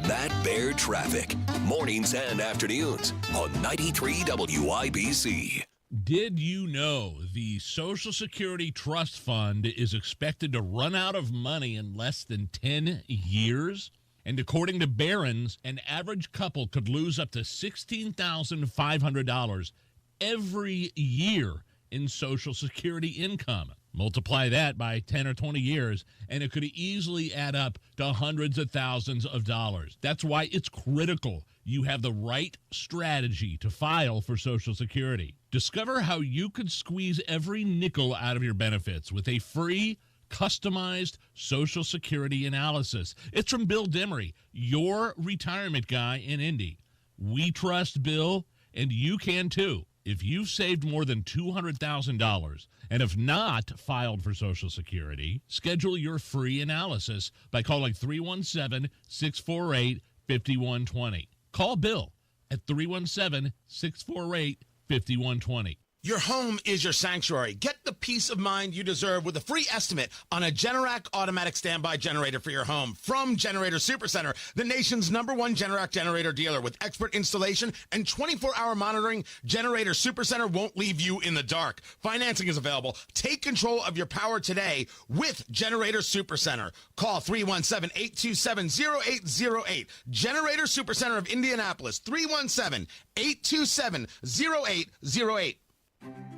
Matt Bear Traffic. Mornings and afternoons on 93 WIBC. Did you know the Social Security Trust Fund is expected to run out of money in less than 10 years? And according to Barron's, an average couple could lose up to $16,500 every year in Social Security income. Multiply that by 10 or 20 years, and it could easily add up to hundreds of thousands of dollars. That's why it's critical you have the right strategy to file for Social Security. Discover how you could squeeze every nickel out of your benefits with a free, customized Social Security analysis. It's from Bill Demery, your retirement guy in Indy. We trust Bill, and you can too. If you've saved more than $200,000 and have not filed for Social Security, schedule your free analysis by calling 317-648-5120. Call Bill at 317-648-5120. Your home is your sanctuary. Get the peace of mind you deserve with a free estimate on a Generac automatic standby generator for your home from Generator Supercenter, the nation's #1 Generac generator dealer. With expert installation and 24-hour monitoring, Generator Supercenter won't leave you in the dark. Financing is available. Take control of your power today with Generator Supercenter. Call 317-827-0808. Generator Supercenter of Indianapolis, 317-827-0808.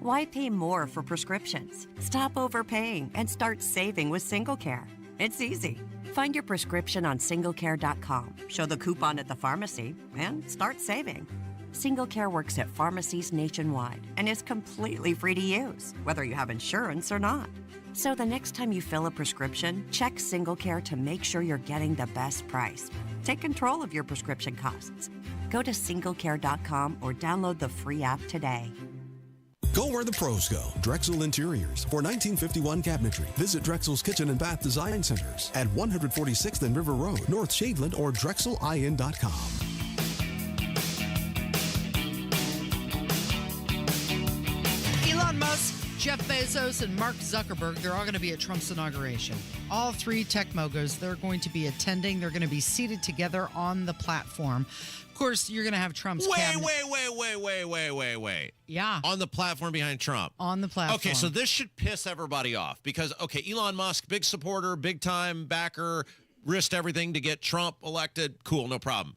Why pay more for prescriptions? Stop overpaying and start saving with SingleCare. It's easy. Find your prescription on singlecare.com, show the coupon at the pharmacy, and start saving. SingleCare works at pharmacies nationwide and is completely free to use, whether you have insurance or not. So the next time you fill a prescription, check SingleCare to make sure you're getting the best price. Take control of your prescription costs. Go to singlecare.com or download the free app today. Go where the pros go. Drexel Interiors. For 1951 cabinetry, visit Drexel's Kitchen and Bath Design Centers at 146th and River Road, North Shadeland, or drexelin.com. Elon Musk, Jeff Bezos, and Mark Zuckerberg, they're all going to be at Trump's inauguration. All three tech mogos, they're going to be attending. They're going to be seated together on the platform. Of course, you're going to have Trump's cabinet. Wait. Yeah. On the platform behind Trump. On the platform. Okay, so this should piss everybody off because, okay, Elon Musk, big supporter, big time backer, risked everything to get Trump elected. Cool, no problem.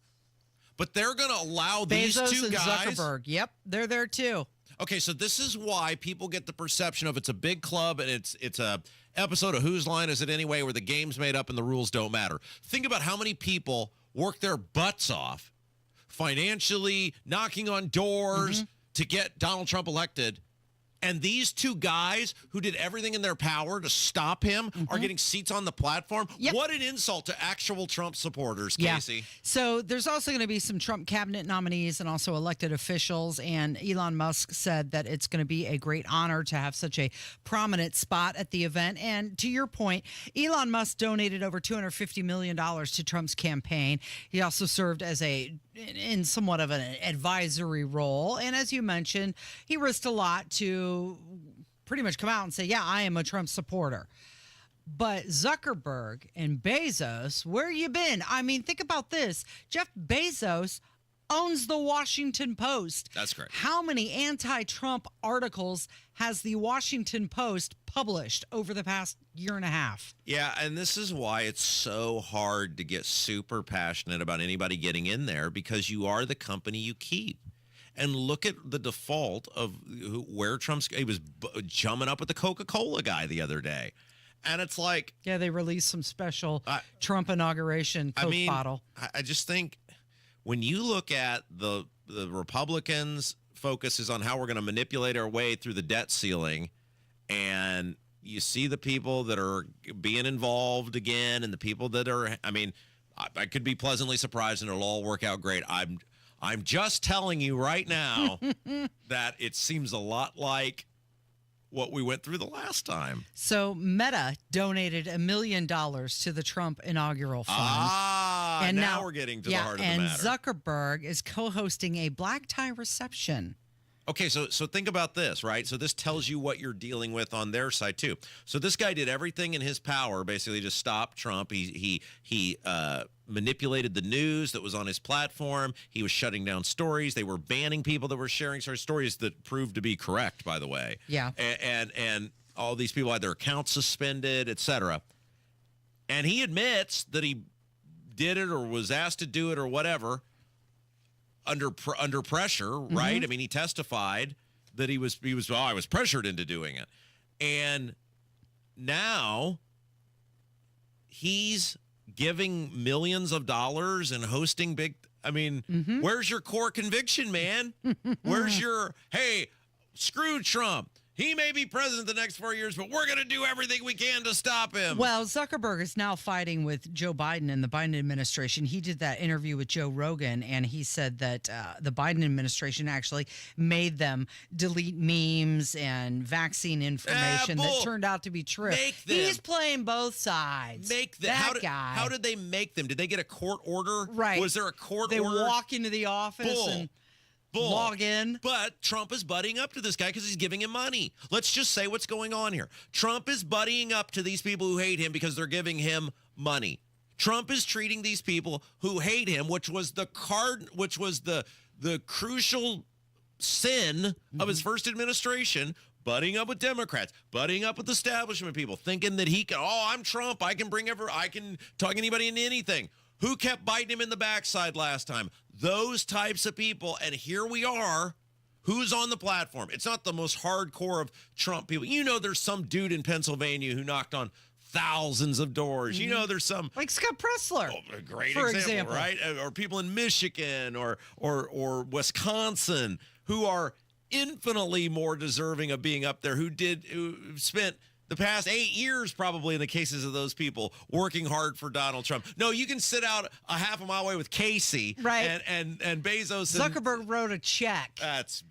But they're going to allow these Bezos two and guys. Zuckerberg. Yep, they're there too. Okay, so this is why people get the perception of it's a big club and it's a episode of Whose Line Is It Anyway where the game's made up and the rules don't matter. Think about how many people work their butts off financially, knocking on doors to get Donald Trump elected. And these two guys who did everything in their power to stop him are getting seats on the platform. Yep. What an insult to actual Trump supporters, Casey. Yeah. So there's also going to be some Trump cabinet nominees and also elected officials. And Elon Musk said that it's going to be a great honor to have such a prominent spot at the event. And to your point, Elon Musk donated over $250 million to Trump's campaign. He also served as in somewhat of an advisory role. And as you mentioned, he risked a lot to pretty much come out and say, yeah, I am a Trump supporter. But Zuckerberg and Bezos, where you been? I mean, think about this. Jeff Bezos owns the Washington Post. That's correct. How many anti-Trump articles has the Washington Post published over the past year and a half? Yeah, and this is why it's so hard to get super passionate about anybody getting in there, because you are the company you keep. And look at the default of where he was jumping up with the Coca-Cola guy the other day. And it's like... Yeah, they released some special Trump inauguration Coke bottle. I just think when you look at the Republicans' focus is on how we're going to manipulate our way through the debt ceiling, and you see the people that are being involved again and the people that are... I mean, I could be pleasantly surprised and it'll all work out great. I'm just telling you right now that it seems a lot like what we went through the last time. So Meta donated $1 million to the Trump inaugural fund. And now we're getting to the heart of the matter. And Zuckerberg is co-hosting a black tie reception. Okay, so think about this, right? So this tells you what you're dealing with on their side too. So this guy did everything in his power, basically, to stop Trump. He manipulated the news that was on his platform. He was shutting down stories. They were banning people that were sharing stories that proved to be correct, by the way. Yeah. And all these people had their accounts suspended, etc. And he admits that he did it or was asked to do it or whatever. Under pressure, right? Mm-hmm. I mean, he testified that he was I was pressured into doing it. And now he's giving millions of dollars and hosting big, I mean, where's your core conviction, man? Where's your, hey, screw Trump. He may be president the next 4 years, but we're going to do everything we can to stop him. Well, Zuckerberg is now fighting with Joe Biden and the Biden administration. He did that interview with Joe Rogan, and he said that the Biden administration actually made them delete memes and vaccine information that turned out to be true. He's playing both sides. Make them. How did they make them? Did they get a court order? Right. Was there a court order? order? They walk into the office and... log in. But Trump is buddying up to this guy because he's giving him money. Let's just say what's going on here. Trump is buddying up to these people who hate him because they're giving him money. Trump is treating these people who hate him, which was the crucial sin of his first administration, buddying up with Democrats, buddying up with establishment people, thinking that he can, I'm Trump, I can talk anybody into anything. Who kept biting him in the backside last time? Those types of people. And here we are. Who's on the platform? It's not the most hardcore of Trump people. You know, there's some dude in Pennsylvania who knocked on thousands of doors. You know, there's some like Scott Pressler. A great example, right? Or people in Michigan or Wisconsin who are infinitely more deserving of being up there, who spent the past 8 years, probably in the cases of those people, working hard for Donald Trump. No, you can sit out a half a mile away with Casey, right? And Bezos. Zuckerberg wrote a check. That's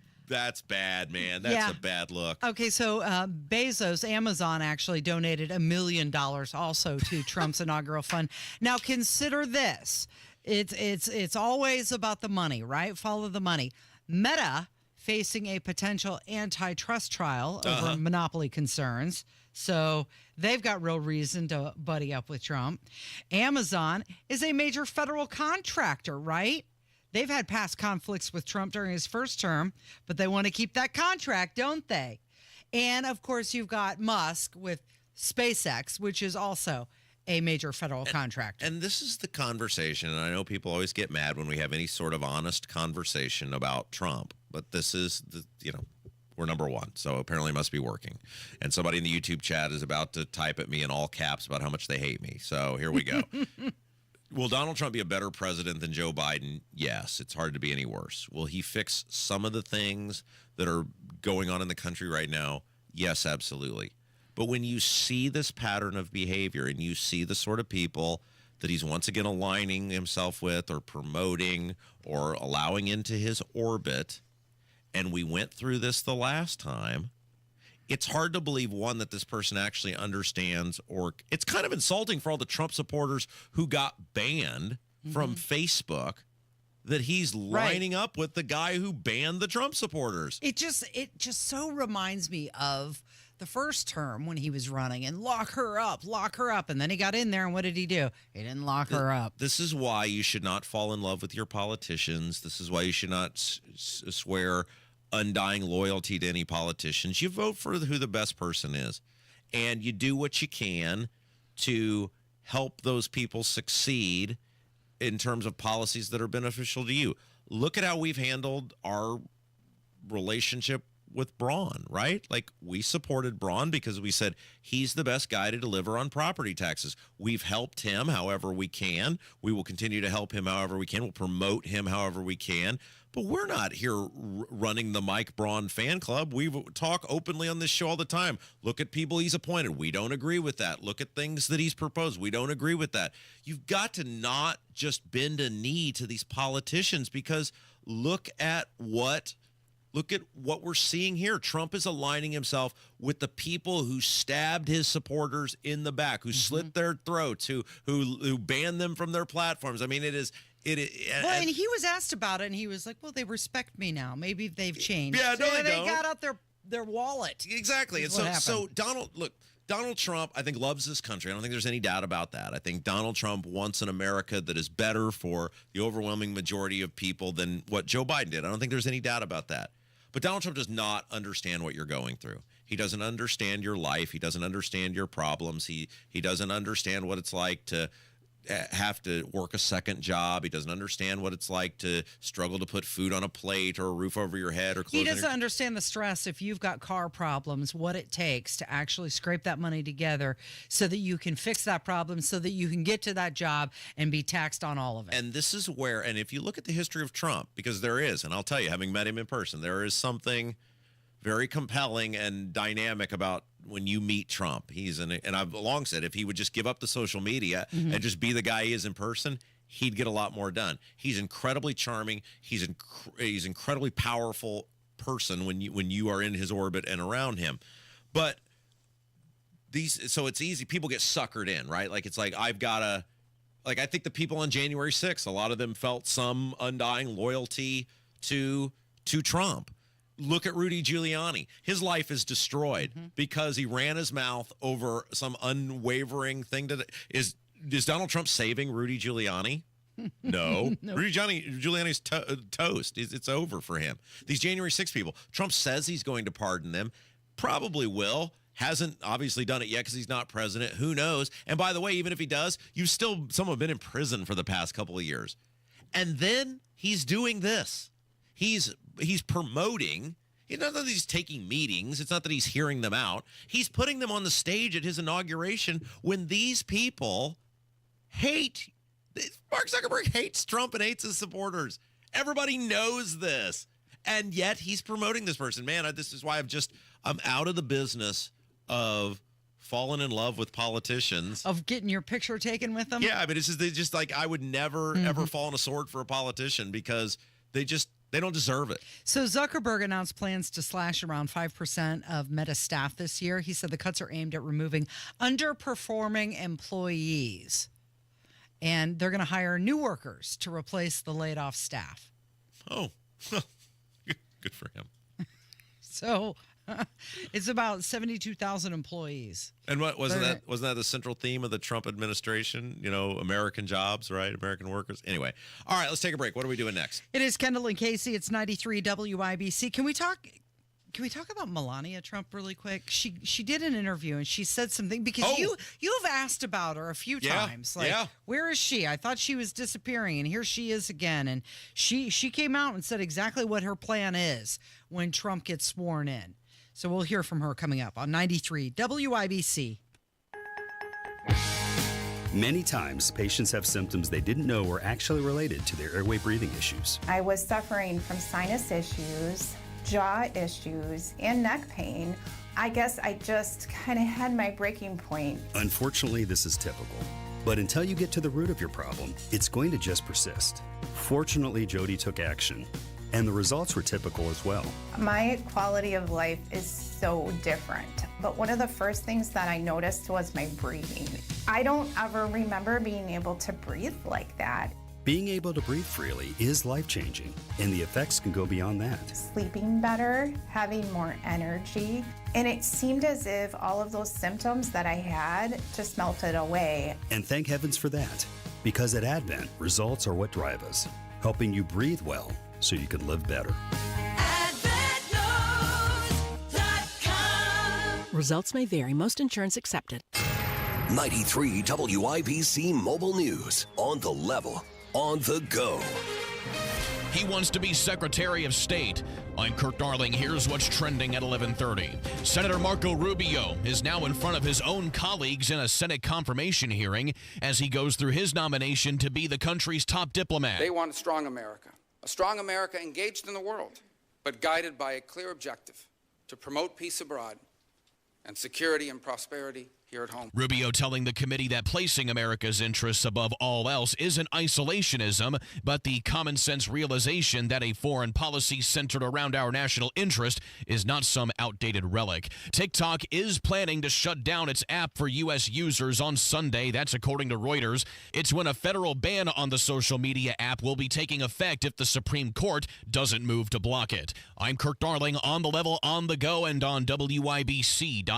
bad, man. That's a bad look. Okay, so Bezos, Amazon actually donated $1 million also to Trump's inaugural fund. Now consider this: it's always about the money, right? Follow the money. Meta facing a potential antitrust trial over monopoly concerns. So they've got real reason to buddy up with Trump. Amazon is a major federal contractor, right? They've had past conflicts with Trump during his first term, but they want to keep that contract, don't they? And, of course, you've got Musk with SpaceX, which is also a major federal contractor. And this is the conversation, and I know people always get mad when we have any sort of honest conversation about Trump, but this is, we're number one, so apparently it must be working. And somebody in the YouTube chat is about to type at me in all caps about how much they hate me. So here we go. Will Donald Trump be a better president than Joe Biden? Yes. It's hard to be any worse. Will he fix some of the things that are going on in the country right now? Yes, absolutely. But when you see this pattern of behavior and you see the sort of people that he's once again aligning himself with or promoting or allowing into his orbit, and we went through this the last time, it's hard to believe, one, that this person actually understands, or it's kind of insulting for all the Trump supporters who got banned from Facebook, that he's lining up with the guy who banned the Trump supporters. It just so reminds me of the first term when he was running and lock her up. And then he got in there, and what did he do? He didn't lock her up. This is why you should not fall in love with your politicians. This is why you should not swear undying loyalty to any politicians. You vote for who the best person is, and you do what you can to help those people succeed in terms of policies that are beneficial to you. Look at how we've handled our relationship with Braun, right? Like, we supported Braun because we said he's the best guy to deliver on property taxes. We've helped him however we can. We will continue to help him however we can. We'll promote him however we can. But we're not here running the Mike Braun fan club. We talk openly on this show all the time. Look at people he's appointed. We don't agree with that. Look at things that he's proposed. We don't agree with that. You've got to not just bend a knee to these politicians, because look at what we're seeing here. Trump is aligning himself with the people who stabbed his supporters in the back, who slit their throats, who banned them from their platforms. I mean, it is. Well, and he was asked about it, and he was like, well, they respect me now. Maybe they've changed. Yeah, no, they don't. Got out their wallet. Exactly. And so Donald Trump, I think, loves this country. I don't think there's any doubt about that. I think Donald Trump wants an America that is better for the overwhelming majority of people than what Joe Biden did. I don't think there's any doubt about that. But Donald Trump does not understand what you're going through. He doesn't understand your life. He doesn't understand your problems. He doesn't understand what it's like to have to work a second job. He doesn't understand what it's like to struggle to put food on a plate or a roof over your head or clothes. He doesn't understand the stress if you've got car problems, what it takes to actually scrape that money together so that you can fix that problem, so that you can get to that job and be taxed on all of it. And this is where, and if you look at the history of Trump, because there is, and I'll tell you, having met him in person, there is something very compelling and dynamic about when you meet Trump. And I've long said, if he would just give up the social media and just be the guy he is in person, he'd get a lot more done. He's incredibly charming. He's incredibly powerful person when you are in his orbit and around him. But so it's easy. People get suckered in, right? Like, it's like, I think the people on January 6th, a lot of them felt some undying loyalty to Trump. Look at Rudy Giuliani. His life is destroyed because he ran his mouth over some unwavering thing. Is Donald Trump saving Rudy Giuliani? No. Rudy Giuliani's toast. It's over for him. These January 6 people, Trump says he's going to pardon them. Probably will. Hasn't obviously done it yet because he's not president. Who knows? And by the way, even if he does, some have been in prison for the past couple of years. And then he's doing this. He's promoting. It's not that he's taking meetings. It's not that he's hearing them out. He's putting them on the stage at his inauguration when these people hate. Mark Zuckerberg hates Trump and hates his supporters. Everybody knows this. And yet he's promoting this person. Man, this is why I'm out of the business of falling in love with politicians. Of getting your picture taken with them? Yeah, I mean, it's just like, I would never, ever fall on a sword for a politician because they don't deserve it. So Zuckerberg announced plans to slash around 5% of Meta staff this year. He said the cuts are aimed at removing underperforming employees. And they're going to hire new workers to replace the laid off staff. Oh, good for him. So it's about 72,000 employees. And what wasn't that the central theme of the Trump administration? American jobs, right? American workers. Anyway, all right, let's take a break. What are we doing next? It is Kendall and Casey. It's 93 WIBC. Can we talk about Melania Trump really quick? She did an interview and she said something because you've asked about her a few times. Where is she? I thought she was disappearing, and here she is again. And she came out and said exactly what her plan is when Trump gets sworn in. So we'll hear from her coming up on 93 WIBC. Many times, patients have symptoms they didn't know were actually related to their airway breathing issues. I was suffering from sinus issues, jaw issues, and neck pain. I guess I just kind of had my breaking point. Unfortunately, this is typical. But until you get to the root of your problem, it's going to just persist. Fortunately, Jody took action, and the results were typical as well. My quality of life is so different. But one of the first things that I noticed was my breathing. I don't ever remember being able to breathe like that. Being able to breathe freely is life-changing, and the effects can go beyond that. Sleeping better, having more energy, and it seemed as if all of those symptoms that I had just melted away. And thank heavens for that, because at Advent, results are what drive us, helping you breathe well so you can live better. Results may vary. Most insurance accepted. 93 WIBC Mobile News. On the level, on the go. He wants to be Secretary of State. I'm Kirk Darling. Here's what's trending at 11:30. Senator Marco Rubio is now in front of his own colleagues in a Senate confirmation hearing as he goes through his nomination to be the country's top diplomat. They want a strong America engaged in the world, but guided by a clear objective to promote peace abroad and security and prosperity here at home. Rubio telling the committee that placing America's interests above all else isn't isolationism, but the common sense realization that a foreign policy centered around our national interest is not some outdated relic. TikTok is planning to shut down its app for U.S. users on Sunday. That's according to Reuters. It's when a federal ban on the social media app will be taking effect if the Supreme Court doesn't move to block it. I'm Kirk Darling, on the level, on the go, and on WIBC.com.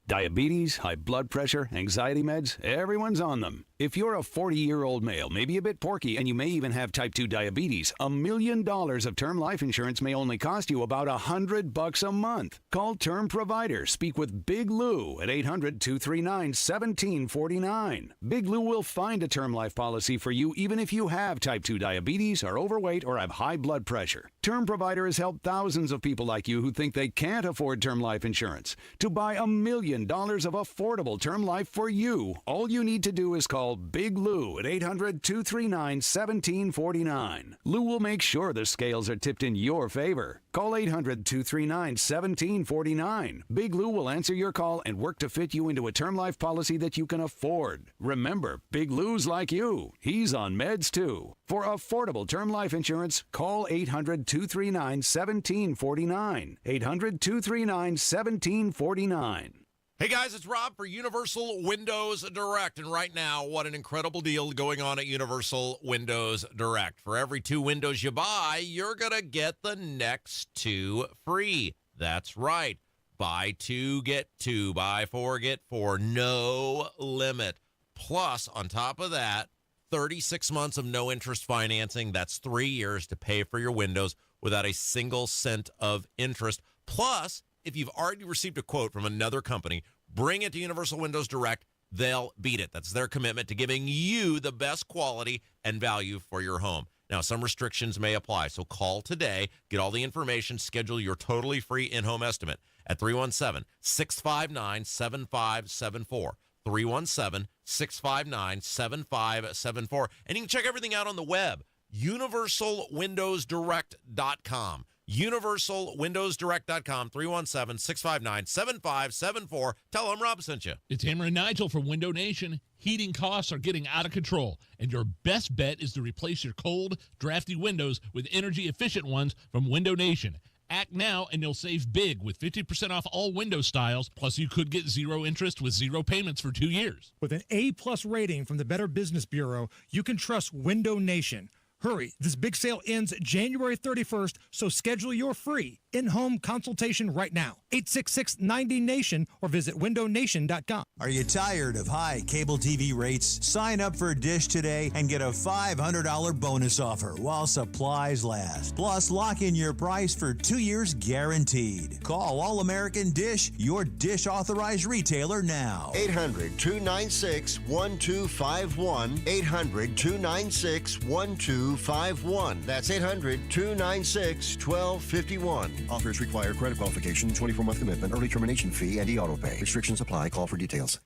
Diabetes, high blood pressure, anxiety meds, everyone's on them. If you're a 40-year-old male, maybe a bit porky, and you may even have type 2 diabetes, $1 million of term life insurance may only cost you about $100 a month. Call Term Provider. Speak with Big Lou at 800-239-1749. Big Lou will find a term life policy for you even if you have type 2 diabetes, are overweight, or have high blood pressure. Term Provider has helped thousands of people like you who think they can't afford term life insurance to buy $1 million of affordable term life for you. All you need to do is call Big Lou at 800-239-1749. Lou will make sure the scales are tipped in your favor. Call 800-239-1749. Big Lou will answer your call and work to fit you into a term life policy that you can afford. Remember, Big Lou's like you. He's on meds too. For affordable term life insurance, call 800-239-1749. 800-239-1749. Hey guys, it's Rob for Universal Windows Direct. And right now, what an incredible deal going on at Universal Windows Direct. For every 2 windows you buy, you're going to get the next 2 free. That's right. Buy 2, get 2. Buy 4, get 4. No limit. Plus, on top of that, 36 months of no interest financing. That's 3 years to pay for your windows without a single cent of interest. Plus, if you've already received a quote from another company, bring it to Universal Windows Direct. They'll beat it. That's their commitment to giving you the best quality and value for your home. Now, some restrictions may apply, so call today, get all the information, schedule your totally free in-home estimate at 317-659-7574. 317-659-7574. And you can check everything out on the web, universalwindowsdirect.com. universalwindowsdirect.com, 317-659-7574. Tell them Rob sent you. It's Hammer and Nigel from Window Nation. Heating costs are getting out of control, and your best bet is to replace your cold, drafty windows with energy-efficient ones from Window Nation. Act now, and you'll save big with 50% off all window styles, plus you could get 0 interest with 0 payments for 2 years. With an A-plus rating from the Better Business Bureau, you can trust Window Nation. Hurry, this big sale ends January 31st, so schedule your free in-home consultation right now. 866-90-NATION or visit windownation.com. Are you tired of high cable TV rates? Sign up for Dish today and get a $500 bonus offer while supplies last. Plus, lock in your price for 2 years guaranteed. Call All-American Dish, your Dish authorized retailer now. 800-296-1251. 800-296-1251. That's 800-296-1251. Offers require credit qualification, 24-month commitment, early termination fee, and e-auto pay. Restrictions apply. Call for details.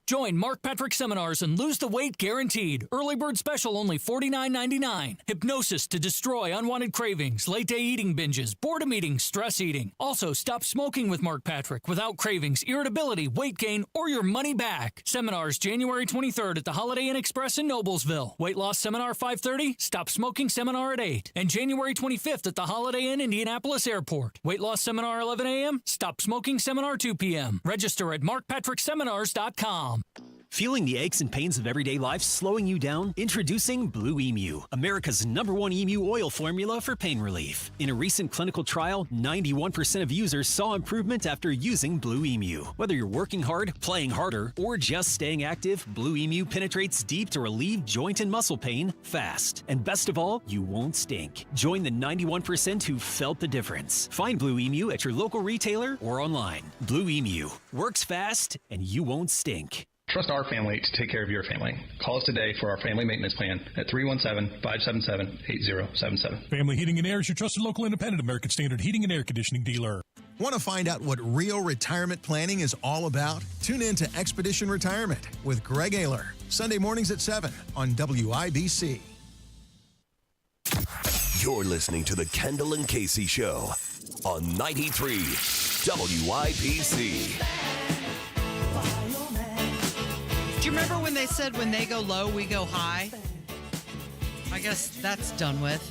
Join Mark Patrick Seminars and lose the weight guaranteed. Early bird special only $49.99. Hypnosis to destroy unwanted cravings, late day eating binges, boredom eating, stress eating. Also, stop smoking with Mark Patrick without cravings, irritability, weight gain, or your money back. Seminars January 23rd at the Holiday Inn Express in Noblesville. Weight loss seminar 5:30, stop smoking seminar at 8. And January 25th at the Holiday Inn Indianapolis Airport. Weight loss seminar 11 a.m., stop smoking seminar 2 p.m. Register at markpatrickseminars.com. Feeling the aches and pains of everyday life slowing you down? Introducing Blue Emu, America's #1 emu oil formula for pain relief. In a recent clinical trial, 91% of users saw improvement after using Blue Emu. Whether you're working hard, playing harder, or just staying active, Blue Emu penetrates deep to relieve joint and muscle pain fast. And best of all, you won't stink. Join the 91% who felt the difference. Find Blue Emu at your local retailer or online. Blue Emu works fast and you won't stink. Trust our family to take care of your family. Call us today for our family maintenance plan at 317-577-8077. Family Heating and Air is your trusted local independent American Standard heating and air conditioning dealer. Want to find out what real retirement planning is all about? Tune in to Expedition Retirement with Greg Ayler, Sunday mornings at 7 on WIBC. You're listening to the Kendall and Casey Show on 93 WIBC. Do you remember when they said when they go low, we go high? I guess that's done with.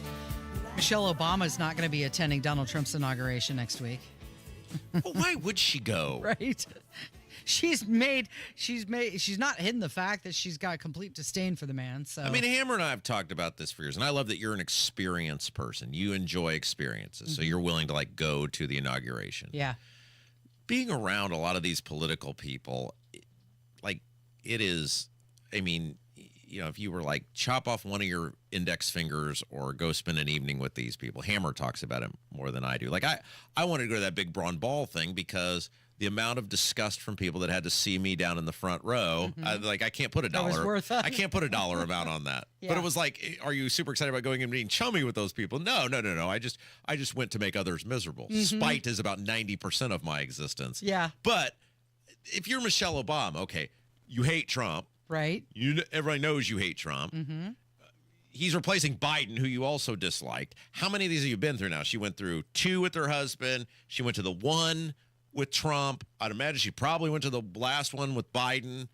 Michelle Obama is not going to be attending Donald Trump's inauguration next week. Well, why would she go? Right. She's not hidden the fact that she's got complete disdain for the man. So I mean, Hammer and I have talked about this for years, and I love that you're an experienced person. You enjoy experiences, so you're willing to go to the inauguration. Yeah. Being around a lot of these political people, it is, I mean, if you were chop off one of your index fingers or go spend an evening with these people. Hammer talks about it more than I do. I wanted to go to that big Braun Ball thing because the amount of disgust from people that had to see me down in the front row, I can't put a dollar. I can't put a dollar amount on that. Yeah. But it was are you super excited about going and being chummy with those people? No. I just went to make others miserable. Spite is about 90% of my existence. Yeah. But if you're Michelle Obama, okay, you hate Trump. Right. Everybody knows you hate Trump. Mm-hmm. He's replacing Biden, who you also disliked. How many of these have you been through now? She went through 2 with her husband. She went to the 1 with Trump. I'd imagine she probably went to the last one with Biden.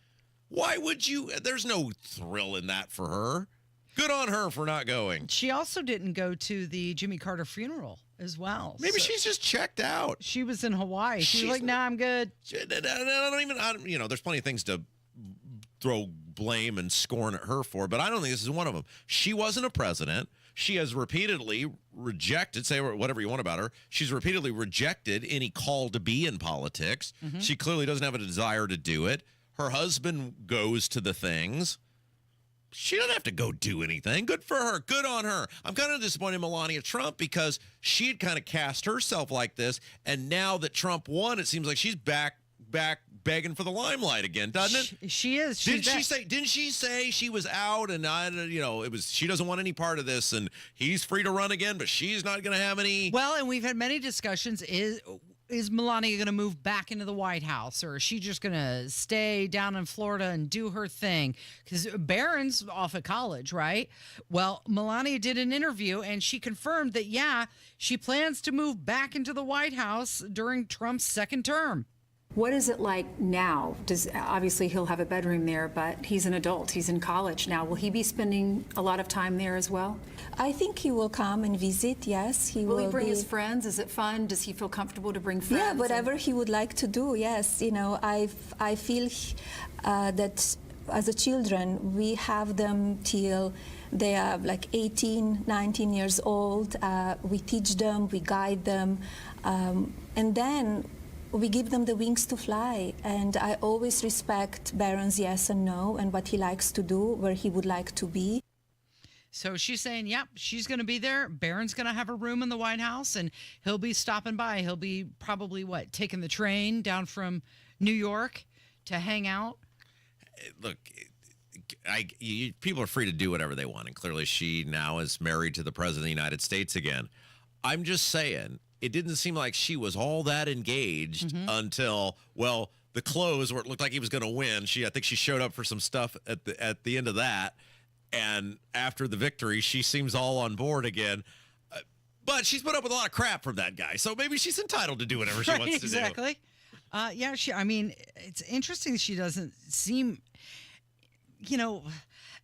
Why would you? There's no thrill in that for her. Good on her for not going. She also didn't go to the Jimmy Carter funeral as well. Maybe she's just checked out. She was in Hawaii. She was like, nah, I'm good. There's plenty of things to throw blame and scorn at her for, but I don't think this is one of them. She wasn't a president. She has repeatedly rejected, say whatever you want about her, she's repeatedly rejected any call to be in politics. Mm-hmm. She clearly doesn't have a desire to do it. Her husband goes to the things. She doesn't have to go do anything. Good for her. Good on her. I'm kind of disappointed in Melania Trump because she had kind of cast herself like this, and now that Trump won, it seems like she's back begging for the limelight again, doesn't it? She is. Didn't she say she was out and she doesn't want any part of this and he's free to run again, but she's not going to have any. Well, and we've had many discussions. Is Melania going to move back into the White House, or is she just going to stay down in Florida and do her thing? Because Barron's off at college, right? Well, Melania did an interview and she confirmed that, yeah, she plans to move back into the White House during Trump's second term. What is it like now? Obviously he'll have a bedroom there, but he's an adult. He's in college now. Will he be spending a lot of time there as well? I think he will come and visit, yes. Will he bring his friends? Is it fun? Does he feel comfortable to bring friends? Yeah, whatever he would like to do, yes. I feel that as a children, we have them till they are 18, 19 years old. We teach them, we guide them, and then we give them the wings to fly. And I always respect Barron's yes and no and what he likes to do, where he would like to be. So she's saying, yep, she's going to be there. Barron's going to have a room in the White House, and he'll be stopping by. He'll be probably, taking the train down from New York to hang out? Look, people are free to do whatever they want, and clearly she now is married to the President of the United States again. I'm just saying, it didn't seem like she was all that engaged until, the close where it looked like he was going to win. I think she showed up for some stuff at the end of that. And after the victory, she seems all on board again. But she's put up with a lot of crap from that guy. So maybe she's entitled to do whatever she wants to do. Exactly. It's interesting she doesn't seem,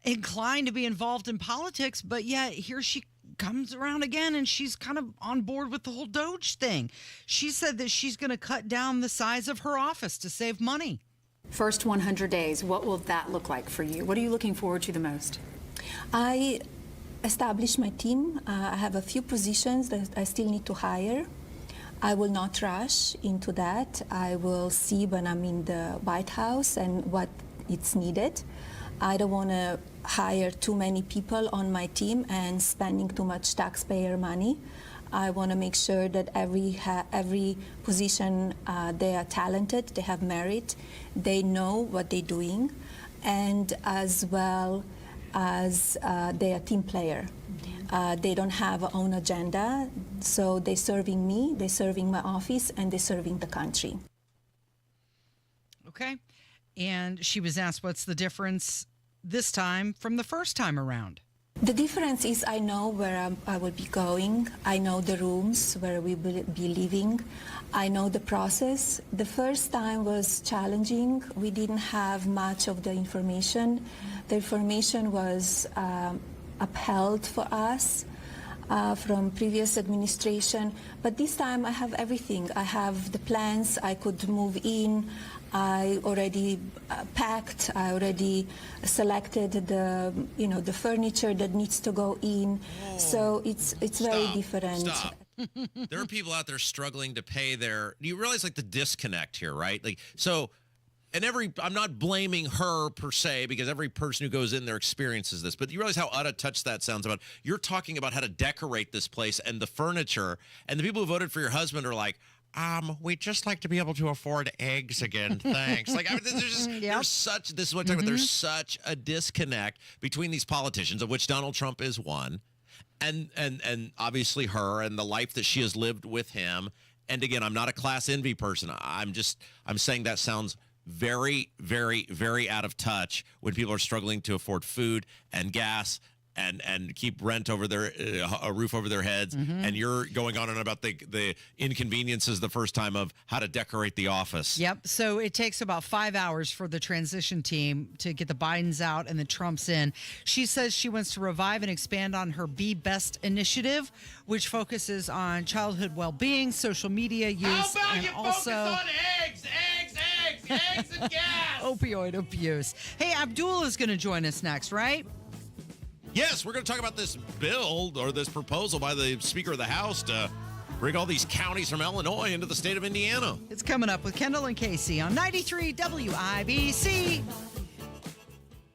inclined to be involved in politics. But yet here she comes around again and she's kind of on board with the whole Doge thing. She said that she's going to cut down the size of her office to save money. First 100 days, what will that look like for you? What are you looking forward to the most? I established my team. I have a few positions that I still need to hire. I will not rush into that. I will see when I'm in the White House and what it's needed. I don't want to hire too many people on my team and spending too much taxpayer money. I want to make sure that every position, they are talented, they have merit, they know what they're doing, and as well as they are team player. They don't have their own agenda, so they're serving me, they're serving my office, and they're serving the country. Okay. And she was asked what's the difference this time from the first time around. The difference is I know where I will be going. I know the rooms where we will be living. I know the process. The first time was challenging. We didn't have much of the information. The information was upheld for us from previous administration. But this time I have everything. I have the plans. I could move in. I already packed. I already selected the furniture that needs to go in. So it's very different. Stop. There are people out there struggling to pay their. You realize like the disconnect here, right? Like so. And I'm not blaming her per se because every person who goes in there experiences this, but you realize how out of touch that sounds about. You're talking about how to decorate this place and the furniture, and the people who voted for your husband are like, we'd just like to be able to afford eggs again. Thanks. Like, there's such, this is what I'm talking about. There's such a disconnect between these politicians, of which Donald Trump is one, and obviously her and the life that she has lived with him. And again, I'm not a class envy person. I'm saying that sounds very, very, very out of touch when people are struggling to afford food and gas and keep rent over their a roof over their heads. And you're going on and about the inconveniences the first time of how to decorate the office. Yep. So it takes about 5 hours for the transition team to get the Bidens out and the Trumps in. She says she wants to revive and expand on her Be Best initiative, which focuses on childhood well-being, social media use, and also focus on eggs and gas. Opioid abuse. Hey, Abdul is going to join us next, right? Yes, we're going to talk about this bill or this proposal by the Speaker of the House to bring all these counties from Illinois into the state of Indiana. It's coming up with Kendall and Casey on 93 WIBC.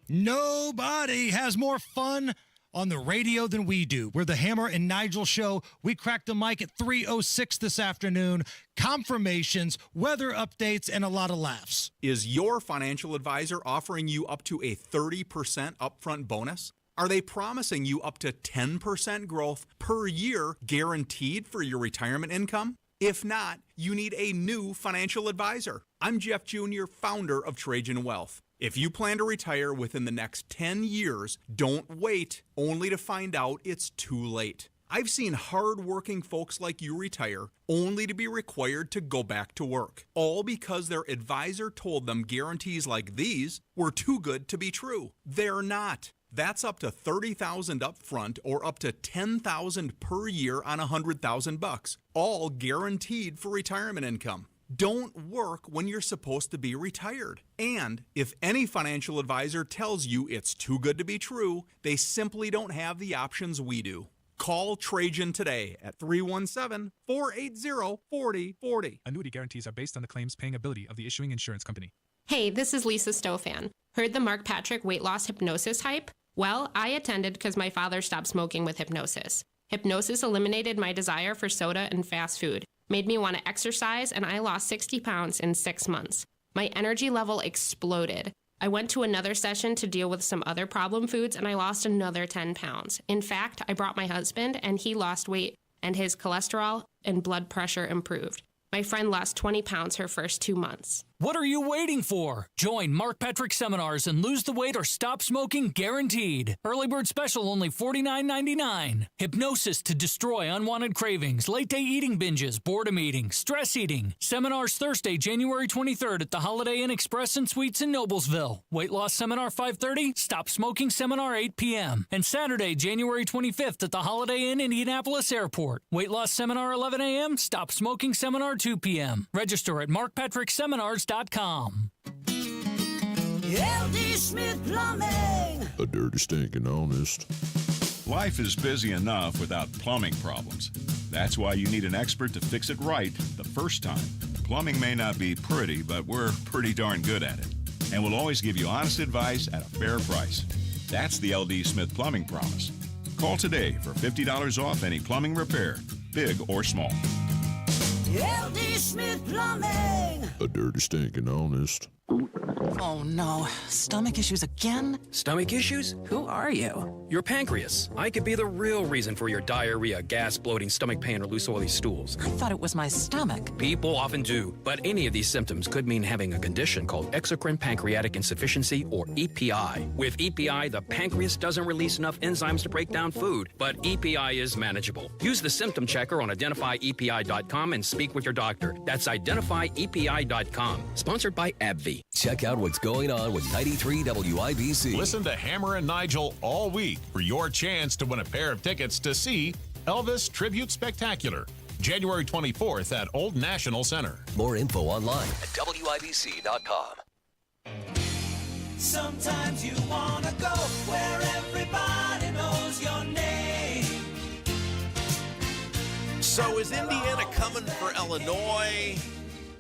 Nobody has more fun on the radio than we do. We're the Hammer and Nigel Show. We cracked the mic at 3:06 this afternoon. Confirmations, weather updates, and a lot of laughs. Is your financial advisor offering you up to a 30% upfront bonus? Are they promising you up to 10% growth per year guaranteed for your retirement income? If not, you need a new financial advisor. I'm Jeff Jr., founder of Trajan Wealth. If you plan to retire within the next 10 years, don't wait only to find out it's too late. I've seen hard-working folks like you retire only to be required to go back to work, all because their advisor told them guarantees like these were too good to be true. They're not. That's up to $30,000 up front or up to $10,000 per year on $100,000, all guaranteed for retirement income. Don't work when you're supposed to be retired. And if any financial advisor tells you it's too good to be true, they simply don't have the options we do. Call Trajan today at 317-480-4040. Annuity guarantees are based on the claims paying ability of the issuing insurance company. Hey, this is Lisa Stofan. Heard the Mark Patrick weight loss hypnosis hype? Well, I attended because my father stopped smoking with hypnosis. Hypnosis eliminated my desire for soda and fast food, made me want to exercise, and I lost 60 pounds in 6 months. My energy level exploded. I went to another session to deal with some other problem foods, and I lost another 10 pounds. In fact, I brought my husband, and he lost weight, and his cholesterol and blood pressure improved. My friend lost 20 pounds her first 2 months. What are you waiting for? Join Mark Patrick seminars and lose the weight or stop smoking guaranteed. Early bird special only $49.99. Hypnosis to destroy unwanted cravings, late day eating binges, boredom eating, stress eating. Seminars Thursday, January 23rd at the Holiday Inn Express and Suites in Noblesville. Weight loss seminar 5:30, stop smoking seminar 8 p.m. And Saturday, January 25th at the Holiday Inn Indianapolis Airport. Weight loss seminar 11 a.m., stop smoking seminar 2 p.m. Register at markpatrickseminars.com. Smith Plumbing. A dirty, stinking honest. Life is busy enough without plumbing problems. That's why you need an expert to fix it right the first time. Plumbing may not be pretty, but we're pretty darn good at it. And we'll always give you honest advice at a fair price. That's the LD Smith Plumbing Promise. Call today for $50 off any plumbing repair, big or small. LD Smith Plumbing. A dirty, stinking honest. Oh no, stomach issues again? Stomach issues? Who are you? Your pancreas. I could be the real reason for your diarrhea, gas, bloating, stomach pain, or loose oily stools. I thought it was my stomach. People often do, but any of these symptoms could mean having a condition called exocrine pancreatic insufficiency, or EPI. With EPI, the pancreas doesn't release enough enzymes to break down food, but EPI is manageable. Use the symptom checker on identifyepi.com and speak with your doctor. That's identifyepi.com. Sponsored by AbbVie. Check out what's going on with 93 WIBC. Listen to Hammer and Nigel all week for your chance to win a pair of tickets to see Elvis Tribute Spectacular, January 24th at Old National Center. More info online at WIBC.com. Sometimes you wanna go where everybody knows your name. So is Indiana coming for Illinois?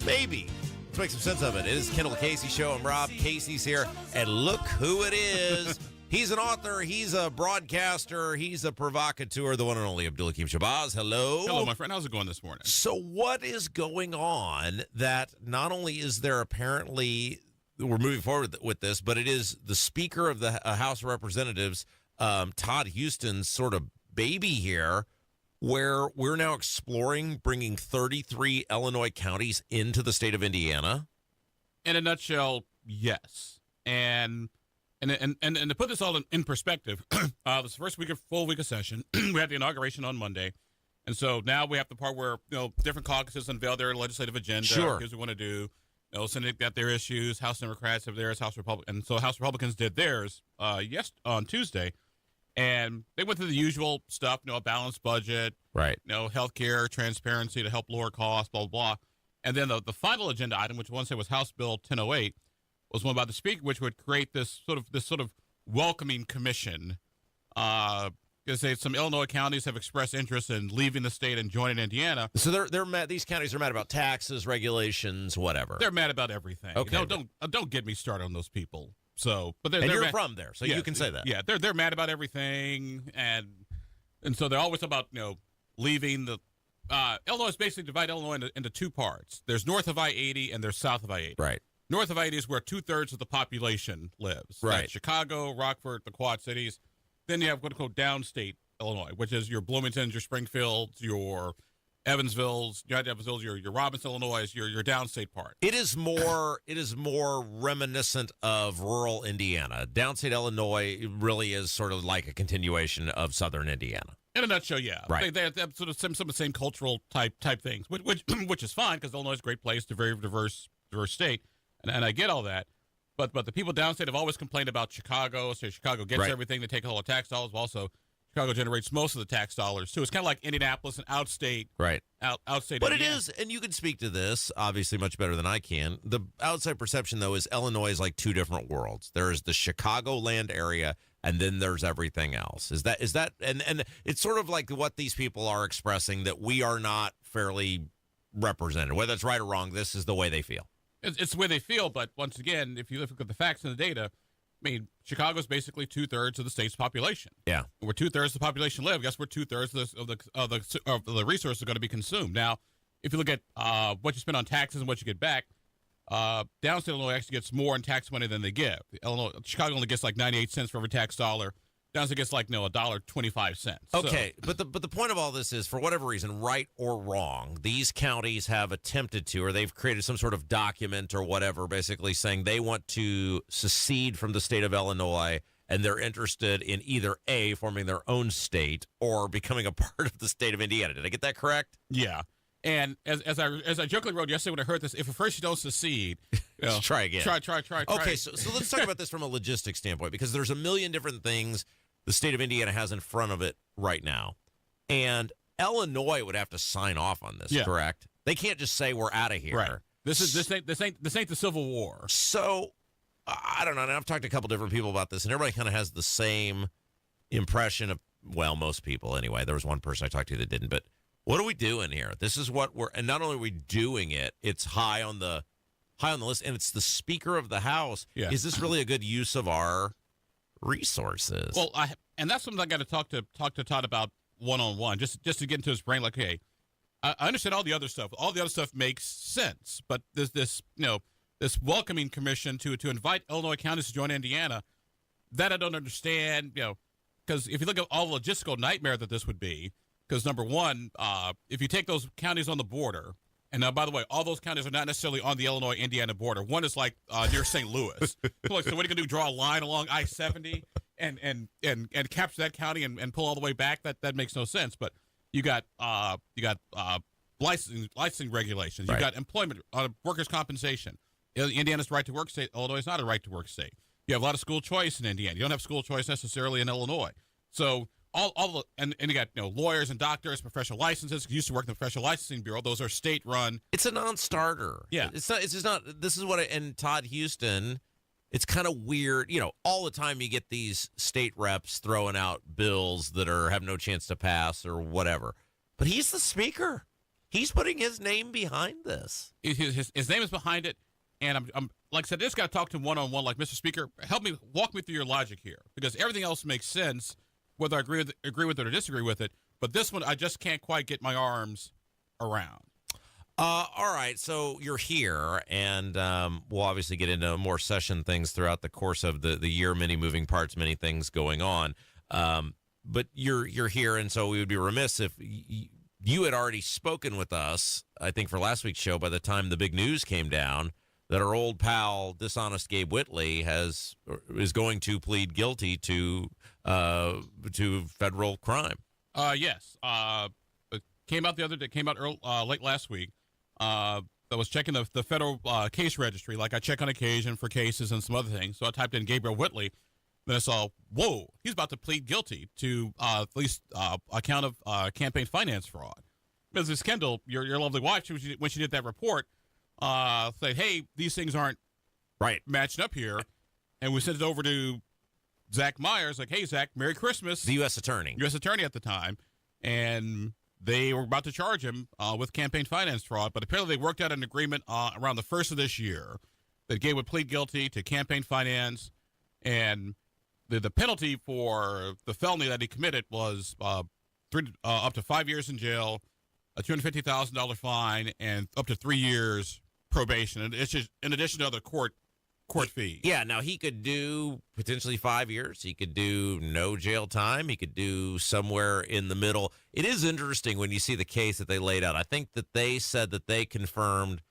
Maybe. Let's make some sense of it. It is Kendall Casey Show. I'm Rob. Casey's here. And look who it is. He's an author. He's a broadcaster. He's a provocateur. The one and only Abdul Hakim Shabazz. Hello. Hello, my friend. How's it going this morning? So what is going on that not only is there apparently, we're moving forward with this, but it is the Speaker of the House of Representatives, Todd Houston's sort of baby here, where we're now exploring bringing 33 Illinois counties into the state of Indiana? In a nutshell, yes. And to put this all in perspective, this is the first full week of session. We had the inauguration on Monday. And so now we have the part where, different caucuses unveil their legislative agenda. Sure. Here's what we want to do. Senate got their issues. House Democrats have theirs. House Republicans. And so House Republicans did theirs on Tuesday. And they went through the usual stuff, a balanced budget, right? Healthcare, transparency to help lower costs, blah, blah, blah. And then the final agenda item, which one said was House Bill 1008, was one about the Speaker, which would create this sort of welcoming commission. Because some Illinois counties have expressed interest in leaving the state and joining Indiana. So they're mad. These counties are mad about taxes, regulations, whatever. They're mad about everything. Okay. Don't get me started on those people. So, but you're mad. from there, so you can say that. Yeah, they're mad about everything, and so they're always about leaving the. Illinois is basically divided Illinois into two parts. There's north of I-80 and there's south of I-80. Right. North of I-80 is where 2/3 of the population lives. Right. That's Chicago, Rockford, the Quad Cities. Then you have what we call downstate Illinois, which is your Bloomingtons, your Springfields, your Evansvilles, your Robinson, Illinois, your downstate part. It is more reminiscent of rural Indiana. Downstate Illinois really is sort of like a continuation of southern Indiana. In a nutshell, yeah. Right. They have sort of some of the same cultural type things, which is fine because Illinois is a great place, it's a very diverse state, and I get all that. But the people downstate have always complained about Chicago. So Chicago gets everything. They take all the tax dollars. Also, Chicago generates most of the tax dollars too. It's kind of like Indianapolis and outstate, right? Outstate. But Indiana. it is, and you can speak to this obviously much better than I can. The outside perception, though, is Illinois is like two different worlds. There is the Chicagoland area, and then there's everything else. Is that, and it's sort of like what these people are expressing, that we are not fairly represented. Whether it's right or wrong, this is the way they feel. It's the way they feel. But once again, if you look at the facts and the data. I mean, Chicago is basically 2/3 of the state's population. Yeah, where 2/3 of the population live, guess where 2/3 of the resources are going to be consumed. Now, if you look at what you spend on taxes and what you get back, downstate Illinois actually gets more in tax money than they give. Chicago only gets like 98 cents for every tax dollar. Downstate gets like $1.25. Okay, but the point of all this is, for whatever reason, right or wrong, these counties have attempted to, or they've created some sort of document or whatever, basically saying they want to secede from the state of Illinois, and they're interested in either A, forming their own state, or becoming a part of the state of Indiana. Did I get that correct? Yeah. And as I jokingly wrote yesterday when I heard this, if at first you don't secede, try again. Try. Okay, so let's talk about this from a logistics standpoint, because there's a million different things the state of Indiana has in front of it right now. And Illinois would have to sign off on this, correct? They can't just say we're out of here. Right. This ain't the Civil War. So I don't know. And I've talked to a couple different people about this, and everybody kind of has the same impression of, well, most people anyway. There was one person I talked to that didn't, but what are we doing here? This is what and not only are we doing it, it's high on the list, and it's the Speaker of the House. Yeah. Is this really a good use of our resources? Well, and that's something I got to talk to Todd about one-on-one, just to get into his brain. Like, hey, I understand all the other stuff. All the other stuff makes sense, but there's this welcoming commission to invite Illinois counties to join Indiana. That I don't understand. Because if you look at all the logistical nightmare that this would be, because number one, if you take those counties on the border, and now, by the way, all those counties are not necessarily on the Illinois-Indiana border. One is like near St. Louis. So what are you going to do? Draw a line along I-70 and capture that county and pull all the way back? That makes no sense. But you got licensing regulations. You got employment, workers' compensation. Indiana's right to work state. Illinois is not a right to work state. You have a lot of school choice in Indiana. You don't have school choice necessarily in Illinois. So and you got lawyers and doctors, professional licenses. Used to work in the Professional Licensing Bureau. Those are state run. It's a non-starter. Yeah, it's not. It's just not. This is what. And Todd Houston, it's kind of weird. All the time you get these state reps throwing out bills that have no chance to pass or whatever. But he's the Speaker. He's putting his name behind this. His name is behind it. And I'm like I said, I just got to talk to him one-on-one. Like, Mr. Speaker, walk me through your logic here, because everything else makes sense, whether I agree with it or disagree with it. But this one, I just can't quite get my arms around. All right, so you're here, and we'll obviously get into more session things throughout the course of the year. Many moving parts, many things going on. But you're here, and so we would be remiss if you had already spoken with us, I think, for last week's show by the time the big news came down, that our old pal, dishonest Gabe Whitley, is going to plead guilty to federal crime. Yes. It came out the other day. Came out late last week. I was checking the federal case registry, like I check on occasion for cases and some other things. So I typed in Gabriel Whitley. Then I saw, whoa, he's about to plead guilty to at least a count of campaign finance fraud. Mrs. Kendall, your lovely wife, when she did that report, said, hey, these things aren't matching up here. And we sent it over to Zach Myers, like, hey, Zach, Merry Christmas. The U.S. Attorney. U.S. Attorney at the time. And they were about to charge him with campaign finance fraud. But apparently they worked out an agreement around the first of this year that Gabe would plead guilty to campaign finance. And the penalty for the felony that he committed was up to 5 years in jail, a $250,000 fine, and up to 3 years probation. And it's just in addition to other court fees. Yeah, now he could do potentially 5 years. He could do no jail time. He could do somewhere in the middle. It is interesting when you see the case that they laid out. I think that they said that they confirmed,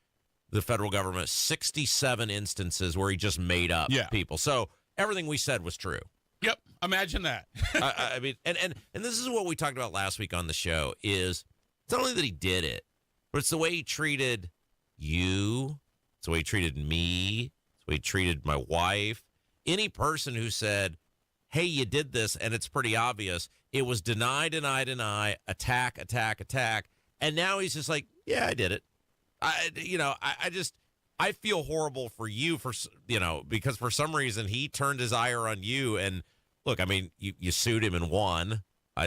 the federal government, 67 instances where he just made up people. So everything we said was true. Yep, imagine that. I mean, and this is what we talked about last week on the show, is it's not only that he did it, but it's the way he treated you, it's the way he treated me, it's the way he treated my wife. Any person who said, hey, you did this, and it's pretty obvious, it was deny, attack. And now he's just like, yeah, I did it. I feel horrible for you because for some reason he turned his ire on you. And look, I mean, you sued him and won.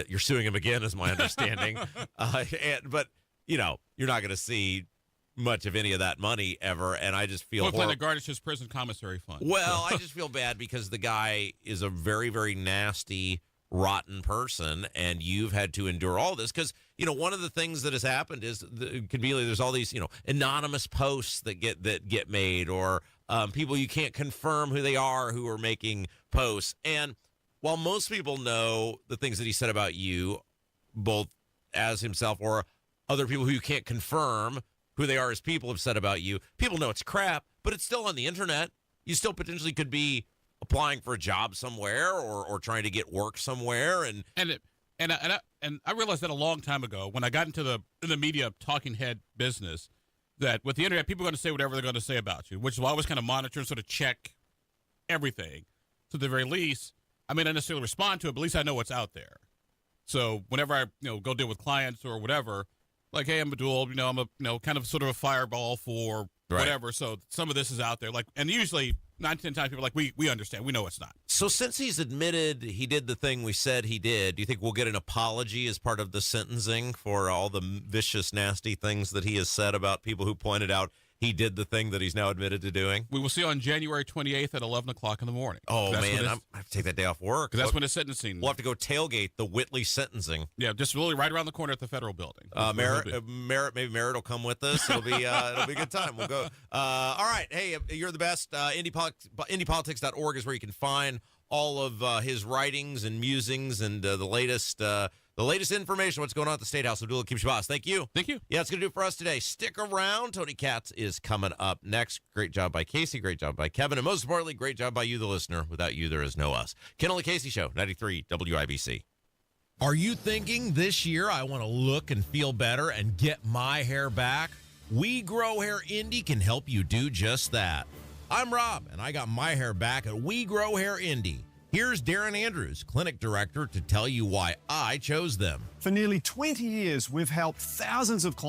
You're suing him again, is my understanding. But you're not going to see much of any of that money ever. And I just feel horrible. To garnish his prison commissary fund. Well, I just feel bad because the guy is a very, very nasty, rotten person, and you've had to endure all this because one of the things that has happened is conveniently there's all these anonymous posts that get made, or people you can't confirm who they are who are making posts. And while most people know the things that he said about you, both as himself or other people who you can't confirm who they are as people have said about you, people know it's crap, but it's still on the internet. You still potentially could be applying for a job somewhere or trying to get work somewhere. And I realized that a long time ago when I got into the media talking head business, that with the internet, people are going to say whatever they're going to say about you, which is why I always kind of monitor and sort of check everything. So at the very least, I may not necessarily respond to it, but at least I know what's out there. So whenever I go deal with clients or whatever, like, hey, I'm Abdul, I'm a kind of sort of a fireball for whatever. So some of this is out there, like, and usually 9 to 10 times people are like, we understand. We know it's not. So since he's admitted he did the thing we said he did, do you think we'll get an apology as part of the sentencing for all the vicious, nasty things that he has said about people who pointed out he did the thing that he's now admitted to doing? We will see on January 28th at 11 o'clock in the morning. Oh, man, I have to take that day off work. Because that's when it's sentencing. We'll have to go tailgate the Whitley sentencing. Yeah, just really right around the corner at the federal building. Merritt will come with us. It'll be a good time. We'll go. All right. Hey, you're the best. IndyPolitics.org is where you can find all of his writings and musings and the latest information, what's going on at the State House. Abdullah Kim Shabazz. Thank you. Thank you. Yeah, it's going to do it for us today. Stick around. Tony Katz is coming up next. Great job by Casey. Great job by Kevin. And most importantly, great job by you, the listener. Without you, there is no us. Kendall Casey Show, 93 WIBC. Are you thinking this year I want to look and feel better and get my hair back? We Grow Hair Indy can help you do just that. I'm Rob, and I got my hair back at We Grow Hair Indy. Here's Darren Andrews, clinic director, to tell you why I chose them. For nearly 20 years, we've helped thousands of clients